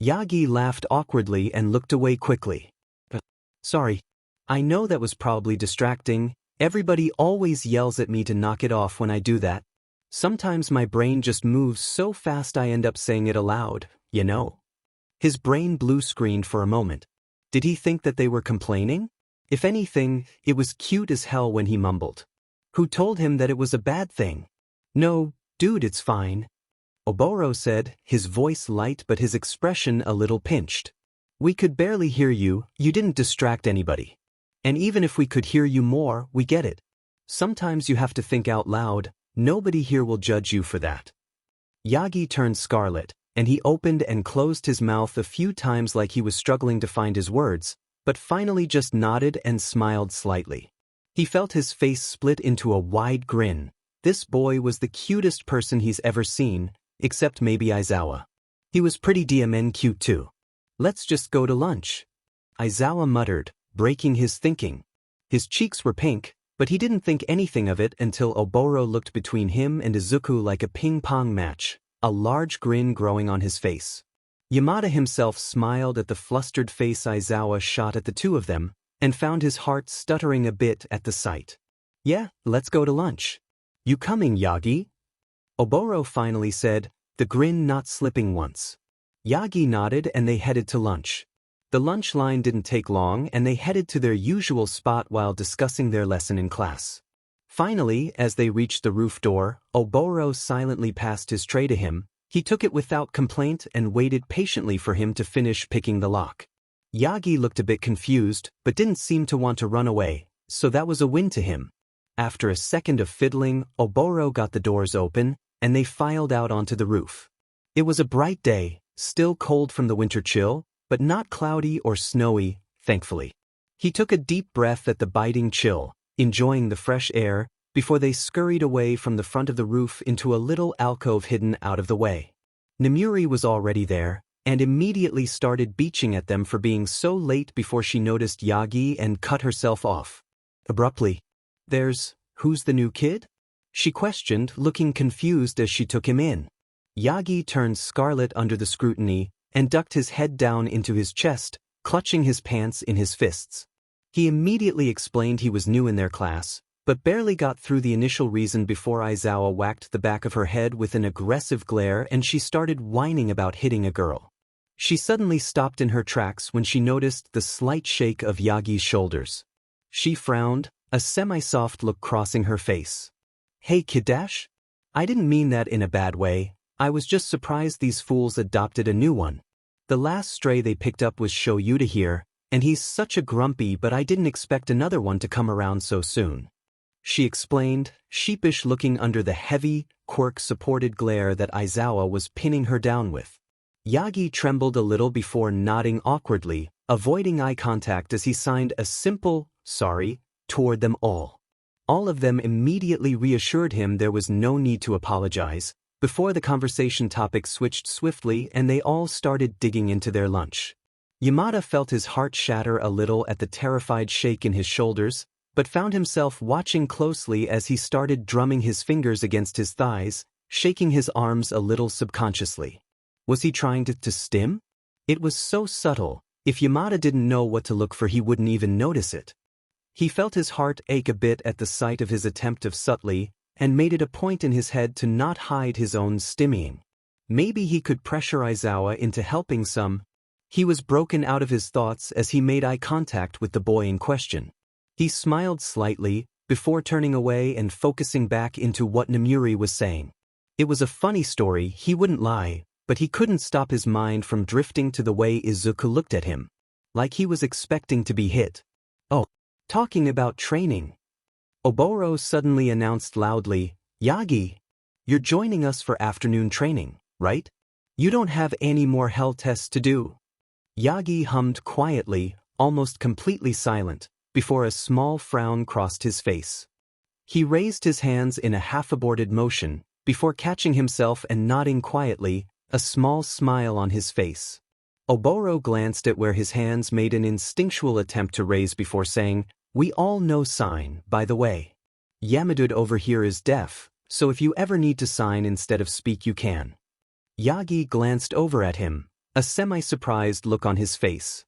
Yagi laughed awkwardly and looked away quickly. Sorry. I know that was probably distracting. Everybody always yells at me to knock it off when I do that. Sometimes my brain just moves so fast I end up saying it aloud, you know." His brain blue-screened for a moment. Did he think that they were complaining? If anything, it was cute as hell when he mumbled. Who told him that it was a bad thing? "No, dude, it's fine," Oboro said, his voice light but his expression a little pinched. "We could barely hear you, you didn't distract anybody. And even if we could hear you more, we get it. Sometimes you have to think out loud, nobody here will judge you for that." Yagi turned scarlet, and he opened and closed his mouth a few times like he was struggling to find his words, but finally just nodded and smiled slightly. He felt his face split into a wide grin. This boy was the cutest person he's ever seen, except maybe Aizawa. He was pretty damn cute too. "Let's just go to lunch," Aizawa muttered, breaking his thinking. His cheeks were pink, but he didn't think anything of it until Oboro looked between him and Izuku like a ping-pong match, a large grin growing on his face. Yamada himself smiled at the flustered face Aizawa shot at the two of them, and found his heart stuttering a bit at the sight. "Yeah, let's go to lunch." "You coming, Yagi?" Oboro finally said, the grin not slipping once. Yagi nodded and they headed to lunch. The lunch line didn't take long and they headed to their usual spot while discussing their lesson in class. Finally, as they reached the roof door, Oboro silently passed his tray to him. He took it without complaint and waited patiently for him to finish picking the lock. Yagi looked a bit confused, but didn't seem to want to run away, so that was a win to him. After a second of fiddling, Oboro got the doors open, and they filed out onto the roof. It was a bright day, still cold from the winter chill, but not cloudy or snowy, thankfully. He took a deep breath at the biting chill, enjoying the fresh air, before they scurried away from the front of the roof into a little alcove hidden out of the way. Nemuri was already there, and immediately started beaching at them for being so late before she noticed Yagi and cut herself off. Abruptly, "Who's the new kid?" she questioned, looking confused as she took him in. Yagi turned scarlet under the scrutiny, and ducked his head down into his chest, clutching his pants in his fists. He immediately explained he was new in their class, but barely got through the initial reason before Aizawa whacked the back of her head with an aggressive glare and she started whining about hitting a girl. She suddenly stopped in her tracks when she noticed the slight shake of Yagi's shoulders. She frowned, a semi-soft look crossing her face. "Hey Kiddash? I didn't mean that in a bad way. I was just surprised these fools adopted a new one. The last stray they picked up was Shoyuta here, and he's such a grumpy, but I didn't expect another one to come around so soon," she explained, sheepish looking under the heavy, Quirk-supported glare that Aizawa was pinning her down with. Yagi trembled a little before nodding awkwardly, avoiding eye contact as he signed a simple, "sorry," toward them all. All of them immediately reassured him there was no need to apologize, before the conversation topic switched swiftly and they all started digging into their lunch. Yamada felt his heart shatter a little at the terrified shake in his shoulders, but found himself watching closely as he started drumming his fingers against his thighs, shaking his arms a little subconsciously. Was he trying to stim? It was so subtle, if Yamada didn't know what to look for he wouldn't even notice it. He felt his heart ache a bit at the sight of his attempt of subtly, and made it a point in his head to not hide his own stimming. Maybe he could pressure Aizawa into helping some. He was broken out of his thoughts as he made eye contact with the boy in question. He smiled slightly, before turning away and focusing back into what Nemuri was saying. It was a funny story, he wouldn't lie, but he couldn't stop his mind from drifting to the way Izuku looked at him. Like he was expecting to be hit. "Oh, talking about training," Oboro suddenly announced loudly, "Yagi, you're joining us for afternoon training, right? You don't have any more hell tests to do." Yagi hummed quietly, almost completely silent, before a small frown crossed his face. He raised his hands in a half-aborted motion, before catching himself and nodding quietly, a small smile on his face. Oboro glanced at where his hands made an instinctual attempt to raise before saying, "We all know sign, by the way. Yamadud over here is deaf, so if you ever need to sign instead of speak you can." Yagi glanced over at him, a semi-surprised look on his face.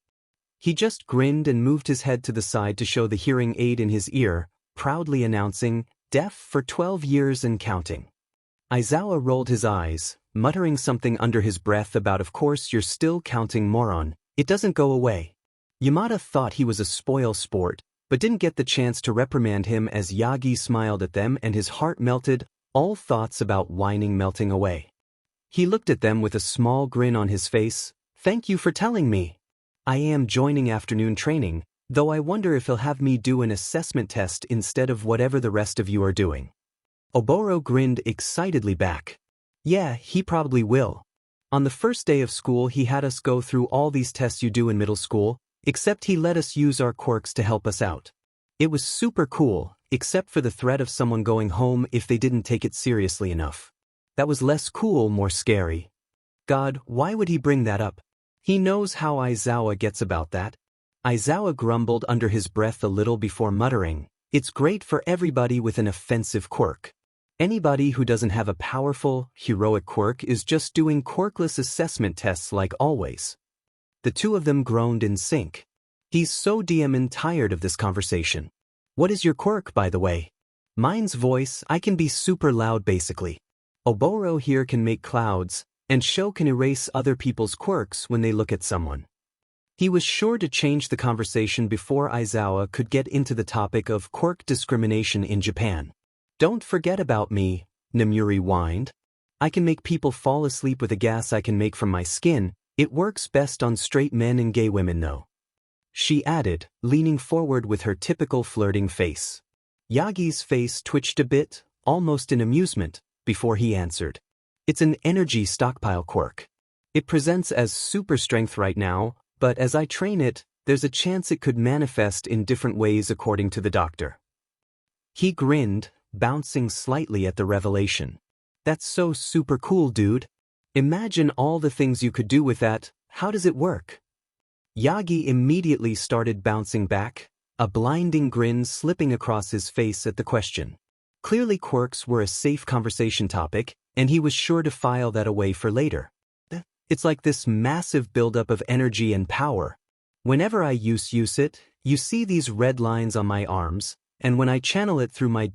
He just grinned and moved his head to the side to show the hearing aid in his ear, proudly announcing, "Deaf for 12 years and counting." Aizawa rolled his eyes, muttering something under his breath about "Of course you're still counting, moron, it doesn't go away." Yamada thought he was a spoil sport, but didn't get the chance to reprimand him as Yagi smiled at them and his heart melted, all thoughts about whining melting away. He looked at them with a small grin on his face. "Thank you for telling me. I am joining afternoon training, though I wonder if he'll have me do an assessment test instead of whatever the rest of you are doing." Oboro grinned excitedly back. "Yeah, he probably will. On the first day of school he had us go through all these tests you do in middle school, except he let us use our quirks to help us out. It was super cool, except for the threat of someone going home if they didn't take it seriously enough. That was less cool, more scary. God, why would he bring that up? He knows how Aizawa gets about that." Aizawa grumbled under his breath a little before muttering, "It's great for everybody with an offensive quirk. Anybody who doesn't have a powerful, heroic quirk is just doing quirkless assessment tests like always." The two of them groaned in sync. "He's so damn tired of this conversation. What is your quirk, by the way?" "Mine's voice. I can be super loud basically. Oboro here can make clouds, and Sho can erase other people's quirks when they look at someone." He was sure to change the conversation before Aizawa could get into the topic of quirk discrimination in Japan. "Don't forget about me," Namuri whined. "I can make people fall asleep with a gas I can make from my skin. It works best on straight men and gay women though," she added, leaning forward with her typical flirting face. Yagi's face twitched a bit, almost in amusement, before he answered. "It's an energy stockpile quirk. It presents as super strength right now, but as I train it, there's a chance it could manifest in different ways according to the doctor." He grinned, bouncing slightly at the revelation. "That's so super cool, dude. Imagine all the things you could do with that. How does it work?" Yagi immediately started bouncing back, a blinding grin slipping across his face at the question. Clearly quirks were a safe conversation topic, and he was sure to file that away for later. "It's like this massive buildup of energy and power. Whenever I use it, you see these red lines on my arms, and when I channel it through my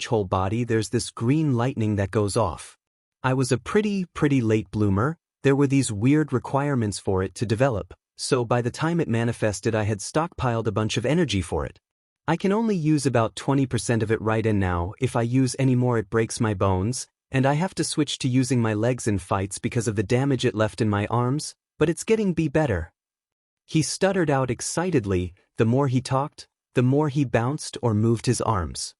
whole body there's this green lightning that goes off. I was a pretty late bloomer. There were these weird requirements for it to develop, so by the time it manifested I had stockpiled a bunch of energy for it. I can only use about 20% of it right now. If I use any more it breaks my bones, and I have to switch to using my legs in fights because of the damage it left in my arms, but it's getting better." He stuttered out excitedly. The more he talked, the more he bounced or moved his arms.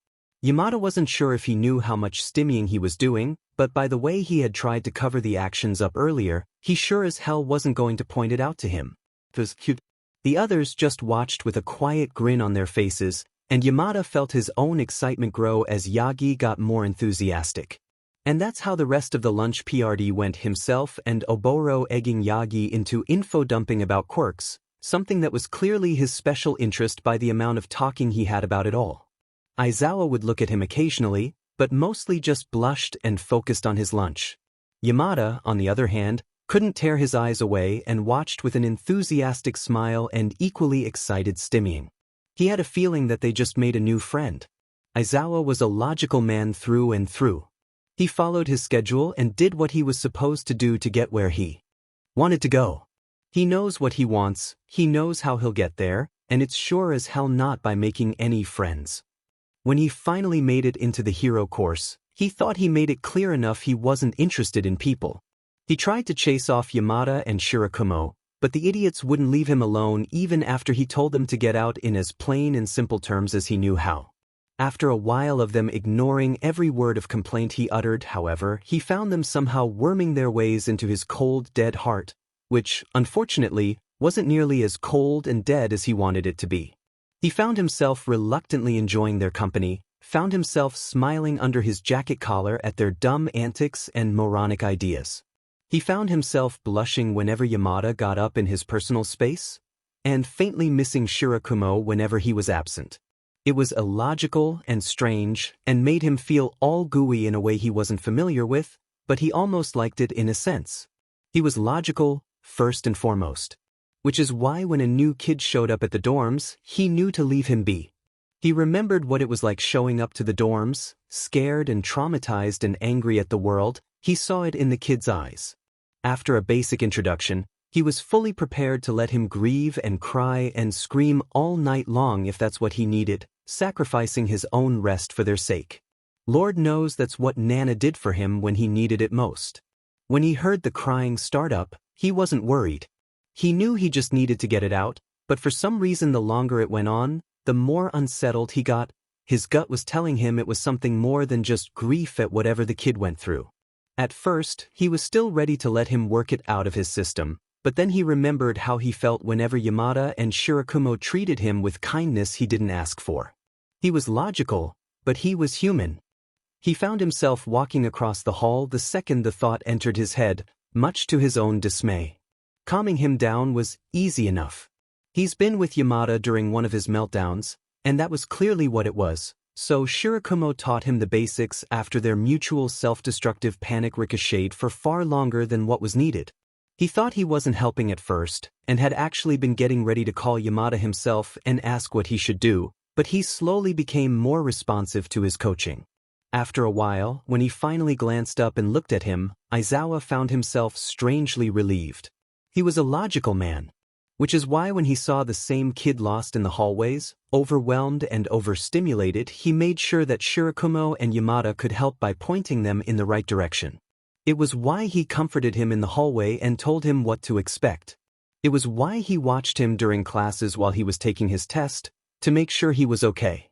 Yamada wasn't sure if he knew how much stimming he was doing, but by the way he had tried to cover the actions up earlier, he sure as hell wasn't going to point it out to him. It was cute. The others just watched with a quiet grin on their faces, and Yamada felt his own excitement grow as Yagi got more enthusiastic. And that's how the rest of the lunch PRD went, himself and Oboro egging Yagi into info-dumping about quirks, something that was clearly his special interest by the amount of talking he had about it all. Aizawa would look at him occasionally, but mostly just blushed and focused on his lunch. Yamada, on the other hand, couldn't tear his eyes away and watched with an enthusiastic smile and equally excited stimming. He had a feeling that they just made a new friend. Aizawa was a logical man through and through. He followed his schedule and did what he was supposed to do to get where he wanted to go. He knows what he wants, he knows how he'll get there, and it's sure as hell not by making any friends. When he finally made it into the hero course, he thought he made it clear enough he wasn't interested in people. He tried to chase off Yamada and Shirakumo, but the idiots wouldn't leave him alone even after he told them to get out in as plain and simple terms as he knew how. After a while of them ignoring every word of complaint he uttered, however, he found them somehow worming their ways into his cold, dead heart, which, unfortunately, wasn't nearly as cold and dead as he wanted it to be. He found himself reluctantly enjoying their company, found himself smiling under his jacket collar at their dumb antics and moronic ideas. He found himself blushing whenever Yamada got up in his personal space, and faintly missing Shirakumo whenever he was absent. It was illogical and strange, and made him feel all gooey in a way he wasn't familiar with, but he almost liked it in a sense. He was logical, first and foremost. Which is why when a new kid showed up at the dorms, he knew to leave him be. He remembered what it was like showing up to the dorms, scared and traumatized and angry at the world. He saw it in the kid's eyes. After a basic introduction, he was fully prepared to let him grieve and cry and scream all night long if that's what he needed, sacrificing his own rest for their sake. Lord knows that's what Nana did for him when he needed it most. When he heard the crying start up, he wasn't worried. He knew he just needed to get it out, but for some reason the longer it went on, the more unsettled he got. His gut was telling him it was something more than just grief at whatever the kid went through. At first, he was still ready to let him work it out of his system, but then he remembered how he felt whenever Yamada and Shirakumo treated him with kindness he didn't ask for. He was logical, but he was human. He found himself walking across the hall the second the thought entered his head, much to his own dismay. Calming him down was easy enough. He's been with Yamada during one of his meltdowns, and that was clearly what it was, so Shirakumo taught him the basics after their mutual self-destructive panic ricocheted for far longer than what was needed. He thought he wasn't helping at first, and had actually been getting ready to call Yamada himself and ask what he should do, but he slowly became more responsive to his coaching. After a while, when he finally glanced up and looked at him, Aizawa found himself strangely relieved. He was a logical man. Which is why when he saw the same kid lost in the hallways, overwhelmed and overstimulated, he made sure that Shirakumo and Yamada could help by pointing them in the right direction. It was why he comforted him in the hallway and told him what to expect. It was why he watched him during classes while he was taking his test, to make sure he was okay.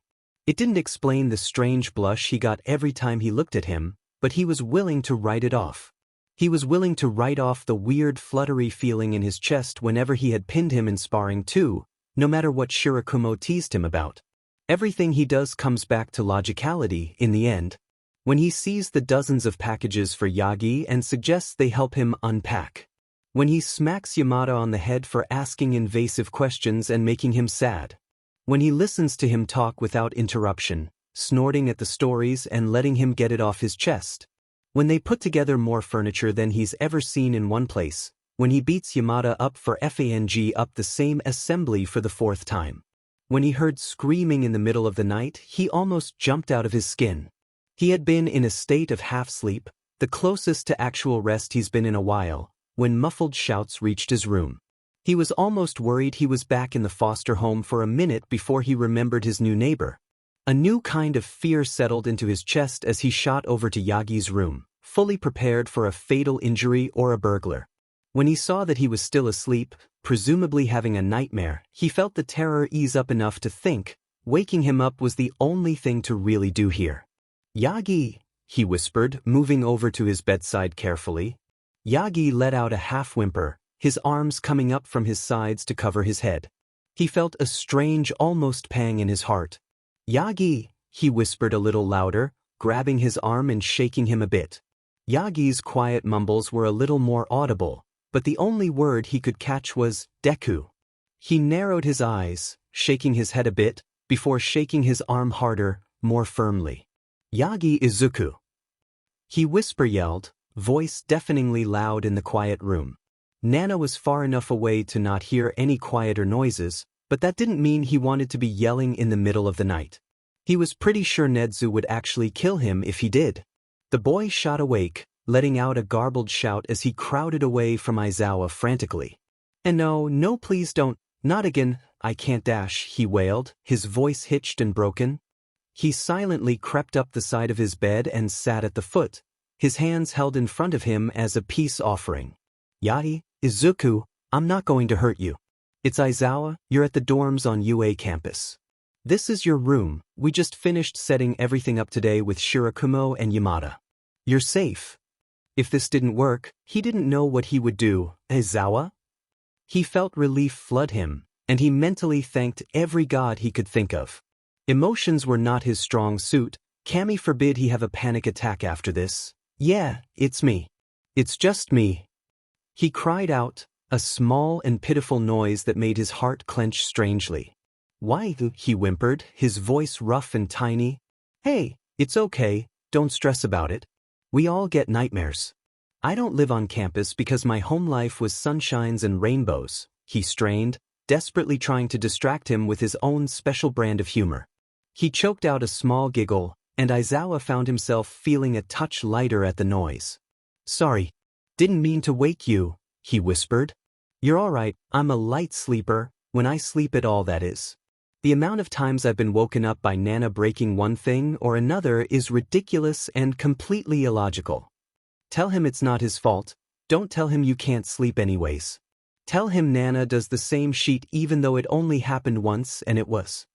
It didn't explain the strange blush he got every time he looked at him, but he was willing to write it off. He was willing to write off the weird fluttery feeling in his chest whenever he had pinned him in sparring too, no matter what Shirakumo teased him about. Everything he does comes back to logicality in the end. When he sees the dozens of packages for Yagi and suggests they help him unpack. When he smacks Yamada on the head for asking invasive questions and making him sad. When he listens to him talk without interruption, snorting at the stories and letting him get it off his chest. When they put together more furniture than he's ever seen in one place, when he beats Yamada up for FANG up the same assembly for the 4th time. When he heard screaming in the middle of the night, he almost jumped out of his skin. He had been in a state of half-sleep, the closest to actual rest he's been in a while, when muffled shouts reached his room. He was almost worried he was back in the foster home for a minute before he remembered his new neighbor. A new kind of fear settled into his chest as he shot over to Yagi's room, fully prepared for a fatal injury or a burglar. When he saw that he was still asleep, presumably having a nightmare, he felt the terror ease up enough to think, waking him up was the only thing to really do here. "Yagi," he whispered, moving over to his bedside carefully. Yagi let out a half-whimper, his arms coming up from his sides to cover his head. He felt a strange, almost pang in his heart. "Yagi," he whispered a little louder, grabbing his arm and shaking him a bit. Yagi's quiet mumbles were a little more audible, but the only word he could catch was, "Deku." He narrowed his eyes, shaking his head a bit, before shaking his arm harder, more firmly. "Yagi Izuku," he whisper-yelled, voice deafeningly loud in the quiet room. Nana was far enough away to not hear any quieter noises, but that didn't mean he wanted to be yelling in the middle of the night. He was pretty sure Nedu would actually kill him if he did. The boy shot awake, letting out a garbled shout as he crowded away from Aizawa frantically. "And no please don't, not again, I can't dash," he wailed, his voice hitched and broken. He silently crept up the side of his bed and sat at the foot, his hands held in front of him as a peace offering. "Yagi, Izuku, I'm not going to hurt you. It's Aizawa, you're at the dorms on UA campus. This is your room, we just finished setting everything up today with Shirakumo and Yamada. You're safe." If this didn't work, he didn't know what he would do. "Aizawa?" He felt relief flood him, and he mentally thanked every god he could think of. Emotions were not his strong suit. Cammy forbid he have a panic attack after this. Yeah, it's me. It's just me. He cried out, a small and pitiful noise that made his heart clench strangely. Why? He whimpered, his voice rough and tiny. Hey, it's okay, don't stress about it. We all get nightmares. I don't live on campus because my home life was sunshines and rainbows, he strained, desperately trying to distract him with his own special brand of humor. He choked out a small giggle, and Aizawa found himself feeling a touch lighter at the noise. Sorry. Didn't mean to wake you, he whispered. You're all right, I'm a light sleeper, when I sleep at all that is. The amount of times I've been woken up by Nana breaking one thing or another is ridiculous and completely illogical. Tell him it's not his fault, don't tell him you can't sleep anyways. Tell him Nana does the same sheet even though it only happened once and it was.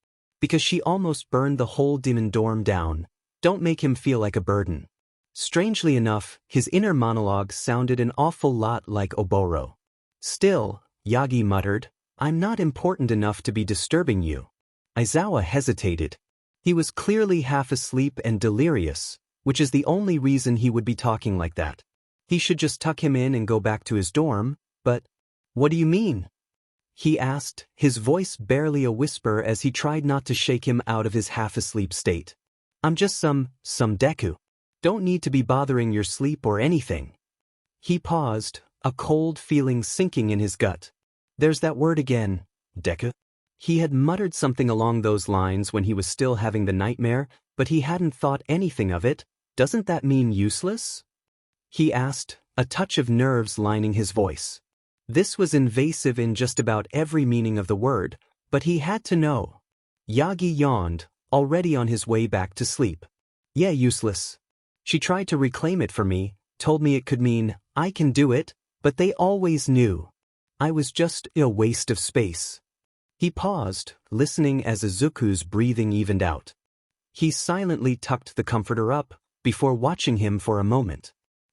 Because she almost burned the whole demon dorm down, don't make him feel like a burden. Strangely enough, his inner monologue sounded an awful lot like Oboro. Still, Yagi muttered, I'm not important enough to be disturbing you. Aizawa hesitated. He was clearly half asleep and delirious, which is the only reason he would be talking like that. He should just tuck him in and go back to his dorm, but, what do you mean? He asked, his voice barely a whisper as he tried not to shake him out of his half-asleep state. I'm just some Deku. Don't need to be bothering your sleep or anything. He paused, a cold feeling sinking in his gut. There's that word again, Deku. He had muttered something along those lines when he was still having the nightmare, but he hadn't thought anything of it. Doesn't that mean useless? He asked, a touch of nerves lining his voice. This was invasive in just about every meaning of the word, but he had to know. Yagi yawned, already on his way back to sleep. Yeah, useless. She tried to reclaim it for me, told me it could mean, I can do it, but they always knew. I was just a waste of space. He paused, listening as Izuku's breathing evened out. He silently tucked the comforter up, before watching him for a moment.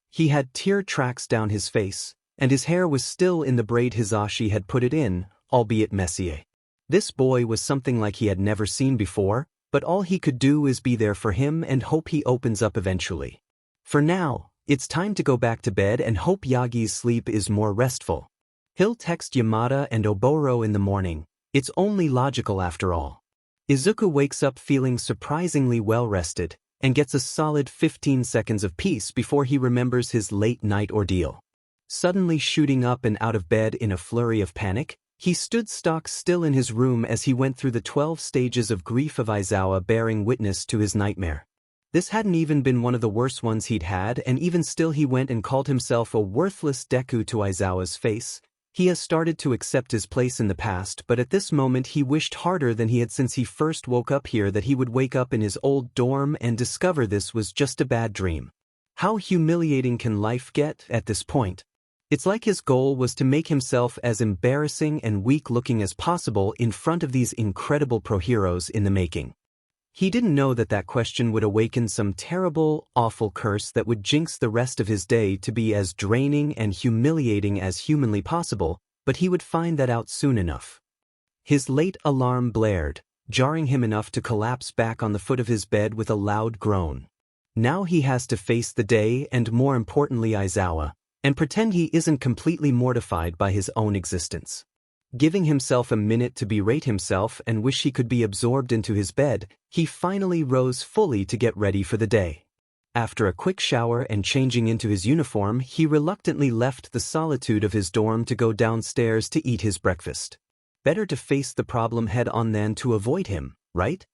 He had tear tracks down his face, and his hair was still in the braid Hisashi had put it in, albeit messy. This boy was something like he had never seen before, but all he could do is be there for him and hope he opens up eventually. For now, it's time to go back to bed and hope Yagi's sleep is more restful. He'll text Yamada and Oboro in the morning. It's only logical after all. Izuku wakes up feeling surprisingly well-rested, and gets a solid 15 seconds of peace before he remembers his late-night ordeal. Suddenly shooting up and out of bed in a flurry of panic, he stood stock still in his room as he went through the 12 stages of grief of Aizawa bearing witness to his nightmare. This hadn't even been one of the worst ones he'd had, and even still he went and called himself a worthless Deku to Aizawa's face. He has started to accept his place in the past, but at this moment he wished harder than he had since he first woke up here that he would wake up in his old dorm and discover this was just a bad dream. How humiliating can life get at this point? It's like his goal was to make himself as embarrassing and weak-looking as possible in front of these incredible pro-heroes in the making. He didn't know that that question would awaken some terrible, awful curse that would jinx the rest of his day to be as draining and humiliating as humanly possible, but he would find that out soon enough. His late alarm blared, jarring him enough to collapse back on the foot of his bed with a loud groan. Now he has to face the day and, more importantly, Aizawa, and pretend he isn't completely mortified by his own existence. Giving himself a minute to berate himself and wish he could be absorbed into his bed, he finally rose fully to get ready for the day. After a quick shower and changing into his uniform, he reluctantly left the solitude of his dorm to go downstairs to eat his breakfast. Better to face the problem head-on than to avoid him, right?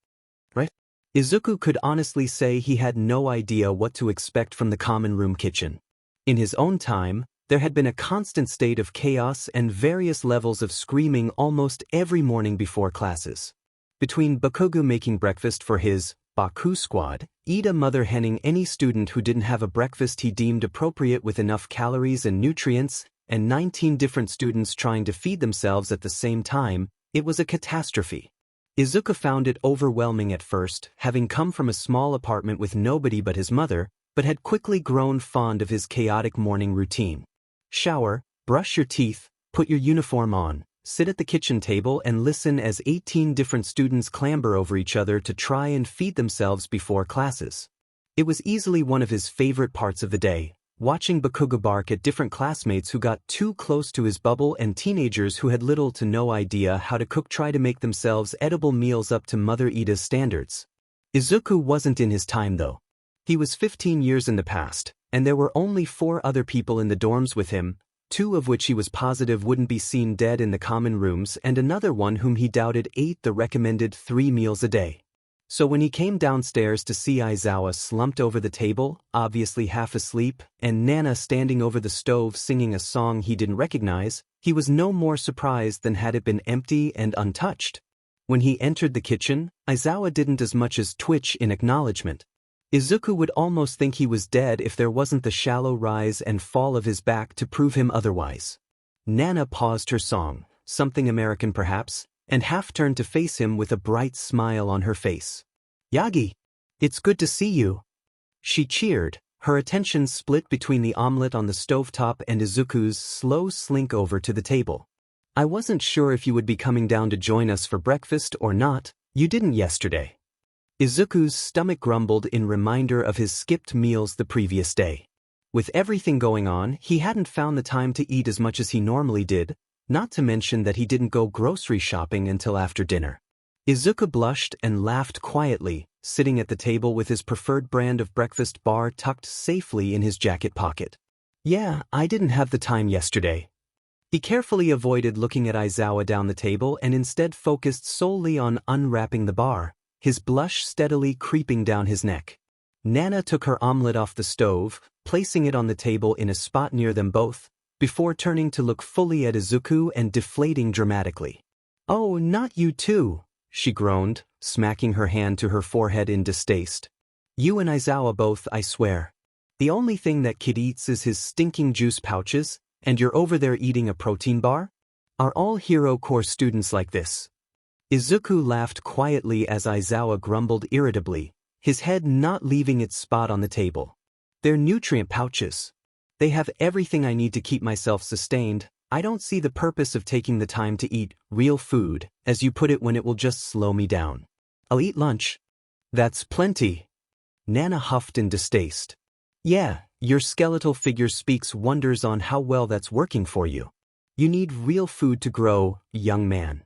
Izuku could honestly say he had no idea what to expect from the common room kitchen. In his own time, there had been a constant state of chaos and various levels of screaming almost every morning before classes. Between Bakugu making breakfast for his Baku squad, Ida mother henning any student who didn't have a breakfast he deemed appropriate with enough calories and nutrients, and 19 different students trying to feed themselves at the same time, it was a catastrophe. Izuku found it overwhelming at first, having come from a small apartment with nobody but his mother, but had quickly grown fond of his chaotic morning routine. Shower, brush your teeth, put your uniform on, sit at the kitchen table and listen as 18 different students clamber over each other to try and feed themselves before classes. It was easily one of his favorite parts of the day, watching Bakugo bark at different classmates who got too close to his bubble and teenagers who had little to no idea how to cook try to make themselves edible meals up to Mother Ida's standards. Izuku wasn't in his time though. He was 15 years in the past, and there were only 4 other people in the dorms with him, 2 of which he was positive wouldn't be seen dead in the common rooms and another one whom he doubted ate the recommended 3 meals a day. So when he came downstairs to see Aizawa slumped over the table, obviously half asleep, and Nana standing over the stove singing a song he didn't recognize, he was no more surprised than had it been empty and untouched. When he entered the kitchen, Aizawa didn't as much as twitch in acknowledgement. Izuku would almost think he was dead if there wasn't the shallow rise and fall of his back to prove him otherwise. Nana paused her song, something American perhaps, and half-turned to face him with a bright smile on her face. "Yagi! It's good to see you!" She cheered, her attention split between the omelet on the stovetop and Izuku's slow slink over to the table. "I wasn't sure if you would be coming down to join us for breakfast or not. You didn't yesterday." Izuku's stomach grumbled in reminder of his skipped meals the previous day. With everything going on, he hadn't found the time to eat as much as he normally did, not to mention that he didn't go grocery shopping until after dinner. Izuku blushed and laughed quietly, sitting at the table with his preferred brand of breakfast bar tucked safely in his jacket pocket. "Yeah, I didn't have the time yesterday." He carefully avoided looking at Aizawa down the table and instead focused solely on unwrapping the bar, his blush steadily creeping down his neck. Nana took her omelet off the stove, placing it on the table in a spot near them both, before turning to look fully at Izuku and deflating dramatically. "Oh, not you too," she groaned, smacking her hand to her forehead in distaste. "You and Aizawa both, I swear. The only thing that kid eats is his stinking juice pouches, and you're over there eating a protein bar? Are all Hero Corps students like this?" Izuku laughed quietly as Aizawa grumbled irritably, his head not leaving its spot on the table. "They're nutrient pouches. They have everything I need to keep myself sustained. I don't see the purpose of taking the time to eat real food, as you put it, when it will just slow me down. I'll eat lunch." "That's plenty." Nana huffed in distaste. "Yeah, your skeletal figure speaks wonders on how well that's working for you. You need real food to grow, young man."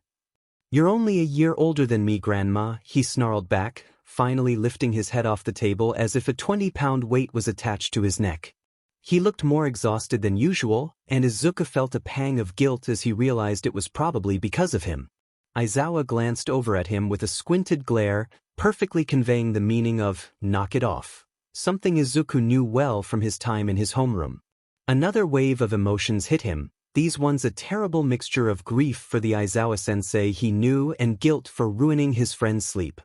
"You're only a year older than me, Grandma," he snarled back, finally lifting his head off the table as if a 20-pound weight was attached to his neck. He looked more exhausted than usual, and Izuku felt a pang of guilt as he realized it was probably because of him. Aizawa glanced over at him with a squinted glare, perfectly conveying the meaning of "knock it off," something Izuku knew well from his time in his homeroom. Another wave of emotions hit him, these ones a terrible mixture of grief for the Aizawa-sensei he knew and guilt for ruining his friend's sleep.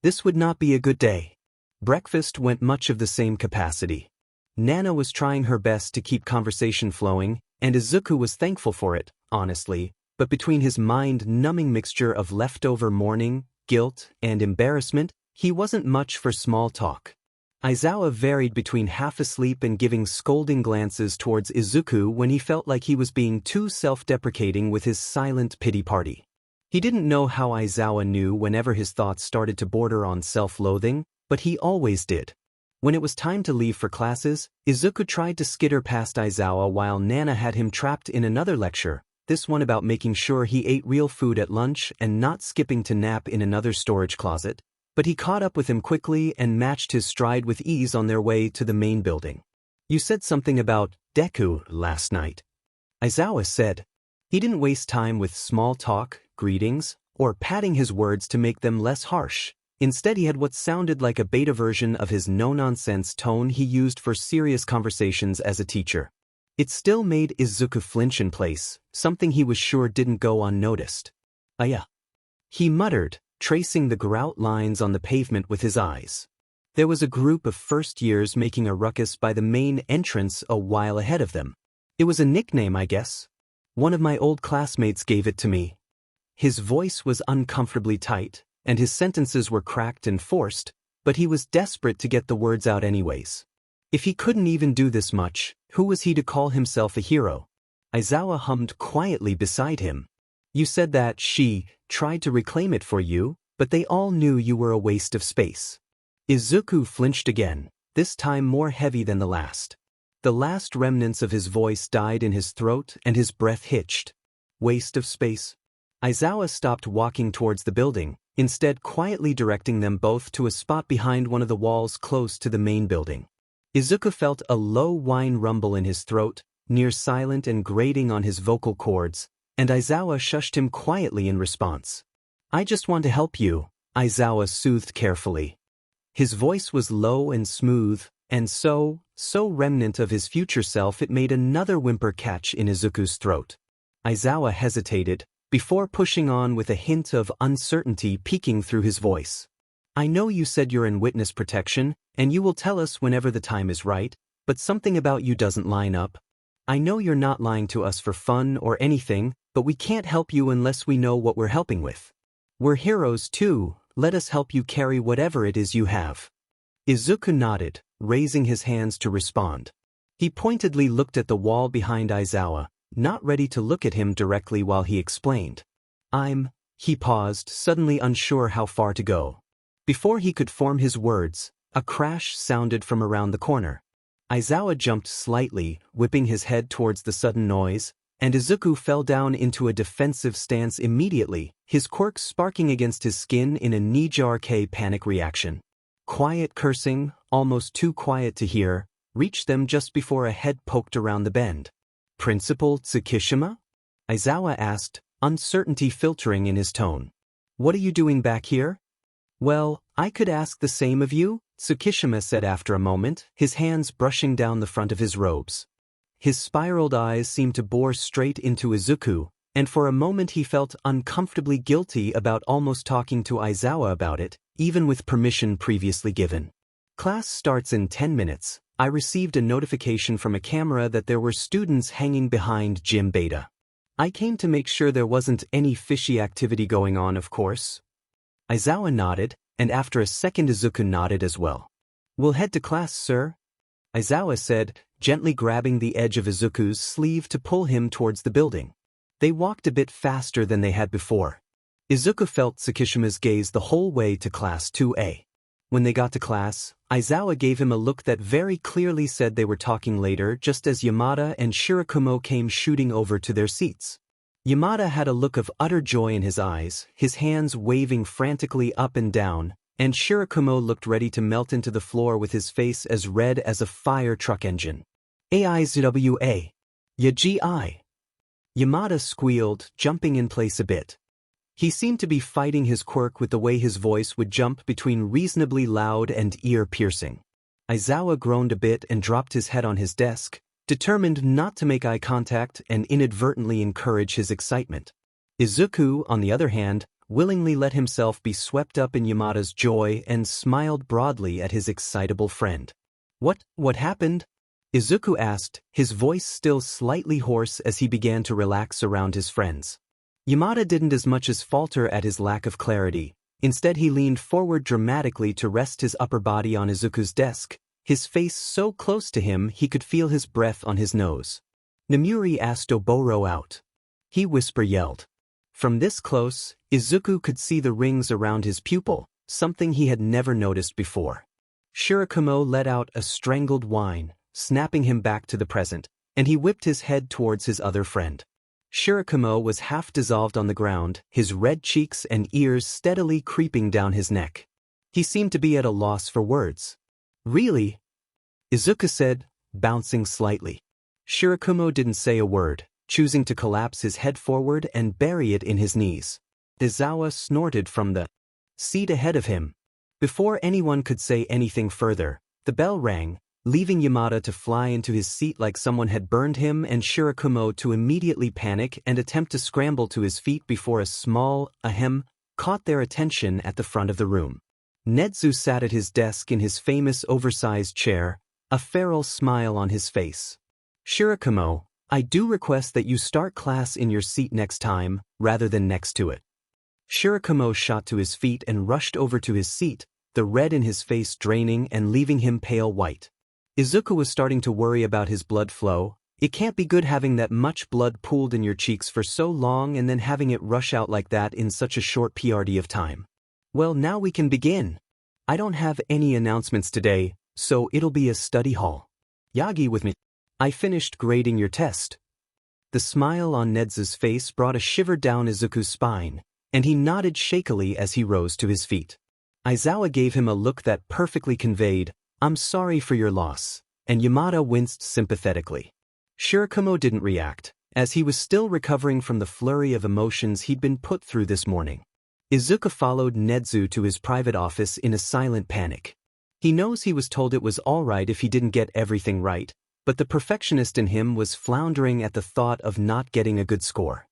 This would not be a good day. Breakfast went much of the same capacity. Nana was trying her best to keep conversation flowing, and Izuku was thankful for it, honestly, but between his mind-numbing mixture of leftover mourning, guilt, and embarrassment, he wasn't much for small talk. Aizawa varied between half asleep and giving scolding glances towards Izuku when he felt like he was being too self-deprecating with his silent pity party. He didn't know how Aizawa knew whenever his thoughts started to border on self-loathing, but he always did. When it was time to leave for classes, Izuku tried to skitter past Aizawa while Nana had him trapped in another lecture, this one about making sure he ate real food at lunch and not skipping to nap in another storage closet, but he caught up with him quickly and matched his stride with ease on their way to the main building. "You said something about Deku last night," Aizawa said. He didn't waste time with small talk, greetings, or padding his words to make them less harsh. Instead, he had what sounded like a beta version of his no-nonsense tone he used for serious conversations as a teacher. It still made Izuku flinch in place, something he was sure didn't go unnoticed. "Yeah," he muttered, tracing the grout lines on the pavement with his eyes. There was a group of first-years making a ruckus by the main entrance a while ahead of them. "It was a nickname, I guess. One of my old classmates gave it to me." His voice was uncomfortably tight, and his sentences were cracked and forced, but he was desperate to get the words out anyways. If he couldn't even do this much, who was he to call himself a hero? Aizawa hummed quietly beside him. You said that she tried to reclaim it for you, but they all knew you were a waste of space. Izuku flinched again, this time more heavy than the last. The last remnants of his voice died in his throat and his breath hitched. Waste of space? Aizawa stopped walking towards the building, instead quietly directing them both to a spot behind one of the walls close to the main building. Izuku felt a low whine rumble in his throat, near silent and grating on his vocal cords, and Aizawa shushed him quietly in response. I just want to help you, Aizawa soothed carefully. His voice was low and smooth, and so remnant of his future self it made another whimper catch in Izuku's throat. Aizawa hesitated, before pushing on with a hint of uncertainty peeking through his voice. I know you said you're in witness protection, and you will tell us whenever the time is right, but something about you doesn't line up. I know you're not lying to us for fun or anything, but we can't help you unless we know what we're helping with. We're heroes too, let us help you carry whatever it is you have. Izuku nodded, raising his hands to respond. He pointedly looked at the wall behind Aizawa, not ready to look at him directly while he explained. He paused, suddenly unsure how far to go. Before he could form his words, a crash sounded from around the corner. Aizawa jumped slightly, whipping his head towards the sudden noise, and Izuku fell down into a defensive stance immediately, his quirk sparking against his skin in a knee-jerk panic reaction. Quiet cursing, almost too quiet to hear, reached them just before a head poked around the bend. Principal Tsukishima? Aizawa asked, uncertainty filtering in his tone. What are you doing back here? Well, I could ask the same of you, Tsukishima said after a moment, his hands brushing down the front of his robes. His spiraled eyes seemed to bore straight into Izuku, and for a moment he felt uncomfortably guilty about almost talking to Aizawa about it, even with permission previously given. Class starts in 10 minutes. I received a notification from a camera that there were students hanging behind Gym Beta. I came to make sure there wasn't any fishy activity going on, of course. Aizawa nodded, and after a second Izuku nodded as well. We'll head to class, sir, Aizawa said, gently grabbing the edge of Izuku's sleeve to pull him towards the building. They walked a bit faster than they had before. Izuku felt Tsukishima's gaze the whole way to Class 2A. When they got to class, Aizawa gave him a look that very clearly said they were talking later, just as Yamada and Shirakumo came shooting over to their seats. Yamada had a look of utter joy in his eyes, his hands waving frantically up and down, and Shirakumo looked ready to melt into the floor with his face as red as a fire truck engine. Aizawa. Yaji. Yamada squealed, jumping in place a bit. He seemed to be fighting his quirk with the way his voice would jump between reasonably loud and ear-piercing. Aizawa groaned a bit and dropped his head on his desk, determined not to make eye contact and inadvertently encourage his excitement. Izuku, on the other hand, willingly let himself be swept up in Yamada's joy and smiled broadly at his excitable friend. What happened? Izuku asked, his voice still slightly hoarse as he began to relax around his friends. Yamada didn't as much as falter at his lack of clarity. Instead he leaned forward dramatically to rest his upper body on Izuku's desk, his face so close to him he could feel his breath on his nose. Namuri asked Oboro out. He yelled. From this close, Izuku could see the rings around his pupil, something he had never noticed before. Shirakumo let out a strangled whine, snapping him back to the present, and he whipped his head towards his other friend. Shirakumo was half dissolved on the ground, his red cheeks and ears steadily creeping down his neck. He seemed to be at a loss for words. Really? Izuku said, bouncing slightly. Shirakumo didn't say a word, choosing to collapse his head forward and bury it in his knees. Aizawa snorted from the seat ahead of him. Before anyone could say anything further, the bell rang, leaving Yamada to fly into his seat like someone had burned him and Shirakumo to immediately panic and attempt to scramble to his feet before a small ahem caught their attention at the front of the room. Nedu sat at his desk in his famous oversized chair, a feral smile on his face. Shirakumo, I do request that you start class in your seat next time, rather than next to it. Shirakumo shot to his feet and rushed over to his seat, the red in his face draining and leaving him pale white. Izuku was starting to worry about his blood flow, It can't be good having that much blood pooled in your cheeks for so long and then having it rush out like that in such a short PRD of time. Well, now we can begin. I don't have any announcements today, so it'll be a study hall. Yagi with me. I finished grading your test. The smile on Nezu's face brought a shiver down Izuku's spine, and he nodded shakily as he rose to his feet. Aizawa gave him a look that perfectly conveyed, "I'm sorry for your loss," and Yamada winced sympathetically. Shirakumo didn't react, as he was still recovering from the flurry of emotions he'd been put through this morning. Izuku followed Nezu to his private office in a silent panic. He knows he was told it was all right if he didn't get everything right, but the perfectionist in him was floundering at the thought of not getting a good score.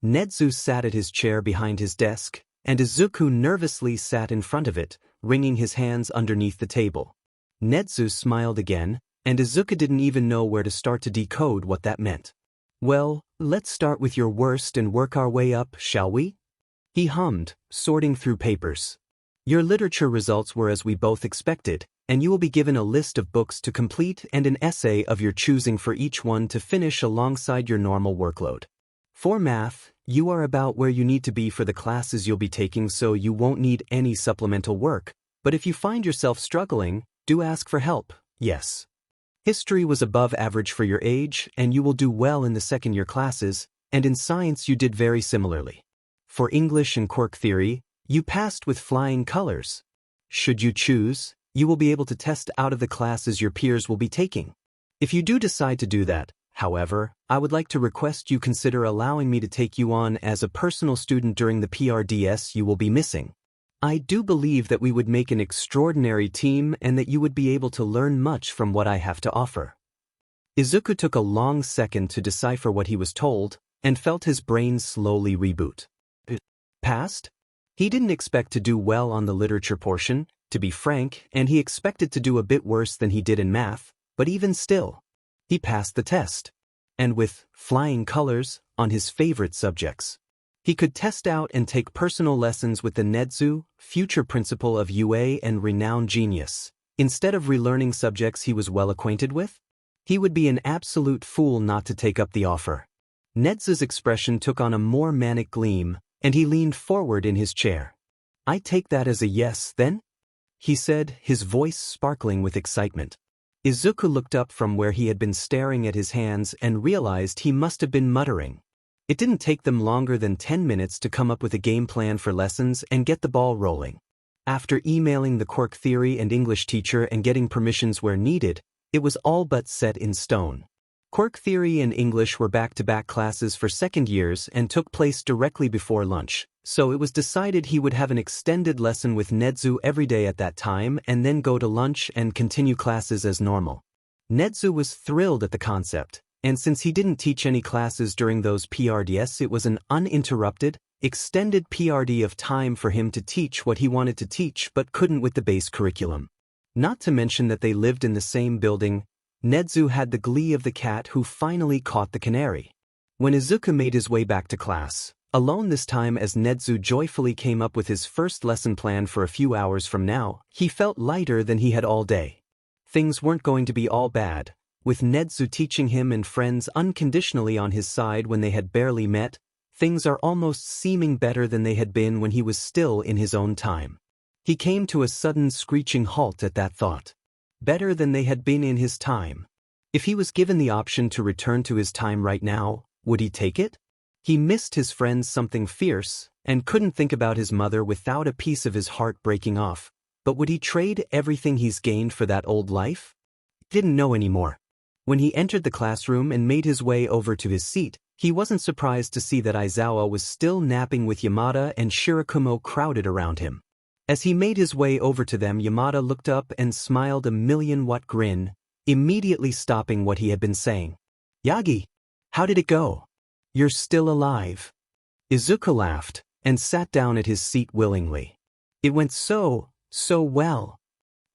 Nezu sat at his chair behind his desk, and Izuku nervously sat in front of it, wringing his hands underneath the table. Nezu smiled again, and Izuku didn't even know where to start to decode what that meant. "Well, let's start with your worst and work our way up, shall we?" He hummed, sorting through papers. "Your literature results were as we both expected, and you will be given a list of books to complete and an essay of your choosing for each one to finish alongside your normal workload. For math, you are about where you need to be for the classes you'll be taking, so you won't need any supplemental work, but if you find yourself struggling, do ask for help, yes. History was above average for your age, and you will do well in the second-year classes, and in science you did very similarly. For English and Quirk theory, you passed with flying colors. Should you choose, you will be able to test out of the classes your peers will be taking. If you do decide to do that, however, I would like to request you consider allowing me to take you on as a personal student during the PRDS you will be missing. I do believe that we would make an extraordinary team and that you would be able to learn much from what I have to offer." Izuku took a long second to decipher what he was told, and felt his brain slowly reboot. Passed? He didn't expect to do well on the literature portion, to be frank, and he expected to do a bit worse than he did in math, but even still, he passed the test. And with flying colors on his favorite subjects. He could test out and take personal lessons with the Nezu, future principal of UA and renowned genius, instead of relearning subjects he was well acquainted with. He would be an absolute fool not to take up the offer. Nezu's expression took on a more manic gleam, and he leaned forward in his chair. "I take that as a yes, then?" he said, his voice sparkling with excitement. Izuku looked up from where he had been staring at his hands and realized he must have been muttering. It didn't take them longer than 10 minutes to come up with a game plan for lessons and get the ball rolling. After emailing the Quirk theory and English teacher and getting permissions where needed, it was all but set in stone. Quirk theory and English were back-to-back classes for second years and took place directly before lunch, so it was decided he would have an extended lesson with Nezu every day at that time and then go to lunch and continue classes as normal. Nezu was thrilled at the concept, and since he didn't teach any classes during those PRDS, it was an uninterrupted, extended PRD of time for him to teach what he wanted to teach but couldn't with the base curriculum. Not to mention that they lived in the same building, Nezu had the glee of the cat who finally caught the canary. When Izuku made his way back to class, alone this time as Nezu joyfully came up with his first lesson plan for a few hours from now, he felt lighter than he had all day. Things weren't going to be all bad. With Nezu teaching him and friends unconditionally on his side when they had barely met, things are almost seeming better than they had been when he was still in his own time. He came to a sudden screeching halt at that thought. Better than they had been in his time. If he was given the option to return to his time right now, would he take it? He missed his friends something fierce, and couldn't think about his mother without a piece of his heart breaking off, but would he trade everything he's gained for that old life? Didn't know anymore. When he entered the classroom and made his way over to his seat, he wasn't surprised to see that Aizawa was still napping with Yamada and Shirakumo crowded around him. As he made his way over to them, Yamada looked up and smiled a million-watt grin, immediately stopping what he had been saying. "Yagi, how did it go? You're still alive." Izuku laughed and sat down at his seat willingly. "It went so well,"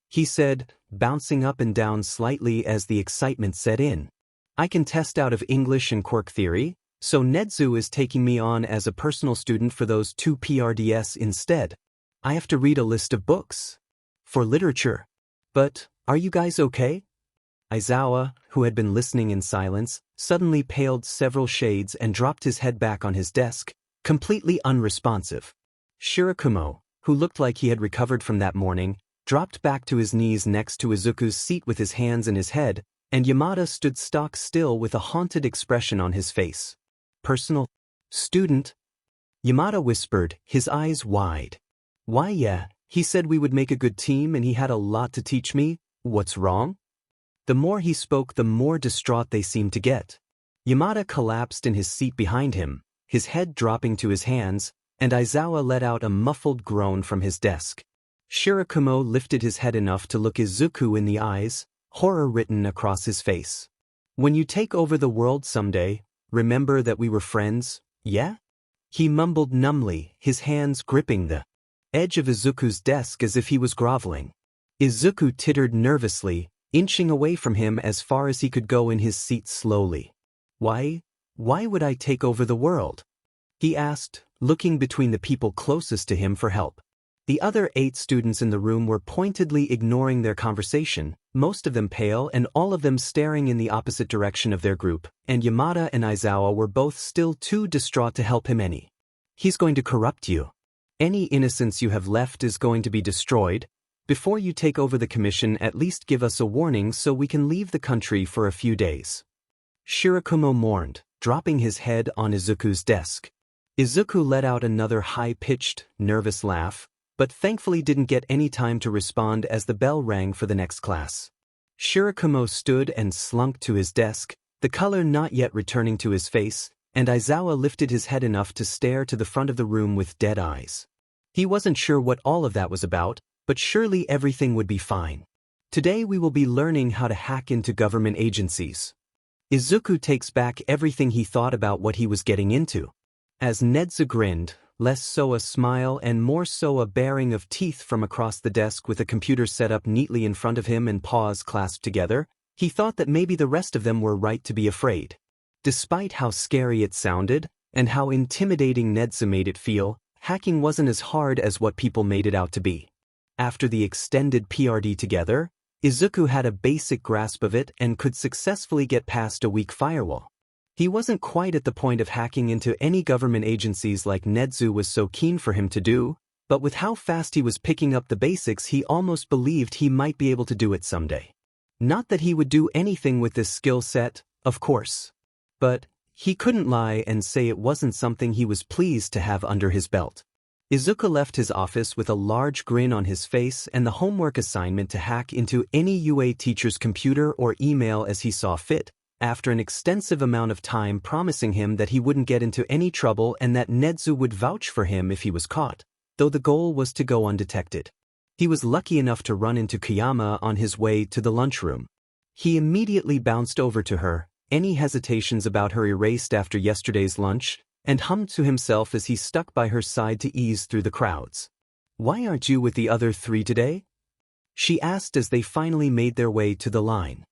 he said, bouncing up and down slightly as the excitement set in. "I can test out of English and Quirk theory, so Nezu is taking me on as a personal student for those 2 PRDS instead. I have to read a list of books. For literature. But, are you guys okay?" Aizawa, who had been listening in silence, suddenly paled several shades and dropped his head back on his desk, completely unresponsive. Shirakumo, who looked like he had recovered from that morning, dropped back to his knees next to Izuku's seat with his hands in his head, and Yamada stood stock still with a haunted expression on his face. Personal? Student? Yamada whispered, his eyes wide. Why yeah, he said we would make a good team and he had a lot to teach me. What's wrong? The more he spoke, the more distraught they seemed to get. Yamada collapsed in his seat behind him, his head dropping to his hands, and Aizawa let out a muffled groan from his desk. Shirakumo lifted his head enough to look Izuku in the eyes, horror written across his face. When you take over the world someday, remember that we were friends, yeah? He mumbled numbly, his hands gripping the edge of Izuku's desk as if he was groveling. Izuku tittered nervously, inching away from him as far as he could go in his seat slowly. Why would I take over the world? He asked, looking between the people closest to him for help. The other 8 students in the room were pointedly ignoring their conversation, most of them pale and all of them staring in the opposite direction of their group, and Yamada and Aizawa were both still too distraught to help him any. He's going to corrupt you. Any innocence you have left is going to be destroyed. Before you take over the commission, at least give us a warning so we can leave the country for a few days. Shirakumo mourned, dropping his head on Izuku's desk. Izuku let out another high-pitched, nervous laugh, but thankfully didn't get any time to respond as the bell rang for the next class. Shirakumo stood and slunk to his desk, the color not yet returning to his face, and Aizawa lifted his head enough to stare to the front of the room with dead eyes. He wasn't sure what all of that was about, but surely everything would be fine. Today we will be learning how to hack into government agencies. Izuku takes back everything he thought about what he was getting into. As Nedu grinned, less so a smile and more so a baring of teeth from across the desk with a computer set up neatly in front of him and paws clasped together, he thought that maybe the rest of them were right to be afraid. Despite how scary it sounded, and how intimidating Nedu made it feel, hacking wasn't as hard as what people made it out to be. After the extended PRD together, Izuku had a basic grasp of it and could successfully get past a weak firewall. He wasn't quite at the point of hacking into any government agencies like Nedu was so keen for him to do, but with how fast he was picking up the basics, he almost believed he might be able to do it someday. Not that he would do anything with this skill set, of course. But he couldn't lie and say it wasn't something he was pleased to have under his belt. Izuku left his office with a large grin on his face and the homework assignment to hack into any UA teacher's computer or email as he saw fit, after an extensive amount of time promising him that he wouldn't get into any trouble and that Nedu would vouch for him if he was caught, though the goal was to go undetected. He was lucky enough to run into Kiyama on his way to the lunchroom. He immediately bounced over to her, any hesitations about her erased after yesterday's lunch, and hummed to himself as he stuck by her side to ease through the crowds. "Why aren't you with the other 3 today?" she asked as they finally made their way to the line.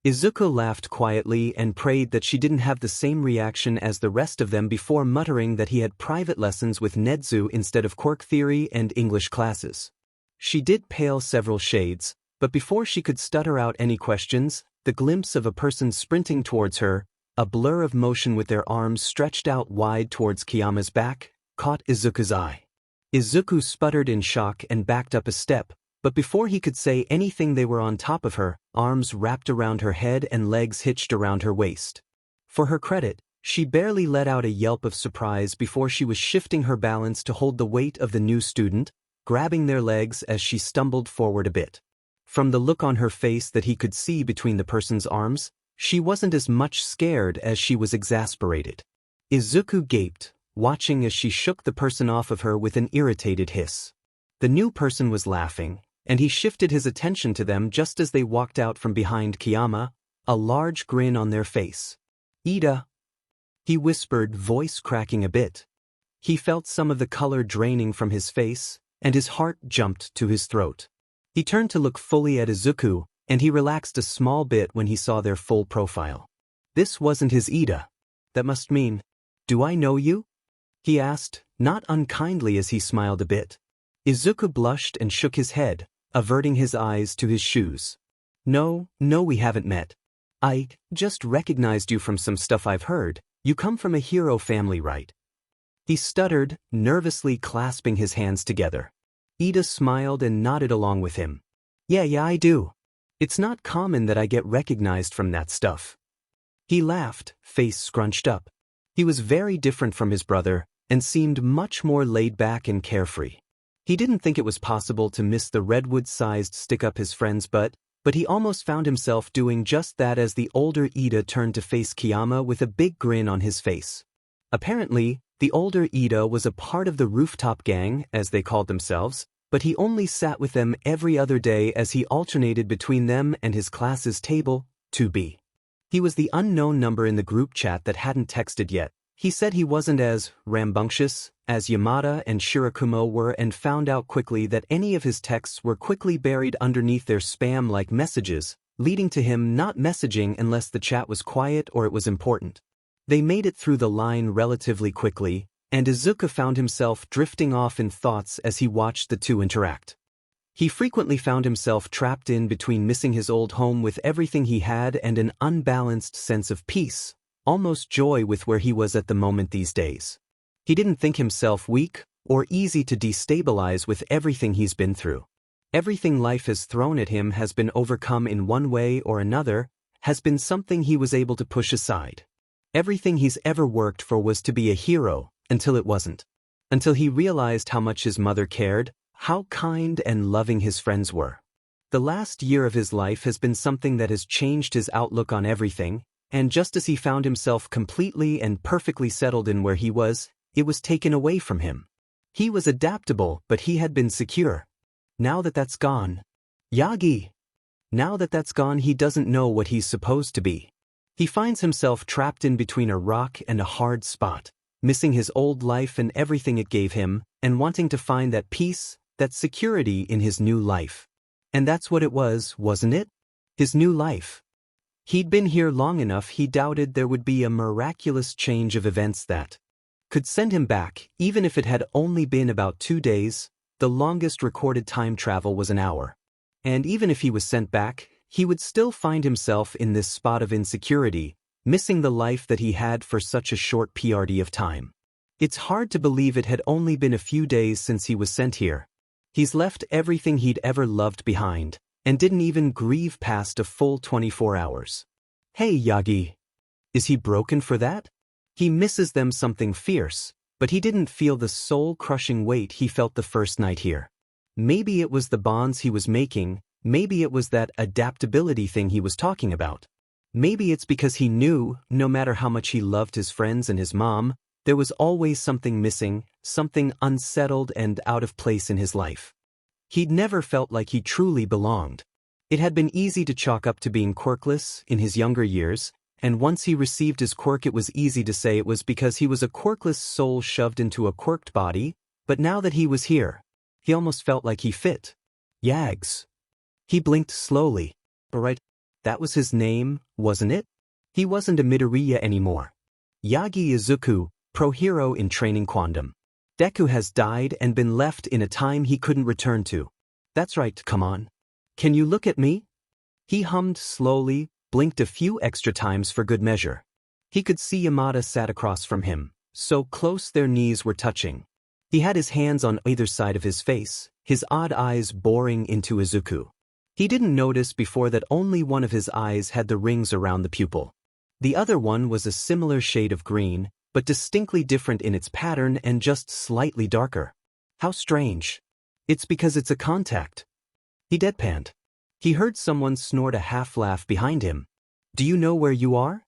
Izuku laughed quietly and prayed that she didn't have the same reaction as the rest of them before muttering that he had private lessons with Nedu instead of Quirk theory and English classes. She did pale several shades, but before she could stutter out any questions, the glimpse of a person sprinting towards her, a blur of motion with their arms stretched out wide towards Kiyama's back, caught Izuku's eye. Izuku sputtered in shock and backed up a step, but before he could say anything they were on top of her, arms wrapped around her head and legs hitched around her waist. For her credit, she barely let out a yelp of surprise before she was shifting her balance to hold the weight of the new student, grabbing their legs as she stumbled forward a bit. From the look on her face that he could see between the person's arms, she wasn't as much scared as she was exasperated. Izuku gaped, watching as she shook the person off of her with an irritated hiss. The new person was laughing, and he shifted his attention to them just as they walked out from behind Kiyama, a large grin on their face. "Ida," he whispered, voice cracking a bit. He felt some of the color draining from his face, and his heart jumped to his throat. He turned to look fully at Izuku, and he relaxed a small bit when he saw their full profile. This wasn't his Ida. That must mean, "Do I know you?" he asked, not unkindly as he smiled a bit. Izuku blushed and shook his head, averting his eyes to his shoes. No, no, we haven't met. I just recognized you from some stuff I've heard. You come from a hero family, right? He stuttered, nervously clasping his hands together. Ida smiled and nodded along with him. Yeah, I do. It's not common that I get recognized from that stuff. He laughed, face scrunched up. He was very different from his brother, and seemed much more laid back and carefree. He didn't think it was possible to miss the redwood-sized stick up his friend's butt, but he almost found himself doing just that as the older Ida turned to face Kiyama with a big grin on his face. Apparently, the older Ida was a part of the rooftop gang, as they called themselves, but he only sat with them every other day as he alternated between them and his class's table, 2B. He was the unknown number in the group chat that hadn't texted yet. He said he wasn't as rambunctious as Yamada and Shirakumo were and found out quickly that any of his texts were quickly buried underneath their spam-like messages, leading to him not messaging unless the chat was quiet or it was important. They made it through the line relatively quickly, and Izuka found himself drifting off in thoughts as he watched the two interact. He frequently found himself trapped in between missing his old home with everything he had and an unbalanced sense of peace, almost joy with where he was at the moment these days. He didn't think himself weak or easy to destabilize with everything he's been through. Everything life has thrown at him has been overcome in one way or another, has been something he was able to push aside. Everything he's ever worked for was to be a hero, until it wasn't. Until he realized how much his mother cared, how kind and loving his friends were. The last year of his life has been something that has changed his outlook on everything, and just as he found himself completely and perfectly settled in where he was, it was taken away from him. He was adaptable, but he had been secure. Now that that's gone, Yagi! Now that that's gone, he doesn't know what he's supposed to be. He finds himself trapped in between a rock and a hard spot, missing his old life and everything it gave him, and wanting to find that peace, that security in his new life. And that's what it was, wasn't it? His new life. He'd been here long enough he doubted there would be a miraculous change of events that could send him back, even if it had only been about 2 days. The longest recorded time travel was an hour. And even if he was sent back, he would still find himself in this spot of insecurity, missing the life that he had for such a short period of time. It's hard to believe it had only been a few days since he was sent here. He's left everything he'd ever loved behind, and didn't even grieve past a full 24 hours. Hey, Yagi. Is he broken for that? He misses them something fierce, but he didn't feel the soul-crushing weight he felt the first night here. Maybe it was the bonds he was making, maybe it was that adaptability thing he was talking about. Maybe it's because he knew, no matter how much he loved his friends and his mom, there was always something missing, something unsettled and out of place in his life. He'd never felt like he truly belonged. It had been easy to chalk up to being quirkless in his younger years, and once he received his quirk it was easy to say it was because he was a quirkless soul shoved into a quirked body, but now that he was here, he almost felt like he fit. Yags. He blinked slowly. Right, that was his name, wasn't it? He wasn't a Midoriya anymore. Yagi Izuku, pro-hero in training Quantum. Deku has died and been left in a time he couldn't return to. That's right, come on. Can you look at me? He hummed slowly, blinked a few extra times for good measure. He could see Yamada sat across from him, so close their knees were touching. He had his hands on either side of his face, his odd eyes boring into Izuku. He didn't notice before that only one of his eyes had the rings around the pupil. The other one was a similar shade of green, but distinctly different in its pattern and just slightly darker. How strange. It's because it's a contact. He deadpanned. He heard someone snort a half-laugh behind him. Do you know where you are?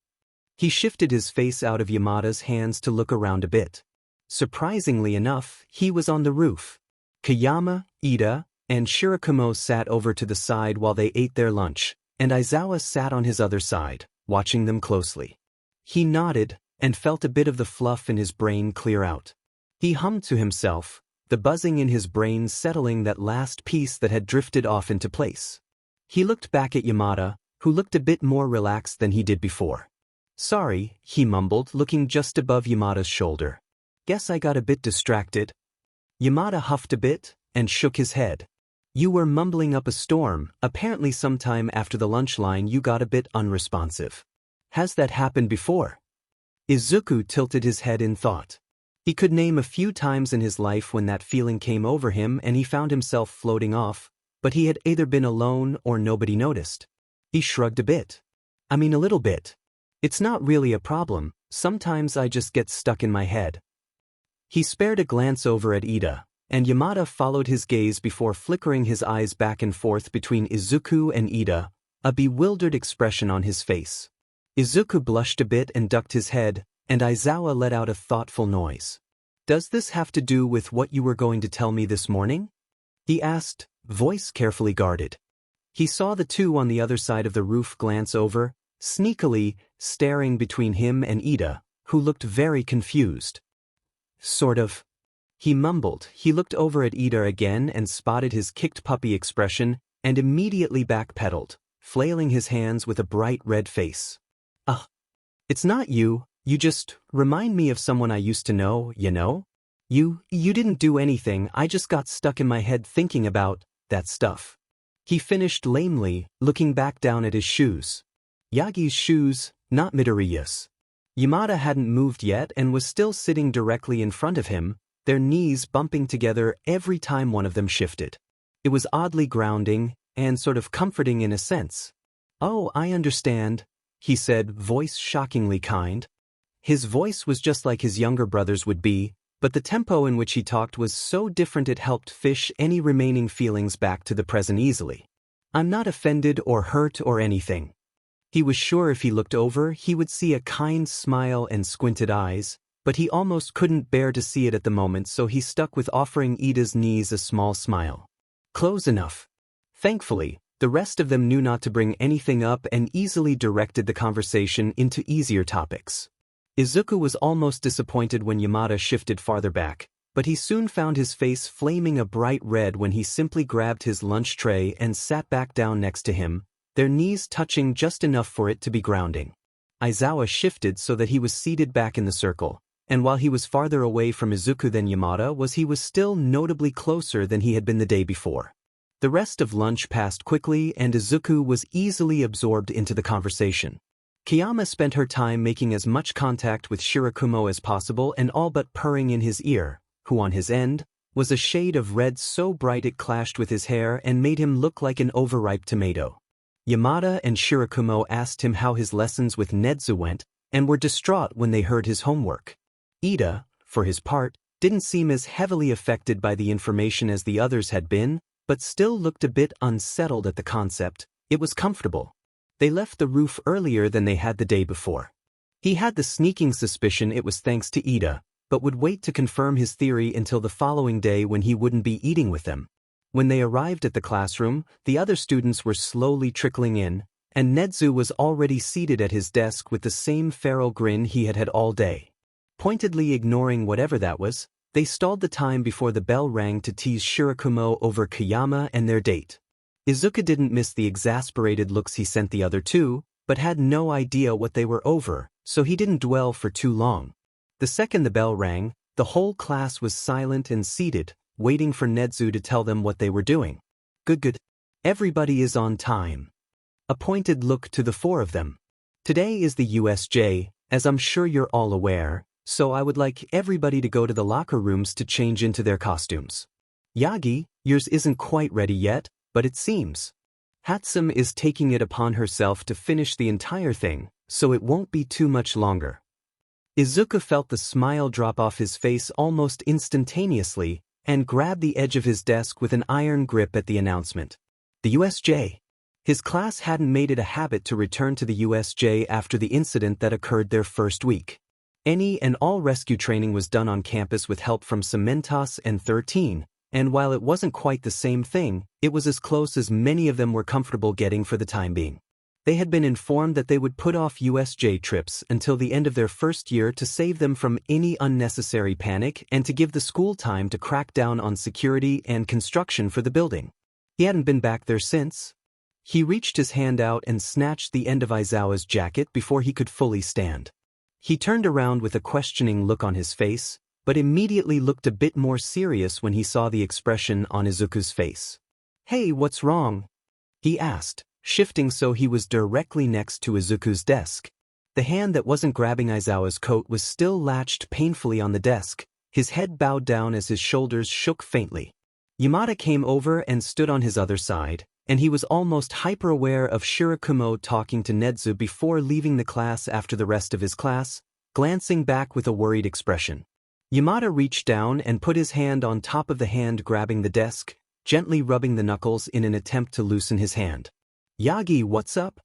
He shifted his face out of Yamada's hands to look around a bit. Surprisingly enough, he was on the roof. Kayama, Ida, and Shirakumo sat over to the side while they ate their lunch, and Aizawa sat on his other side, watching them closely. He nodded, and felt a bit of the fluff in his brain clear out. He hummed to himself, the buzzing in his brain settling that last piece that had drifted off into place. He looked back at Yamada, who looked a bit more relaxed than he did before. Sorry, he mumbled, looking just above Yamada's shoulder. Guess I got a bit distracted. Yamada huffed a bit, and shook his head. You were mumbling up a storm. Apparently sometime after the lunch line you got a bit unresponsive. Has that happened before? Izuku tilted his head in thought. He could name a few times in his life when that feeling came over him and he found himself floating off, but he had either been alone or nobody noticed. He shrugged a bit. I mean a little bit. It's not really a problem, sometimes I just get stuck in my head. He spared a glance over at Ida, and Yamada followed his gaze before flickering his eyes back and forth between Izuku and Ida, a bewildered expression on his face. Izuku blushed a bit and ducked his head, and Aizawa let out a thoughtful noise. Does this have to do with what you were going to tell me this morning? He asked, voice carefully guarded. He saw the two on the other side of the roof glance over, sneakily, staring between him and Ida, who looked very confused. Sort of. He mumbled. He looked over at Ida again and spotted his kicked puppy expression and immediately backpedaled, flailing his hands with a bright red face. It's not you, you just remind me of someone I used to know, you know? You didn't do anything, I just got stuck in my head thinking about that stuff. He finished lamely, looking back down at his shoes. Yagi's shoes, not Midoriya's. Yamada hadn't moved yet and was still sitting directly in front of him, their knees bumping together every time one of them shifted. It was oddly grounding, and sort of comforting in a sense. Oh, I understand, he said, voice shockingly kind. His voice was just like his younger brother's would be, but the tempo in which he talked was so different it helped fish any remaining feelings back to the present easily. I'm not offended or hurt or anything. He was sure if he looked over he would see a kind smile and squinted eyes, but he almost couldn't bear to see it at the moment, so he stuck with offering Ida's knees a small smile. Close enough. Thankfully, the rest of them knew not to bring anything up and easily directed the conversation into easier topics. Izuku was almost disappointed when Yamada shifted farther back, but he soon found his face flaming a bright red when he simply grabbed his lunch tray and sat back down next to him, their knees touching just enough for it to be grounding. Aizawa shifted so that he was seated back in the circle, and while he was farther away from Izuku than Yamada he was still notably closer than he had been the day before. The rest of lunch passed quickly and Izuku was easily absorbed into the conversation. Kiyama spent her time making as much contact with Shirakumo as possible and all but purring in his ear, who on his end, was a shade of red so bright it clashed with his hair and made him look like an overripe tomato. Yamada and Shirakumo asked him how his lessons with Nedu went and were distraught when they heard his homework. Ida, for his part, didn't seem as heavily affected by the information as the others had been, but still looked a bit unsettled at the concept. It was comfortable. They left the roof earlier than they had the day before. He had the sneaking suspicion it was thanks to Ida, but would wait to confirm his theory until the following day when he wouldn't be eating with them. When they arrived at the classroom, the other students were slowly trickling in, and Nedu was already seated at his desk with the same feral grin he had had all day. Pointedly ignoring whatever that was, they stalled the time before the bell rang to tease Shirakumo over Kiyama and their date. Izuku didn't miss the exasperated looks he sent the other two, but had no idea what they were over, so he didn't dwell for too long. The second the bell rang, the whole class was silent and seated, waiting for Nedu to tell them what they were doing. Good. Everybody is on time. A pointed look to the four of them. Today is the USJ, as I'm sure you're all aware, so I would like everybody to go to the locker rooms to change into their costumes. Yagi, yours isn't quite ready yet, but it seems. Hatsum is taking it upon herself to finish the entire thing, so it won't be too much longer. Izuku felt the smile drop off his face almost instantaneously and grabbed the edge of his desk with an iron grip at the announcement. The USJ. His class hadn't made it a habit to return to the USJ after the incident that occurred their first week. Any and all rescue training was done on campus with help from Cementos and 13, and while it wasn't quite the same thing, it was as close as many of them were comfortable getting for the time being. They had been informed that they would put off USJ trips until the end of their first year to save them from any unnecessary panic and to give the school time to crack down on security and construction for the building. He hadn't been back there since. He reached his hand out and snatched the end of Aizawa's jacket before he could fully stand. He turned around with a questioning look on his face, but immediately looked a bit more serious when he saw the expression on Izuku's face. "Hey, what's wrong?" he asked, shifting so he was directly next to Izuku's desk. The hand that wasn't grabbing Aizawa's coat was still latched painfully on the desk, his head bowed down as his shoulders shook faintly. Yamada came over and stood on his other side, and he was almost hyper-aware of Shirakumo talking to Nedu before leaving the class after the rest of his class, glancing back with a worried expression. Yamada reached down and put his hand on top of the hand grabbing the desk, gently rubbing the knuckles in an attempt to loosen his hand. "Yagi, what's up?"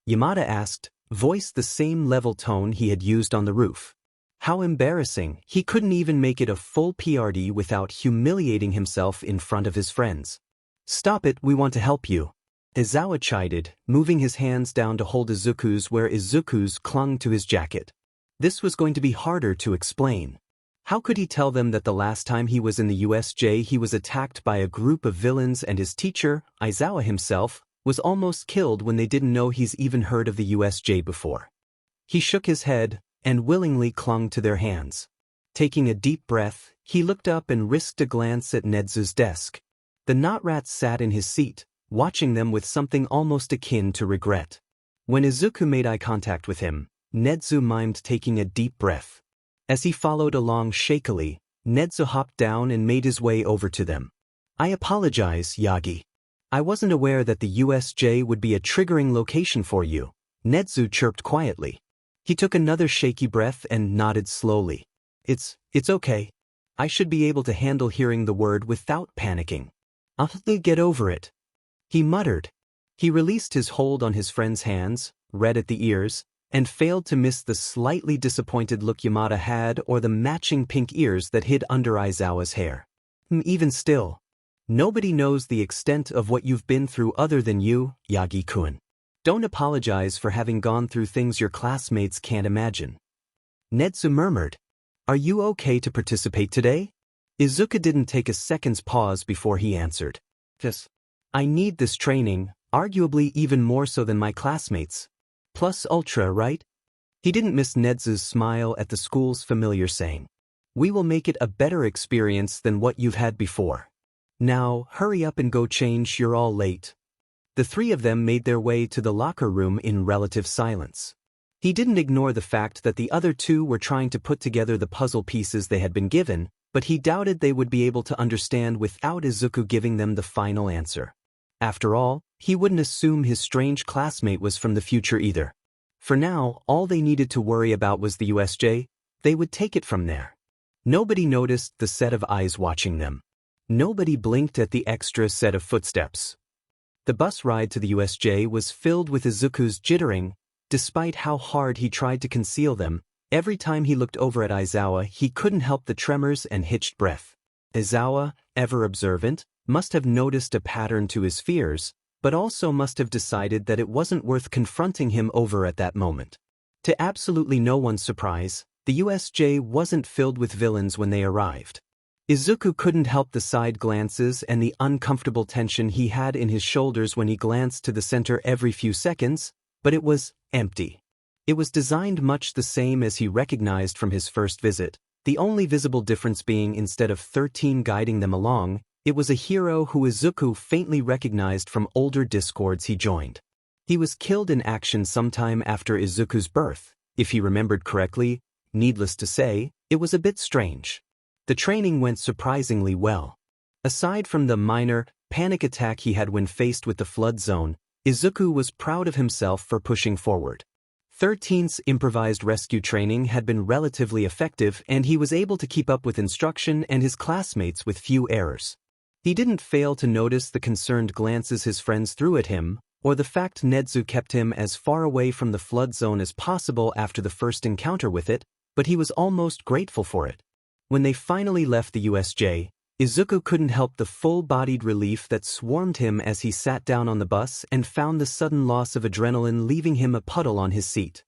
Yamada asked, voice the same level tone he had used on the roof. How embarrassing, he couldn't even make it a full PRD without humiliating himself in front of his friends. "Stop it, we want to help you," Aizawa chided, moving his hands down to hold Izuku's where Izuku's clung to his jacket. This was going to be harder to explain. How could he tell them that the last time he was in the USJ he was attacked by a group of villains and his teacher, Aizawa himself, was almost killed when they didn't know he's even heard of the USJ before? He shook his head and willingly clung to their hands. Taking a deep breath, he looked up and risked a glance at Nezu's desk. The knot-rat sat in his seat, watching them with something almost akin to regret. When Izuku made eye contact with him, Nezu mimed taking a deep breath. As he followed along shakily, Nezu hopped down and made his way over to them. "I apologize, Yagi. I wasn't aware that the USJ would be a triggering location for you," Nedu chirped quietly. He took another shaky breath and nodded slowly. It's okay. I should be able to handle hearing the word without panicking. I'll get over it," he muttered. He released his hold on his friend's hands, red at the ears, and failed to miss the slightly disappointed look Yamada had or the matching pink ears that hid under Aizawa's hair. "Even still, nobody knows the extent of what you've been through other than you, Yagi-kun. Don't apologize for having gone through things your classmates can't imagine." Nedu murmured. "Are you okay to participate today?" Izuku didn't take a second's pause before he answered. "Yes. I need this training, arguably even more so than my classmates. Plus ultra, right?" He didn't miss Nezu's smile at the school's familiar saying. "We will make it a better experience than what you've had before. Now, hurry up and go change, you're all late." The three of them made their way to the locker room in relative silence. He didn't ignore the fact that the other two were trying to put together the puzzle pieces they had been given, but he doubted they would be able to understand without Izuku giving them the final answer. After all, he wouldn't assume his strange classmate was from the future either. For now, all they needed to worry about was the USJ. They would take it from there. Nobody noticed the set of eyes watching them. Nobody blinked at the extra set of footsteps. The bus ride to the USJ was filled with Izuku's jittering. Despite how hard he tried to conceal them, every time he looked over at Aizawa he couldn't help the tremors and hitched breath. Aizawa, ever observant, must have noticed a pattern to his fears, but also must have decided that it wasn't worth confronting him over at that moment. To absolutely no one's surprise, the USJ wasn't filled with villains when they arrived. Izuku couldn't help the side glances and the uncomfortable tension he had in his shoulders when he glanced to the center every few seconds, but it was empty. It was designed much the same as he recognized from his first visit, the only visible difference being instead of 13 guiding them along, it was a hero who Izuku faintly recognized from older discords he joined. He was killed in action sometime after Izuku's birth, if he remembered correctly. Needless to say, it was a bit strange. The training went surprisingly well. Aside from the minor panic attack he had when faced with the flood zone, Izuku was proud of himself for pushing forward. 13th's improvised rescue training had been relatively effective and he was able to keep up with instruction and his classmates with few errors. He didn't fail to notice the concerned glances his friends threw at him, or the fact Nedu kept him as far away from the flood zone as possible after the first encounter with it, but he was almost grateful for it. When they finally left the USJ, Izuku couldn't help the full-bodied relief that swarmed him as he sat down on the bus and found the sudden loss of adrenaline leaving him a puddle on his seat.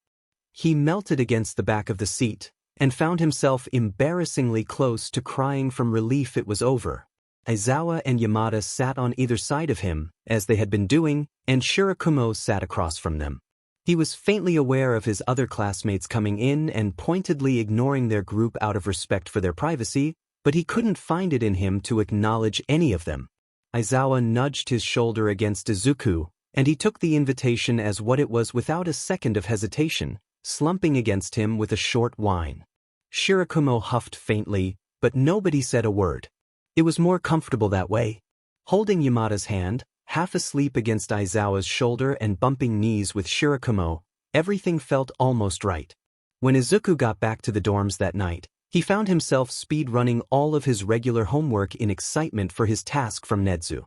He melted against the back of the seat and found himself embarrassingly close to crying from relief it was over. Aizawa and Yamada sat on either side of him, as they had been doing, and Shirakumo sat across from them. He was faintly aware of his other classmates coming in and pointedly ignoring their group out of respect for their privacy, but he couldn't find it in him to acknowledge any of them. Aizawa nudged his shoulder against Izuku, and he took the invitation as what it was without a second of hesitation, slumping against him with a short whine. Shirakumo huffed faintly, but nobody said a word. It was more comfortable that way. Holding Yamada's hand, half asleep against Aizawa's shoulder and bumping knees with Shirakumo, everything felt almost right. When Izuku got back to the dorms that night, he found himself speed-running all of his regular homework in excitement for his task from Nedu.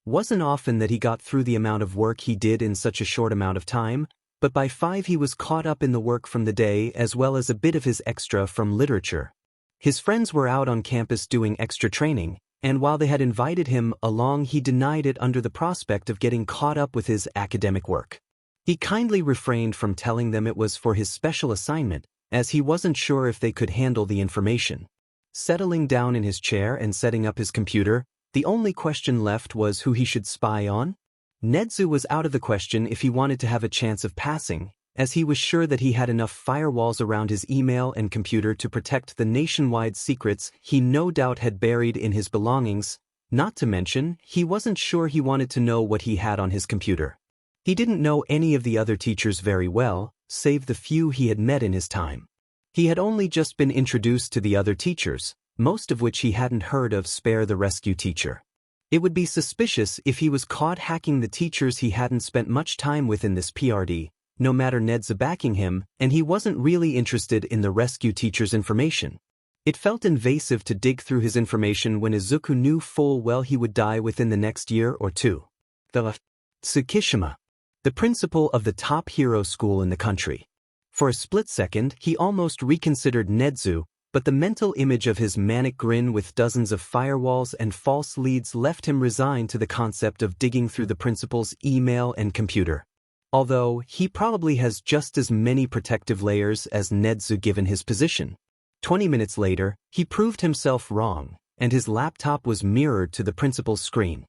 Wasn't often that he got through the amount of work he did in such a short amount of time, but by 5 he was caught up in the work from the day as well as a bit of his extra from literature. His friends were out on campus doing extra training, and while they had invited him along, he denied it under the prospect of getting caught up with his academic work. He kindly refrained from telling them it was for his special assignment, as he wasn't sure if they could handle the information. Settling down in his chair and setting up his computer, the only question left was who he should spy on. Nedu was out of the question if he wanted to have a chance of passing, as he was sure that he had enough firewalls around his email and computer to protect the nationwide secrets he no doubt had buried in his belongings, not to mention, he wasn't sure he wanted to know what he had on his computer. He didn't know any of the other teachers very well, save the few he had met in his time. He had only just been introduced to the other teachers, most of which he hadn't heard of spare the rescue teacher. It would be suspicious if he was caught hacking the teachers he hadn't spent much time with in this PRD, no matter Nedu backing him, and he wasn't really interested in the rescue teacher's information. It felt invasive to dig through his information when Izuku knew full well he would die within the next year or two. Tsukishima, the principal of the top hero school in the country. For a split second, he almost reconsidered Nedu, but the mental image of his manic grin with dozens of firewalls and false leads left him resigned to the concept of digging through the principal's email and computer. Although, he probably has just as many protective layers as Nedu given his position. 20 minutes later, he proved himself wrong, and his laptop was mirrored to the principal's screen.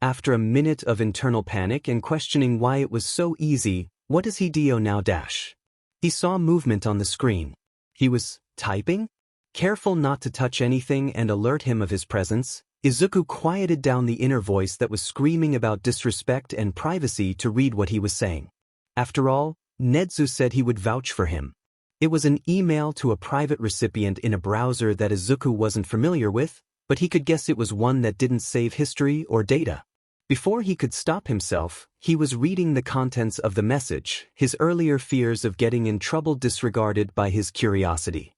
After a minute of internal panic and questioning why it was so easy, what does he do now dash? He saw movement on the screen. He was typing? Careful not to touch anything and alert him of his presence, Izuku quieted down the inner voice that was screaming about disrespect and privacy to read what he was saying. After all, Nedu said he would vouch for him. It was an email to a private recipient in a browser that Izuku wasn't familiar with, but he could guess it was one that didn't save history or data. Before he could stop himself, he was reading the contents of the message, his earlier fears of getting in trouble disregarded by his curiosity.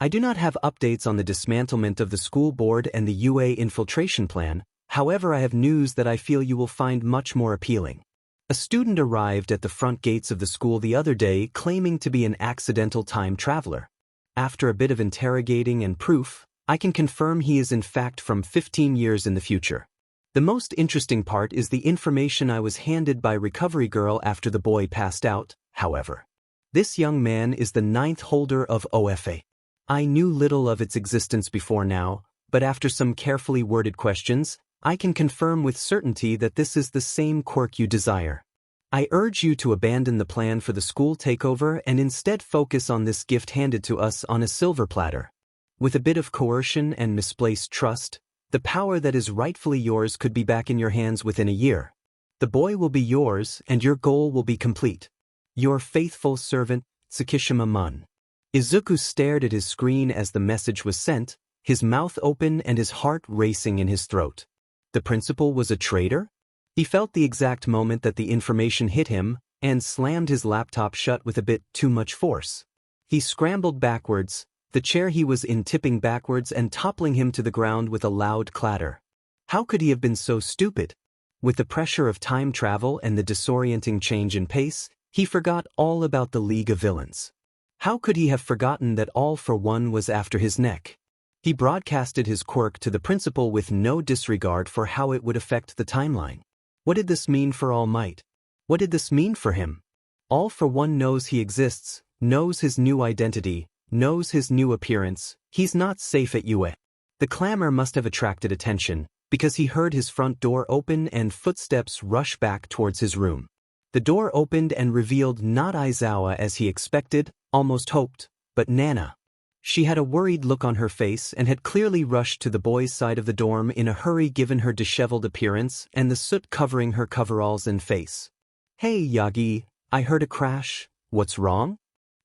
I do not have updates on the dismantlement of the school board and the UA infiltration plan, however I have news that I feel you will find much more appealing. A student arrived at the front gates of the school the other day claiming to be an accidental time traveler. After a bit of interrogating and proof, I can confirm he is in fact from 15 years in the future. The most interesting part is the information I was handed by Recovery Girl after the boy passed out, however. This young man is the 9th holder of OFA. I knew little of its existence before now, but after some carefully worded questions, I can confirm with certainty that this is the same Quirk you desire. I urge you to abandon the plan for the school takeover and instead focus on this gift handed to us on a silver platter. With a bit of coercion and misplaced trust, the power that is rightfully yours could be back in your hands within a year. The boy will be yours and your goal will be complete. Your faithful servant, Tsukishima Mun. Izuku stared at his screen as the message was sent, his mouth open and his heart racing in his throat. The principal was a traitor? He felt the exact moment that the information hit him, and slammed his laptop shut with a bit too much force. He scrambled backwards, the chair he was in tipping backwards and toppling him to the ground with a loud clatter. How could he have been so stupid? With the pressure of time travel and the disorienting change in pace, he forgot all about the League of Villains. How could he have forgotten that All for One was after his neck? He broadcasted his quirk to the principal with no disregard for how it would affect the timeline. What did this mean for All Might? What did this mean for him? All for One knows he exists, knows his new identity, knows his new appearance. He's not safe at UA. The clamor must have attracted attention, because he heard his front door open and footsteps rush back towards his room. The door opened and revealed not Aizawa as he expected, almost hoped, but Nana. She had a worried look on her face and had clearly rushed to the boys' side of the dorm in a hurry given her disheveled appearance and the soot covering her coveralls and face. "Hey, Yagi, I heard a crash. What's wrong?"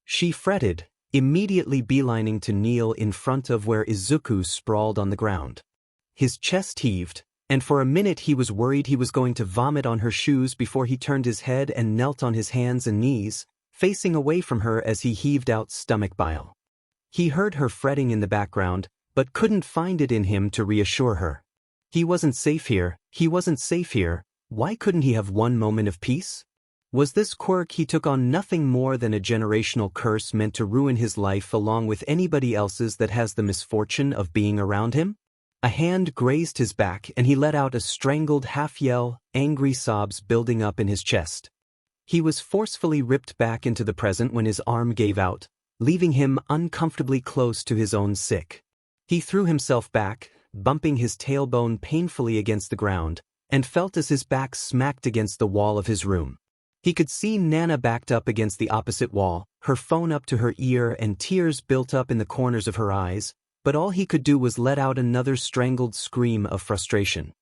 She fretted, immediately beelining to kneel in front of where Izuku sprawled on the ground. His chest heaved, and for a minute he was worried he was going to vomit on her shoes before he turned his head and knelt on his hands and knees, facing away from her as he heaved out stomach bile. He heard her fretting in the background, but couldn't find it in him to reassure her. He wasn't safe here, why couldn't he have one moment of peace? Was this quirk he took on nothing more than a generational curse meant to ruin his life along with anybody else's that has the misfortune of being around him? A hand grazed his back and he let out a strangled half-yell, angry sobs building up in his chest. He was forcefully ripped back into the present when his arm gave out, leaving him uncomfortably close to his own sick. He threw himself back, bumping his tailbone painfully against the ground, and felt as his back smacked against the wall of his room. He could see Nana backed up against the opposite wall, her phone up to her ear and tears built up in the corners of her eyes, but all he could do was let out another strangled scream of frustration.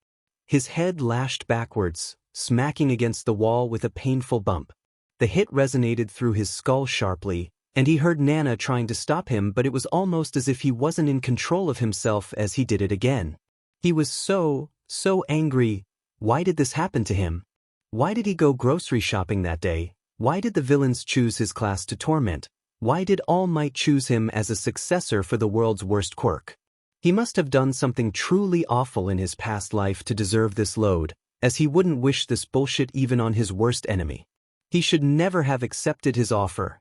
His head lashed backwards, smacking against the wall with a painful bump. The hit resonated through his skull sharply, and he heard Nana trying to stop him, but it was almost as if he wasn't in control of himself as he did it again. He was so angry. Why did this happen to him? Why did he go grocery shopping that day? Why did the villains choose his class to torment? Why did All Might choose him as a successor for the world's worst quirk? He must have done something truly awful in his past life to deserve this load, as he wouldn't wish this bullshit even on his worst enemy. He should never have accepted his offer.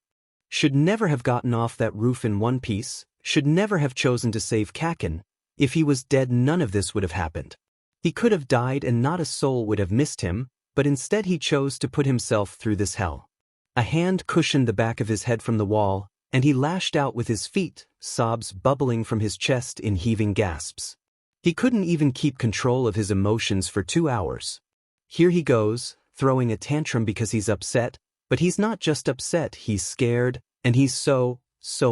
Should never have gotten off that roof in one piece, should never have chosen to save Kaken. If he was dead, none of this would have happened. He could have died and not a soul would have missed him, but instead he chose to put himself through this hell. A hand cushioned the back of his head from the wall, and he lashed out with his feet, sobs bubbling from his chest in heaving gasps. He couldn't even keep control of his emotions for 2 hours. Here he goes, throwing a tantrum because he's upset, but he's not just upset, he's scared, and he's so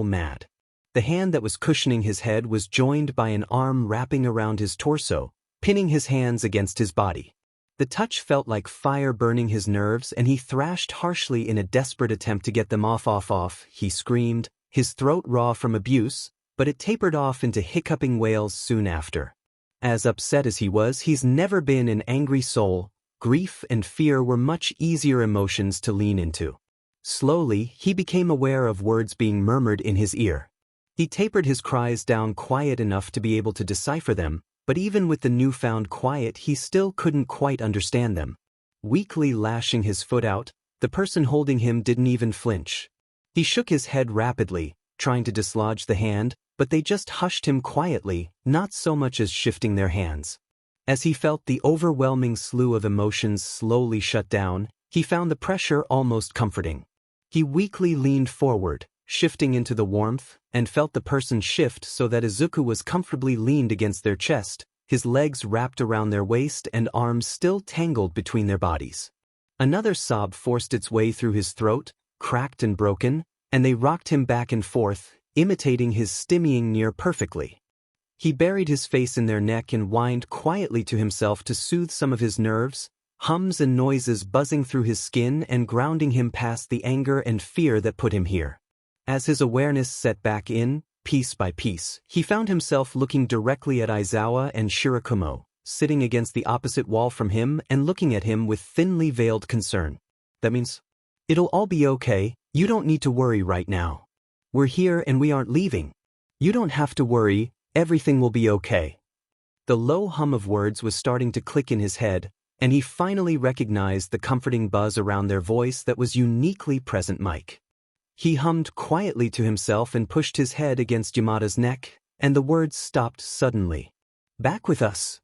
mad. The hand that was cushioning his head was joined by an arm wrapping around his torso, pinning his hands against his body. The touch felt like fire burning his nerves, and he thrashed harshly in a desperate attempt to get them off. He screamed, his throat raw from abuse, but it tapered off into hiccuping wails soon after. As upset as he was, he's never been an angry soul. Grief and fear were much easier emotions to lean into. Slowly, he became aware of words being murmured in his ear. He tapered his cries down quiet enough to be able to decipher them, but even with the newfound quiet he still couldn't quite understand them. Weakly lashing his foot out, the person holding him didn't even flinch. He shook his head rapidly, trying to dislodge the hand, but they just hushed him quietly, not so much as shifting their hands. As he felt the overwhelming slew of emotions slowly shut down, he found the pressure almost comforting. He weakly leaned forward, shifting into the warmth, and felt the person shift so that Izuku was comfortably leaned against their chest, his legs wrapped around their waist and arms still tangled between their bodies. Another sob forced its way through his throat, cracked and broken, and they rocked him back and forth, imitating his stimmying near perfectly. He buried his face in their neck and whined quietly to himself to soothe some of his nerves, hums and noises buzzing through his skin and grounding him past the anger and fear that put him here. As his awareness set back in, piece by piece, he found himself looking directly at Aizawa and Shirakumo, sitting against the opposite wall from him and looking at him with thinly veiled concern. That means, "It'll all be okay, you don't need to worry right now. We're here and we aren't leaving. You don't have to worry, everything will be okay." The low hum of words was starting to click in his head, and he finally recognized the comforting buzz around their voice that was uniquely present mic. He hummed quietly to himself and pushed his head against Yamada's neck, and the words stopped suddenly. "Back with us,"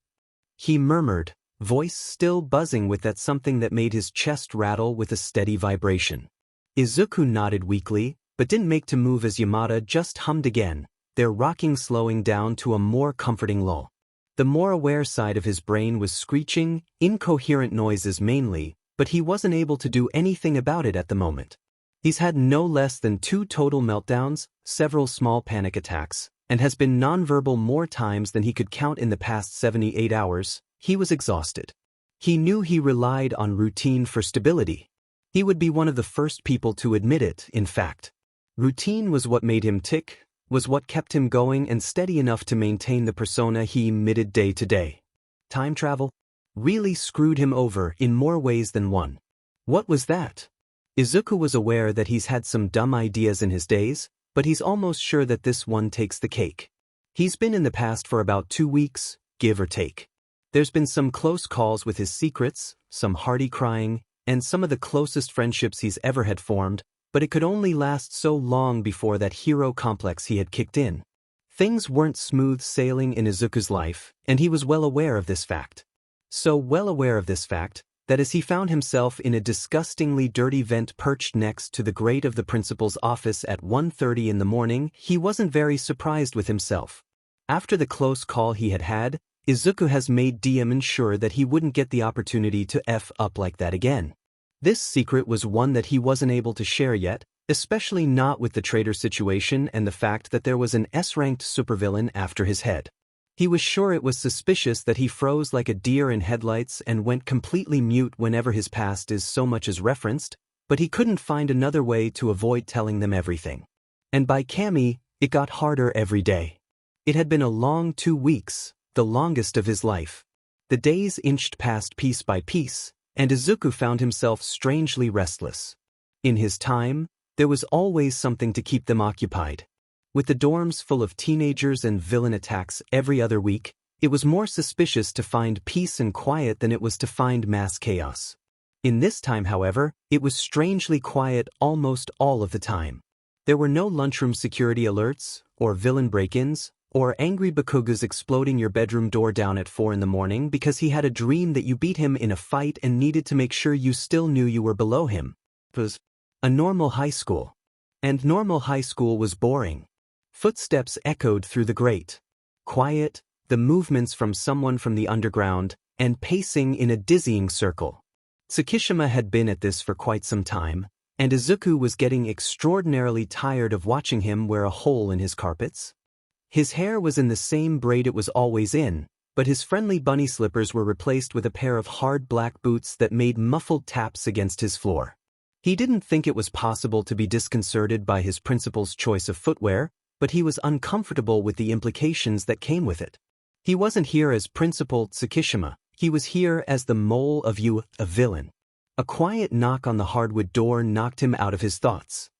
he murmured, voice still buzzing with that something that made his chest rattle with a steady vibration. Izuku nodded weakly, but didn't make to move as Yamada just hummed again, their rocking slowing down to a more comforting lull. The more aware side of his brain was screeching, incoherent noises mainly, but he wasn't able to do anything about it at the moment. He's had no less than 2 total meltdowns, several small panic attacks, and has been nonverbal more times than he could count in the past 78 hours. He was exhausted. He knew he relied on routine for stability. He would be one of the first people to admit it, in fact. Routine was what made him tick, was what kept him going and steady enough to maintain the persona he emitted day to day. Time travel really screwed him over in more ways than one. What was that? Izuku was aware that he's had some dumb ideas in his days, but he's almost sure that this one takes the cake. He's been in the past for about 2 weeks, give or take. There's been some close calls with his secrets, some hearty crying, and some of the closest friendships he's ever had formed, but it could only last so long before that hero complex he had kicked in. Things weren't smooth sailing in Izuku's life, and he was well aware of this fact. So well aware of this fact, that as he found himself in a disgustingly dirty vent perched next to the grate of the principal's office at 1:30 in the morning, he wasn't very surprised with himself. After the close call he had had, Izuku has made DM sure that he wouldn't get the opportunity to F up like that again. This secret was one that he wasn't able to share yet, especially not with the traitor situation and the fact that there was an S-ranked supervillain after his head. He was sure it was suspicious that he froze like a deer in headlights and went completely mute whenever his past is so much as referenced, but he couldn't find another way to avoid telling them everything. And by Kami, it got harder every day. It had been a long 2 weeks, the longest of his life. The days inched past piece by piece, and Izuku found himself strangely restless. In his time, there was always something to keep them occupied. With the dorms full of teenagers and villain attacks every other week, it was more suspicious to find peace and quiet than it was to find mass chaos. In this time, however, it was strangely quiet almost all of the time. There were no lunchroom security alerts, or villain break-ins, or angry Bakugas exploding your bedroom door down at 4 in the morning because he had a dream that you beat him in a fight and needed to make sure you still knew you were below him. It was a normal high school. And normal high school was boring. Footsteps echoed through the grate. Quiet, the movements from someone from the underground, and pacing in a dizzying circle. Tsukishima had been at this for quite some time, and Izuku was getting extraordinarily tired of watching him wear a hole in his carpets. His hair was in the same braid it was always in, but his friendly bunny slippers were replaced with a pair of hard black boots that made muffled taps against his floor. He didn't think it was possible to be disconcerted by his principal's choice of footwear, but he was uncomfortable with the implications that came with it. He wasn't here as Principal Tsukishima, he was here as the mole of you, a villain. A quiet knock on the hardwood door knocked him out of his thoughts.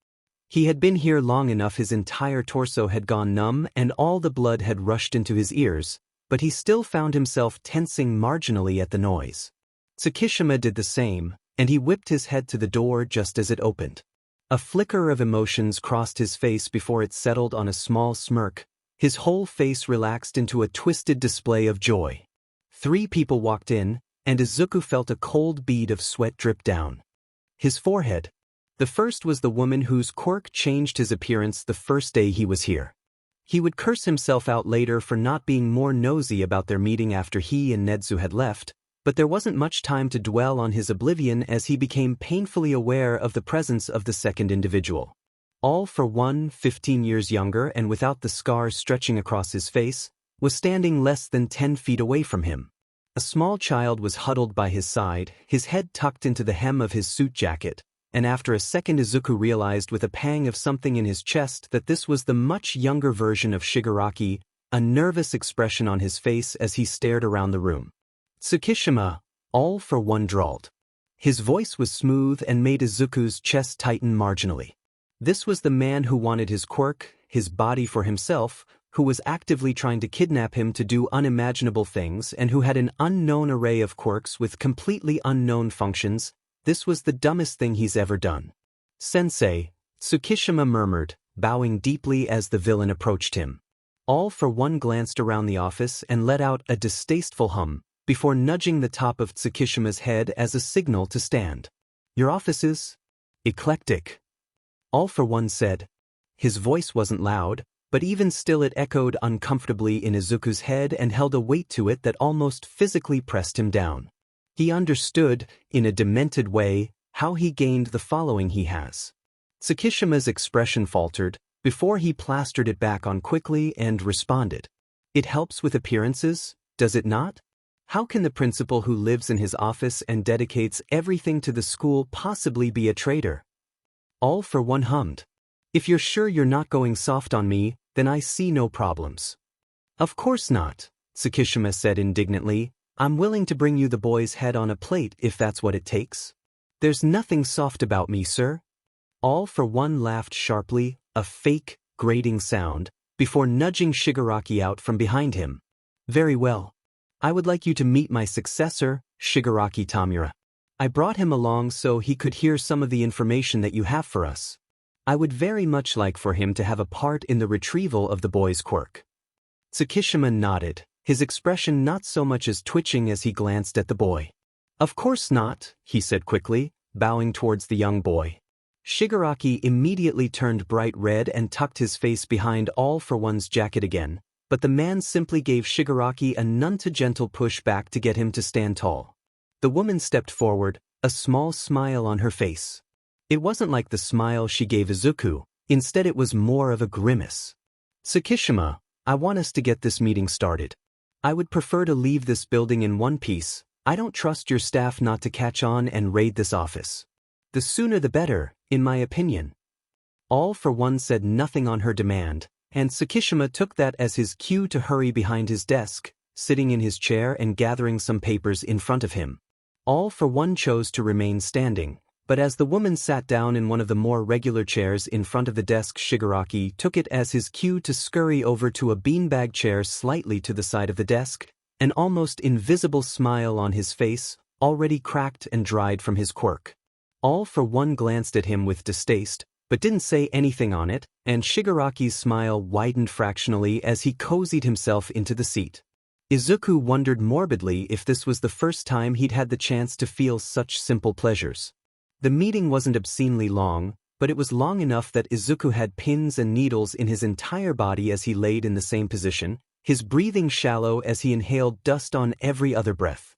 He had been here long enough his entire torso had gone numb and all the blood had rushed into his ears, but he still found himself tensing marginally at the noise. Tsukishima did the same, and he whipped his head to the door just as it opened. A flicker of emotions crossed his face before it settled on a small smirk. His whole face relaxed into a twisted display of joy. 3 people walked in, and Izuku felt a cold bead of sweat drip down his forehead. The first was the woman whose Quirk changed his appearance the first day he was here. He would curse himself out later for not being more nosy about their meeting after he and Nedu had left, but there wasn't much time to dwell on his oblivion as he became painfully aware of the presence of the second individual. All for one, 15 years younger and without the scars stretching across his face, was standing less than 10 feet away from him. A small child was huddled by his side, his head tucked into the hem of his suit jacket, and after a second Izuku realized with a pang of something in his chest that this was the much younger version of Shigaraki, a nervous expression on his face as he stared around the room. Tsukishima, all for one, drawled. His voice was smooth and made Izuku's chest tighten marginally. This was the man who wanted his Quirk, his body for himself, who was actively trying to kidnap him to do unimaginable things and who had an unknown array of quirks with completely unknown functions. This was the dumbest thing he's ever done. Sensei, Tsukishima murmured, bowing deeply as the villain approached him. All for one glanced around the office and let out a distasteful hum, before nudging the top of Tsukishima's head as a signal to stand. Your office is eclectic. All for one said. His voice wasn't loud, but even still it echoed uncomfortably in Izuku's head and held a weight to it that almost physically pressed him down. He understood, in a demented way, how he gained the following he has. Tsukishima's expression faltered, before he plastered it back on quickly and responded. It helps with appearances, does it not? How can the principal who lives in his office and dedicates everything to the school possibly be a traitor? All for one hummed. If you're sure you're not going soft on me, then I see no problems. Of course not, Tsukishima said indignantly. I'm willing to bring you the boy's head on a plate if that's what it takes. There's nothing soft about me, sir. All for one laughed sharply, a fake, grating sound, before nudging Shigaraki out from behind him. Very well. I would like you to meet my successor, Shigaraki Tamura. I brought him along so he could hear some of the information that you have for us. I would very much like for him to have a part in the retrieval of the boy's quirk. Tsukishima nodded, his expression not so much as twitching as he glanced at the boy. Of course not, he said quickly, bowing towards the young boy. Shigaraki immediately turned bright red and tucked his face behind All for One's jacket again, but the man simply gave Shigaraki a none-too-gentle push back to get him to stand tall. The woman stepped forward, a small smile on her face. It wasn't like the smile she gave Izuku, instead it was more of a grimace. Tsukishima, I want us to get this meeting started. I would prefer to leave this building in one piece. I don't trust your staff not to catch on and raid this office. The sooner the better, in my opinion. All for One said nothing on her demand, and Tsukishima took that as his cue to hurry behind his desk, sitting in his chair and gathering some papers in front of him. All for One chose to remain standing, but as the woman sat down in one of the more regular chairs in front of the desk, Shigaraki took it as his cue to scurry over to a beanbag chair slightly to the side of the desk, an almost invisible smile on his face, already cracked and dried from his quirk. All for One glanced at him with distaste, but didn't say anything on it, and Shigaraki's smile widened fractionally as he cozied himself into the seat. Izuku wondered morbidly if this was the first time he'd had the chance to feel such simple pleasures. The meeting wasn't obscenely long, but it was long enough that Izuku had pins and needles in his entire body as he laid in the same position, his breathing shallow as he inhaled dust on every other breath.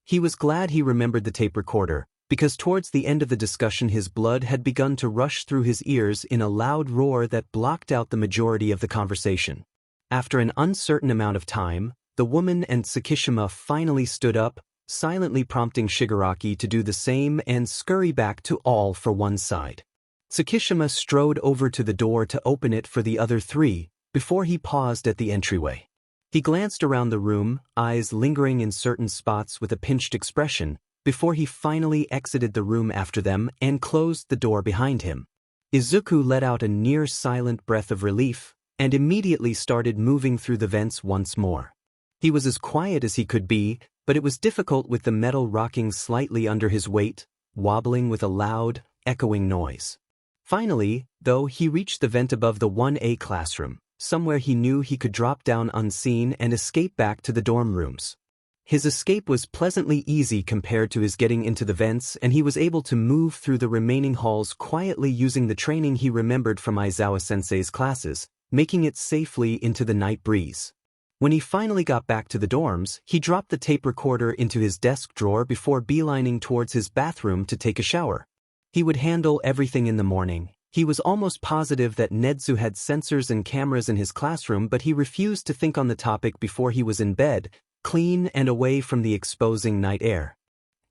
He was glad he remembered the tape recorder, because towards the end of the discussion his blood had begun to rush through his ears in a loud roar that blocked out the majority of the conversation. After an uncertain amount of time, the woman and Tsukishima finally stood up, silently prompting Shigaraki to do the same and scurry back to All for One's side. Tsukishima strode over to the door to open it for the other three, before he paused at the entryway. He glanced around the room, eyes lingering in certain spots with a pinched expression, before he finally exited the room after them and closed the door behind him. Izuku let out a near-silent breath of relief, and immediately started moving through the vents once more. He was as quiet as he could be, but it was difficult with the metal rocking slightly under his weight, wobbling with a loud, echoing noise. Finally, though, he reached the vent above the 1A classroom, somewhere he knew he could drop down unseen and escape back to the dorm rooms. His escape was pleasantly easy compared to his getting into the vents, and he was able to move through the remaining halls quietly using the training he remembered from Aizawa-sensei's classes, making it safely into the night breeze. When he finally got back to the dorms, he dropped the tape recorder into his desk drawer before beelining towards his bathroom to take a shower. He would handle everything in the morning. He was almost positive that Nedu had sensors and cameras in his classroom, but he refused to think on the topic before he was in bed, clean and away from the exposing night air.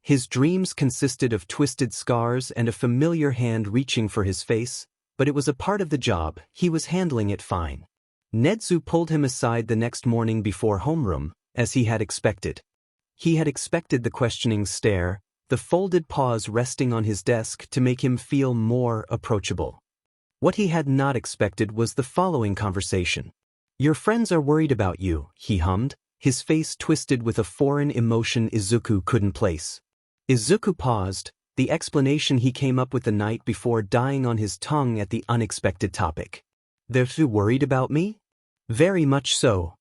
His dreams consisted of twisted scars and a familiar hand reaching for his face, but it was a part of the job. He was handling it fine. Nedu pulled him aside the next morning before homeroom, as he had expected. He had expected the questioning stare, the folded paws resting on his desk to make him feel more approachable. What he had not expected was the following conversation. "Your friends are worried about you," he hummed, his face twisted with a foreign emotion Izuku couldn't place. Izuku paused, the explanation he came up with the night before dying on his tongue at the unexpected topic. "They're too worried about me?" "Very much so,"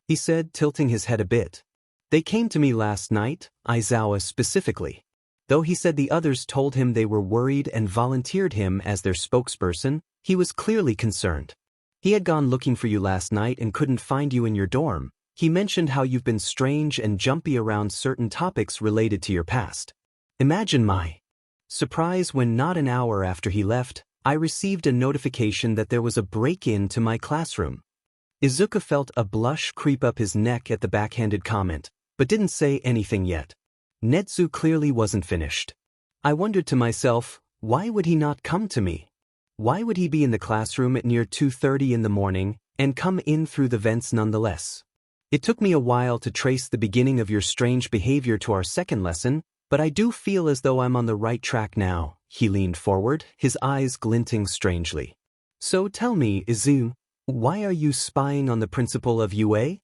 he said, tilting his head a bit. "They came to me last night, Aizawa specifically. Though he said the others told him they were worried and volunteered him as their spokesperson, he was clearly concerned. He had gone looking for you last night and couldn't find you in your dorm. He mentioned how you've been strange and jumpy around certain topics related to your past. Imagine my surprise when not an hour after he left, I received a notification that there was a break-in to my classroom. Izuku felt a blush creep up his neck at the backhanded comment, but didn't say anything yet. Nedu clearly wasn't finished. I wondered to myself, why would he not come to me? Why would he be in the classroom at near 2:30 in the morning and come in through the vents nonetheless? It took me a while to trace the beginning of your strange behavior to our second lesson, but I do feel as though I'm on the right track now. He leaned forward, his eyes glinting strangely. So tell me, Izu, why are you spying on the principal of UA?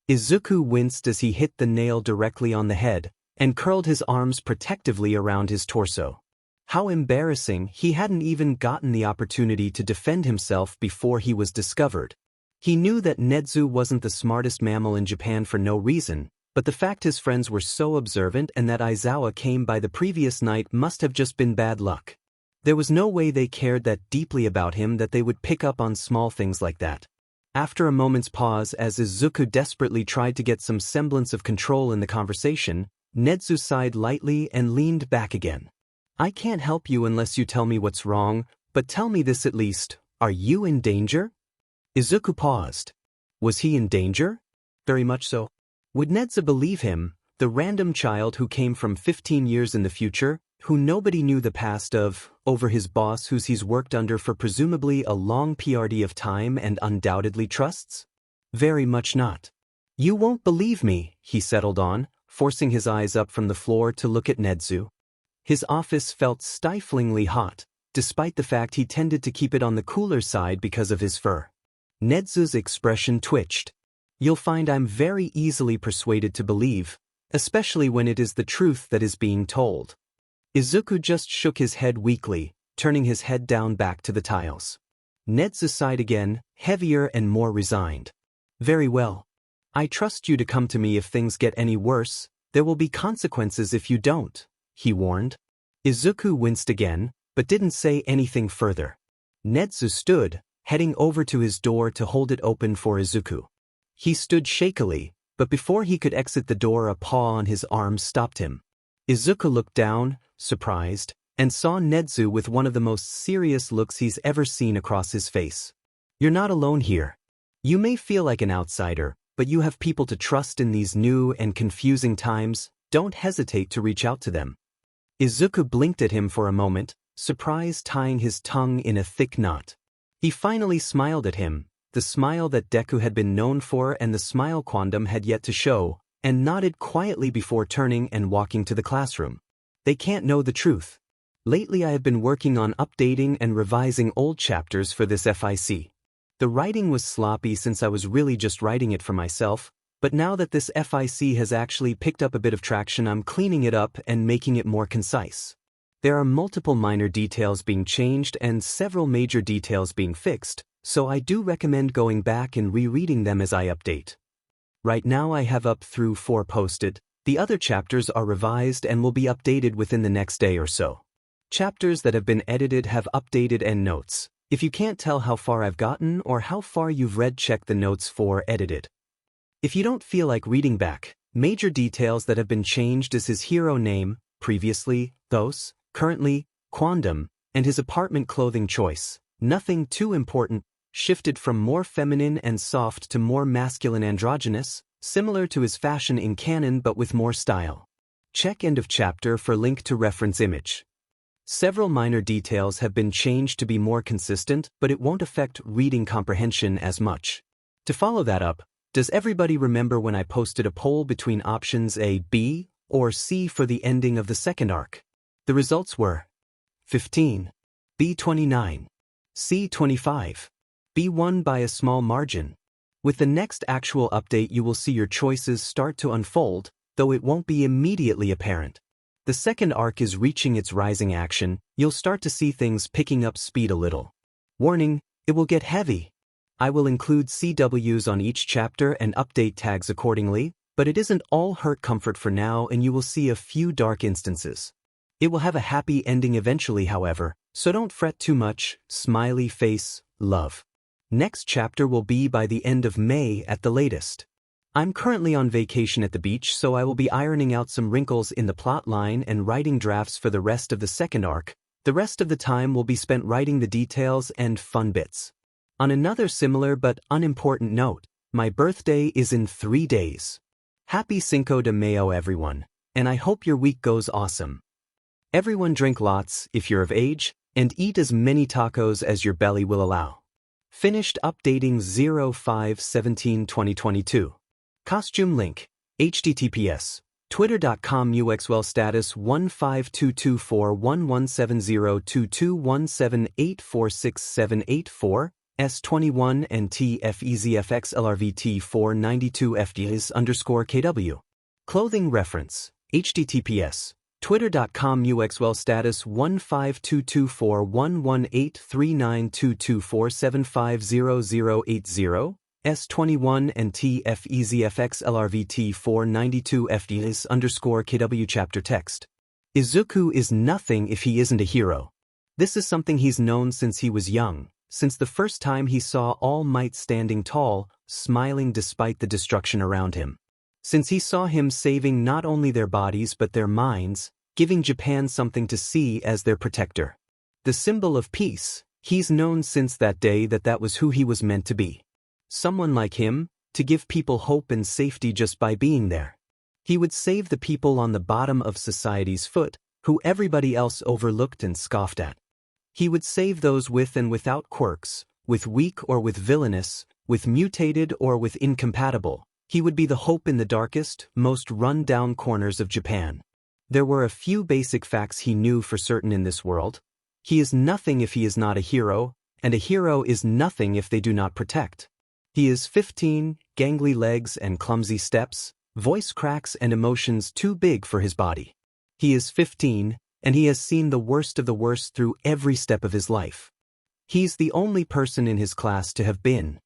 Izuku winced as he hit the nail directly on the head and curled his arms protectively around his torso. How embarrassing, he hadn't even gotten the opportunity to defend himself before he was discovered. He knew that Nedu wasn't the smartest mammal in Japan for no reason, but the fact his friends were so observant and that Aizawa came by the previous night must have just been bad luck. There was no way they cared that deeply about him that they would pick up on small things like that. After a moment's pause as Izuku desperately tried to get some semblance of control in the conversation, Nedu sighed lightly and leaned back again. I can't help you unless you tell me what's wrong, but tell me this at least, are you in danger? Izuku paused. Was he in danger? Very much so. Would Nedu believe him, the random child who came from 15 years in the future, who nobody knew the past of, over his boss whose he's worked under for presumably a long period of time and undoubtedly trusts? Very much not. You won't believe me, he settled on, forcing his eyes up from the floor to look at Nedu. His office felt stiflingly hot, despite the fact he tended to keep it on the cooler side because of his fur. Nezu's expression twitched. You'll find I'm very easily persuaded to believe, especially when it is the truth that is being told. Izuku just shook his head weakly, turning his head down back to the tiles. Nedu sighed again, heavier and more resigned. Very well. I trust you to come to me if things get any worse. There will be consequences if you don't, he warned. Izuku winced again, but didn't say anything further. Nedu stood, heading over to his door to hold it open for Izuku. He stood shakily, but before he could exit the door a paw on his arm stopped him. Izuku looked down, surprised, and saw Nedu with one of the most serious looks he's ever seen across his face. You're not alone here. You may feel like an outsider, but you have people to trust in these new and confusing times. Don't hesitate to reach out to them. Izuku blinked at him for a moment, surprise tying his tongue in a thick knot. He finally smiled at him, the smile that Deku had been known for and the smile Quantum had yet to show, and nodded quietly before turning and walking to the classroom. They can't know the truth. Lately I have been working on updating and revising old chapters for this FIC. The writing was sloppy since I was really just writing it for myself, but now that this FIC has actually picked up a bit of traction, I'm cleaning it up and making it more concise. There are multiple minor details being changed and several major details being fixed, so I do recommend going back and rereading them as I update. Right now I have up through 4 posted. The other chapters are revised and will be updated within the next day or so. Chapters that have been edited have updated and notes. If you can't tell how far I've gotten or how far you've read, check the notes for edited. If you don't feel like reading back, major details that have been changed is his hero name, previously, Thos, currently, Quantum, and his apartment clothing choice. Nothing too important, shifted from more feminine and soft to more masculine androgynous, similar to his fashion in canon but with more style. Check end of chapter for link to reference image. Several minor details have been changed to be more consistent, but it won't affect reading comprehension as much. To follow that up, does everybody remember when I posted a poll between options A, B, or C for the ending of the second arc? The results were 15, B 29, C 25. B won by a small margin. With the next actual update you will see your choices start to unfold, though it won't be immediately apparent. The second arc is reaching its rising action, you'll start to see things picking up speed a little. Warning, it will get heavy. I will include CWs on each chapter and update tags accordingly, but it isn't all hurt comfort for now and you will see a few dark instances. It will have a happy ending eventually, however, so don't fret too much. Smiley face, love. Next chapter will be by the end of May at the latest. I'm currently on vacation at the beach, so I will be ironing out some wrinkles in the plot line and writing drafts for the rest of the second arc, The rest of the time will be spent writing the details and fun bits. On another similar but unimportant note, my birthday is in 3 days. Happy Cinco de Mayo everyone, and I hope your week goes awesome. Everyone drink lots if you're of age, and eat as many tacos as your belly will allow. Finished updating 05/17/2022. Costume link, https, twitter.com muwuxwell status 1522411702217846784, S21 and TFEZFXLRVT 492 FDIS_KW. Clothing reference, https, twitter.com muwuxwell status 1522411839224750080, S21 and TFEZFXLRVT 492 FDIS_KW. Chapter text. Izuku is nothing if he isn't a hero. This is something he's known since he was young, since the first time he saw All Might standing tall, smiling despite the destruction around him. Since he saw him saving not only their bodies but their minds, giving Japan something to see as their protector. The symbol of peace, he's known since that day that was who he was meant to be. Someone like him, to give people hope and safety just by being there. He would save the people on the bottom of society's foot, who everybody else overlooked and scoffed at. He would save those with and without quirks, with weak or with villainous, with mutated or with incompatible. He would be the hope in the darkest, most run-down corners of Japan. There were a few basic facts he knew for certain in this world. He is nothing if he is not a hero, and a hero is nothing if they do not protect. He is 15, gangly legs and clumsy steps, voice cracks and emotions too big for his body. He is 15, and he has seen the worst of the worst through every step of his life. He's the only person in his class to have been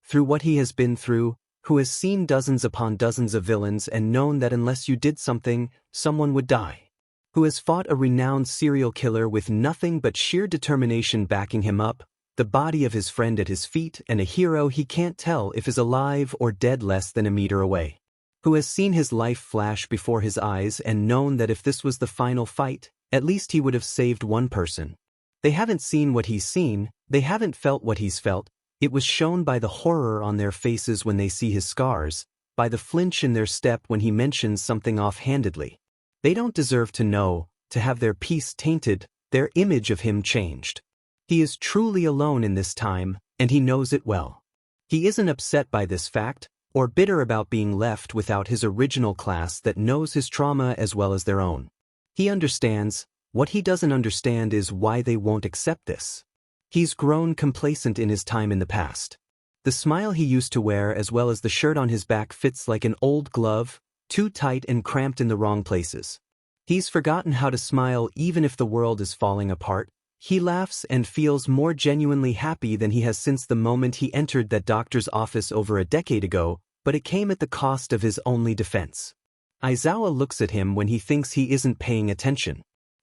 through what he has been through, who has seen dozens upon dozens of villains and known that unless you did something, someone would die. Who has fought a renowned serial killer with nothing but sheer determination backing him up, the body of his friend at his feet, and a hero he can't tell if is alive or dead less than a meter away. Who has seen his life flash before his eyes and known that if this was the final fight, at least he would have saved one person. They haven't seen what he's seen, they haven't felt what he's felt. It was shown by the horror on their faces when they see his scars, by the flinch in their step when he mentions something offhandedly. They don't deserve to know, to have their peace tainted, their image of him changed. He is truly alone in this time, and he knows it well. He isn't upset by this fact, or bitter about being left without his original class that knows his trauma as well as their own. He understands. What he doesn't understand is why they won't accept this. He's grown complacent in his time in the past. The smile he used to wear as well as the shirt on his back fits like an old glove, too tight and cramped in the wrong places. He's forgotten how to smile even if the world is falling apart. He laughs and feels more genuinely happy than he has since the moment he entered that doctor's office over a decade ago, but it came at the cost of his only defense. Aizawa looks at him when he thinks he isn't paying attention.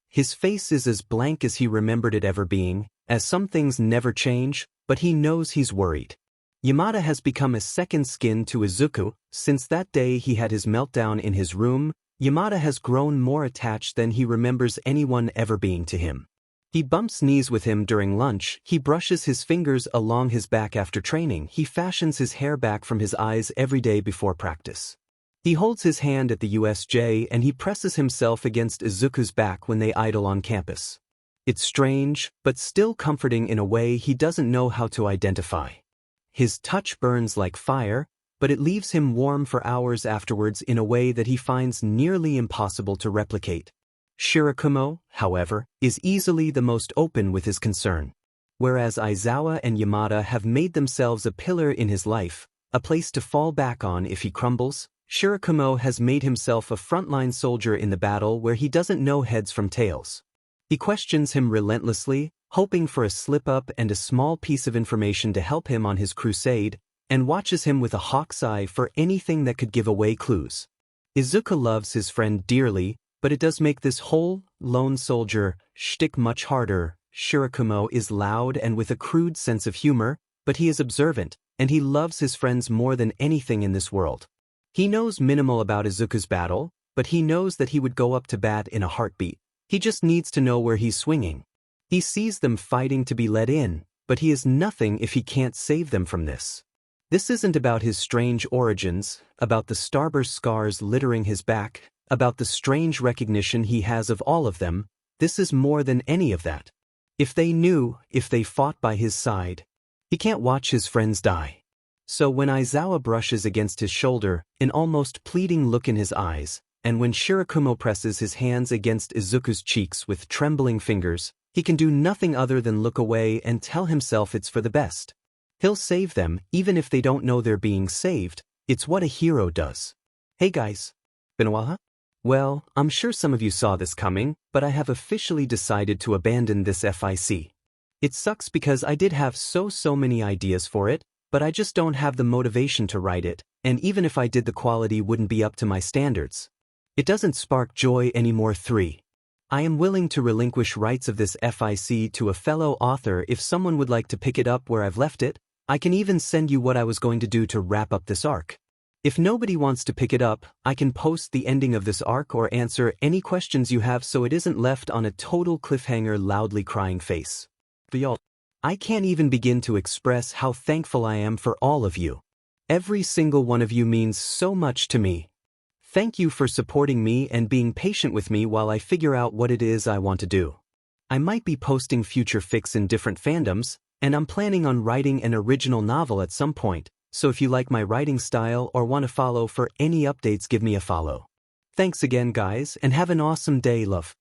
His face is as blank as he remembered it ever being, as some things never change, but he knows he's worried. Yamada has become a second skin to Izuku. Since that day he had his meltdown in his room, Yamada has grown more attached than he remembers anyone ever being to him. He bumps knees with him during lunch, he brushes his fingers along his back after training, he fashions his hair back from his eyes every day before practice. He holds his hand at the USJ and he presses himself against Izuku's back when they idle on campus. It's strange, but still comforting in a way he doesn't know how to identify. His touch burns like fire, but it leaves him warm for hours afterwards in a way that he finds nearly impossible to replicate. Shirakumo, however, is easily the most open with his concern. Whereas Aizawa and Yamada have made themselves a pillar in his life, a place to fall back on if he crumbles, Shirakumo has made himself a frontline soldier in the battle where he doesn't know heads from tails. He questions him relentlessly, hoping for a slip-up and a small piece of information to help him on his crusade, and watches him with a hawk's eye for anything that could give away clues. Izuku loves his friend dearly, but it does make this whole, lone soldier, shtick much harder. Shirakumo is loud and with a crude sense of humor, but he is observant, and he loves his friends more than anything in this world. He knows minimal about Izuku's battle, but he knows that he would go up to bat in a heartbeat. He just needs to know where he's swinging. He sees them fighting to be let in, but he is nothing if he can't save them from this. This isn't about his strange origins, about the starburst scars littering his back, about the strange recognition he has of all of them. This is more than any of that. If they knew, if they fought by his side, he can't watch his friends die. So when Aizawa brushes against his shoulder, an almost pleading look in his eyes, and when Shirakumo presses his hands against Izuku's cheeks with trembling fingers, he can do nothing other than look away and tell himself it's for the best. He'll save them, even if they don't know they're being saved. It's what a hero does. Hey guys. Been a while, huh? Well, I'm sure some of you saw this coming, but I have officially decided to abandon this FIC. It sucks because I did have so many ideas for it, but I just don't have the motivation to write it, and even if I did, the quality wouldn't be up to my standards. It doesn't spark joy anymore. 3. I am willing to relinquish rights of this FIC to a fellow author if someone would like to pick it up where I've left it. I can even send you what I was going to do to wrap up this arc. If nobody wants to pick it up, I can post the ending of this arc or answer any questions you have so it isn't left on a total cliffhanger. Loudly crying face. I can't even begin to express how thankful I am for all of you. Every single one of you means so much to me. Thank you for supporting me and being patient with me while I figure out what it is I want to do. I might be posting future fics in different fandoms, and I'm planning on writing an original novel at some point, so if you like my writing style or want to follow for any updates, give me a follow. Thanks again guys and have an awesome day. Love.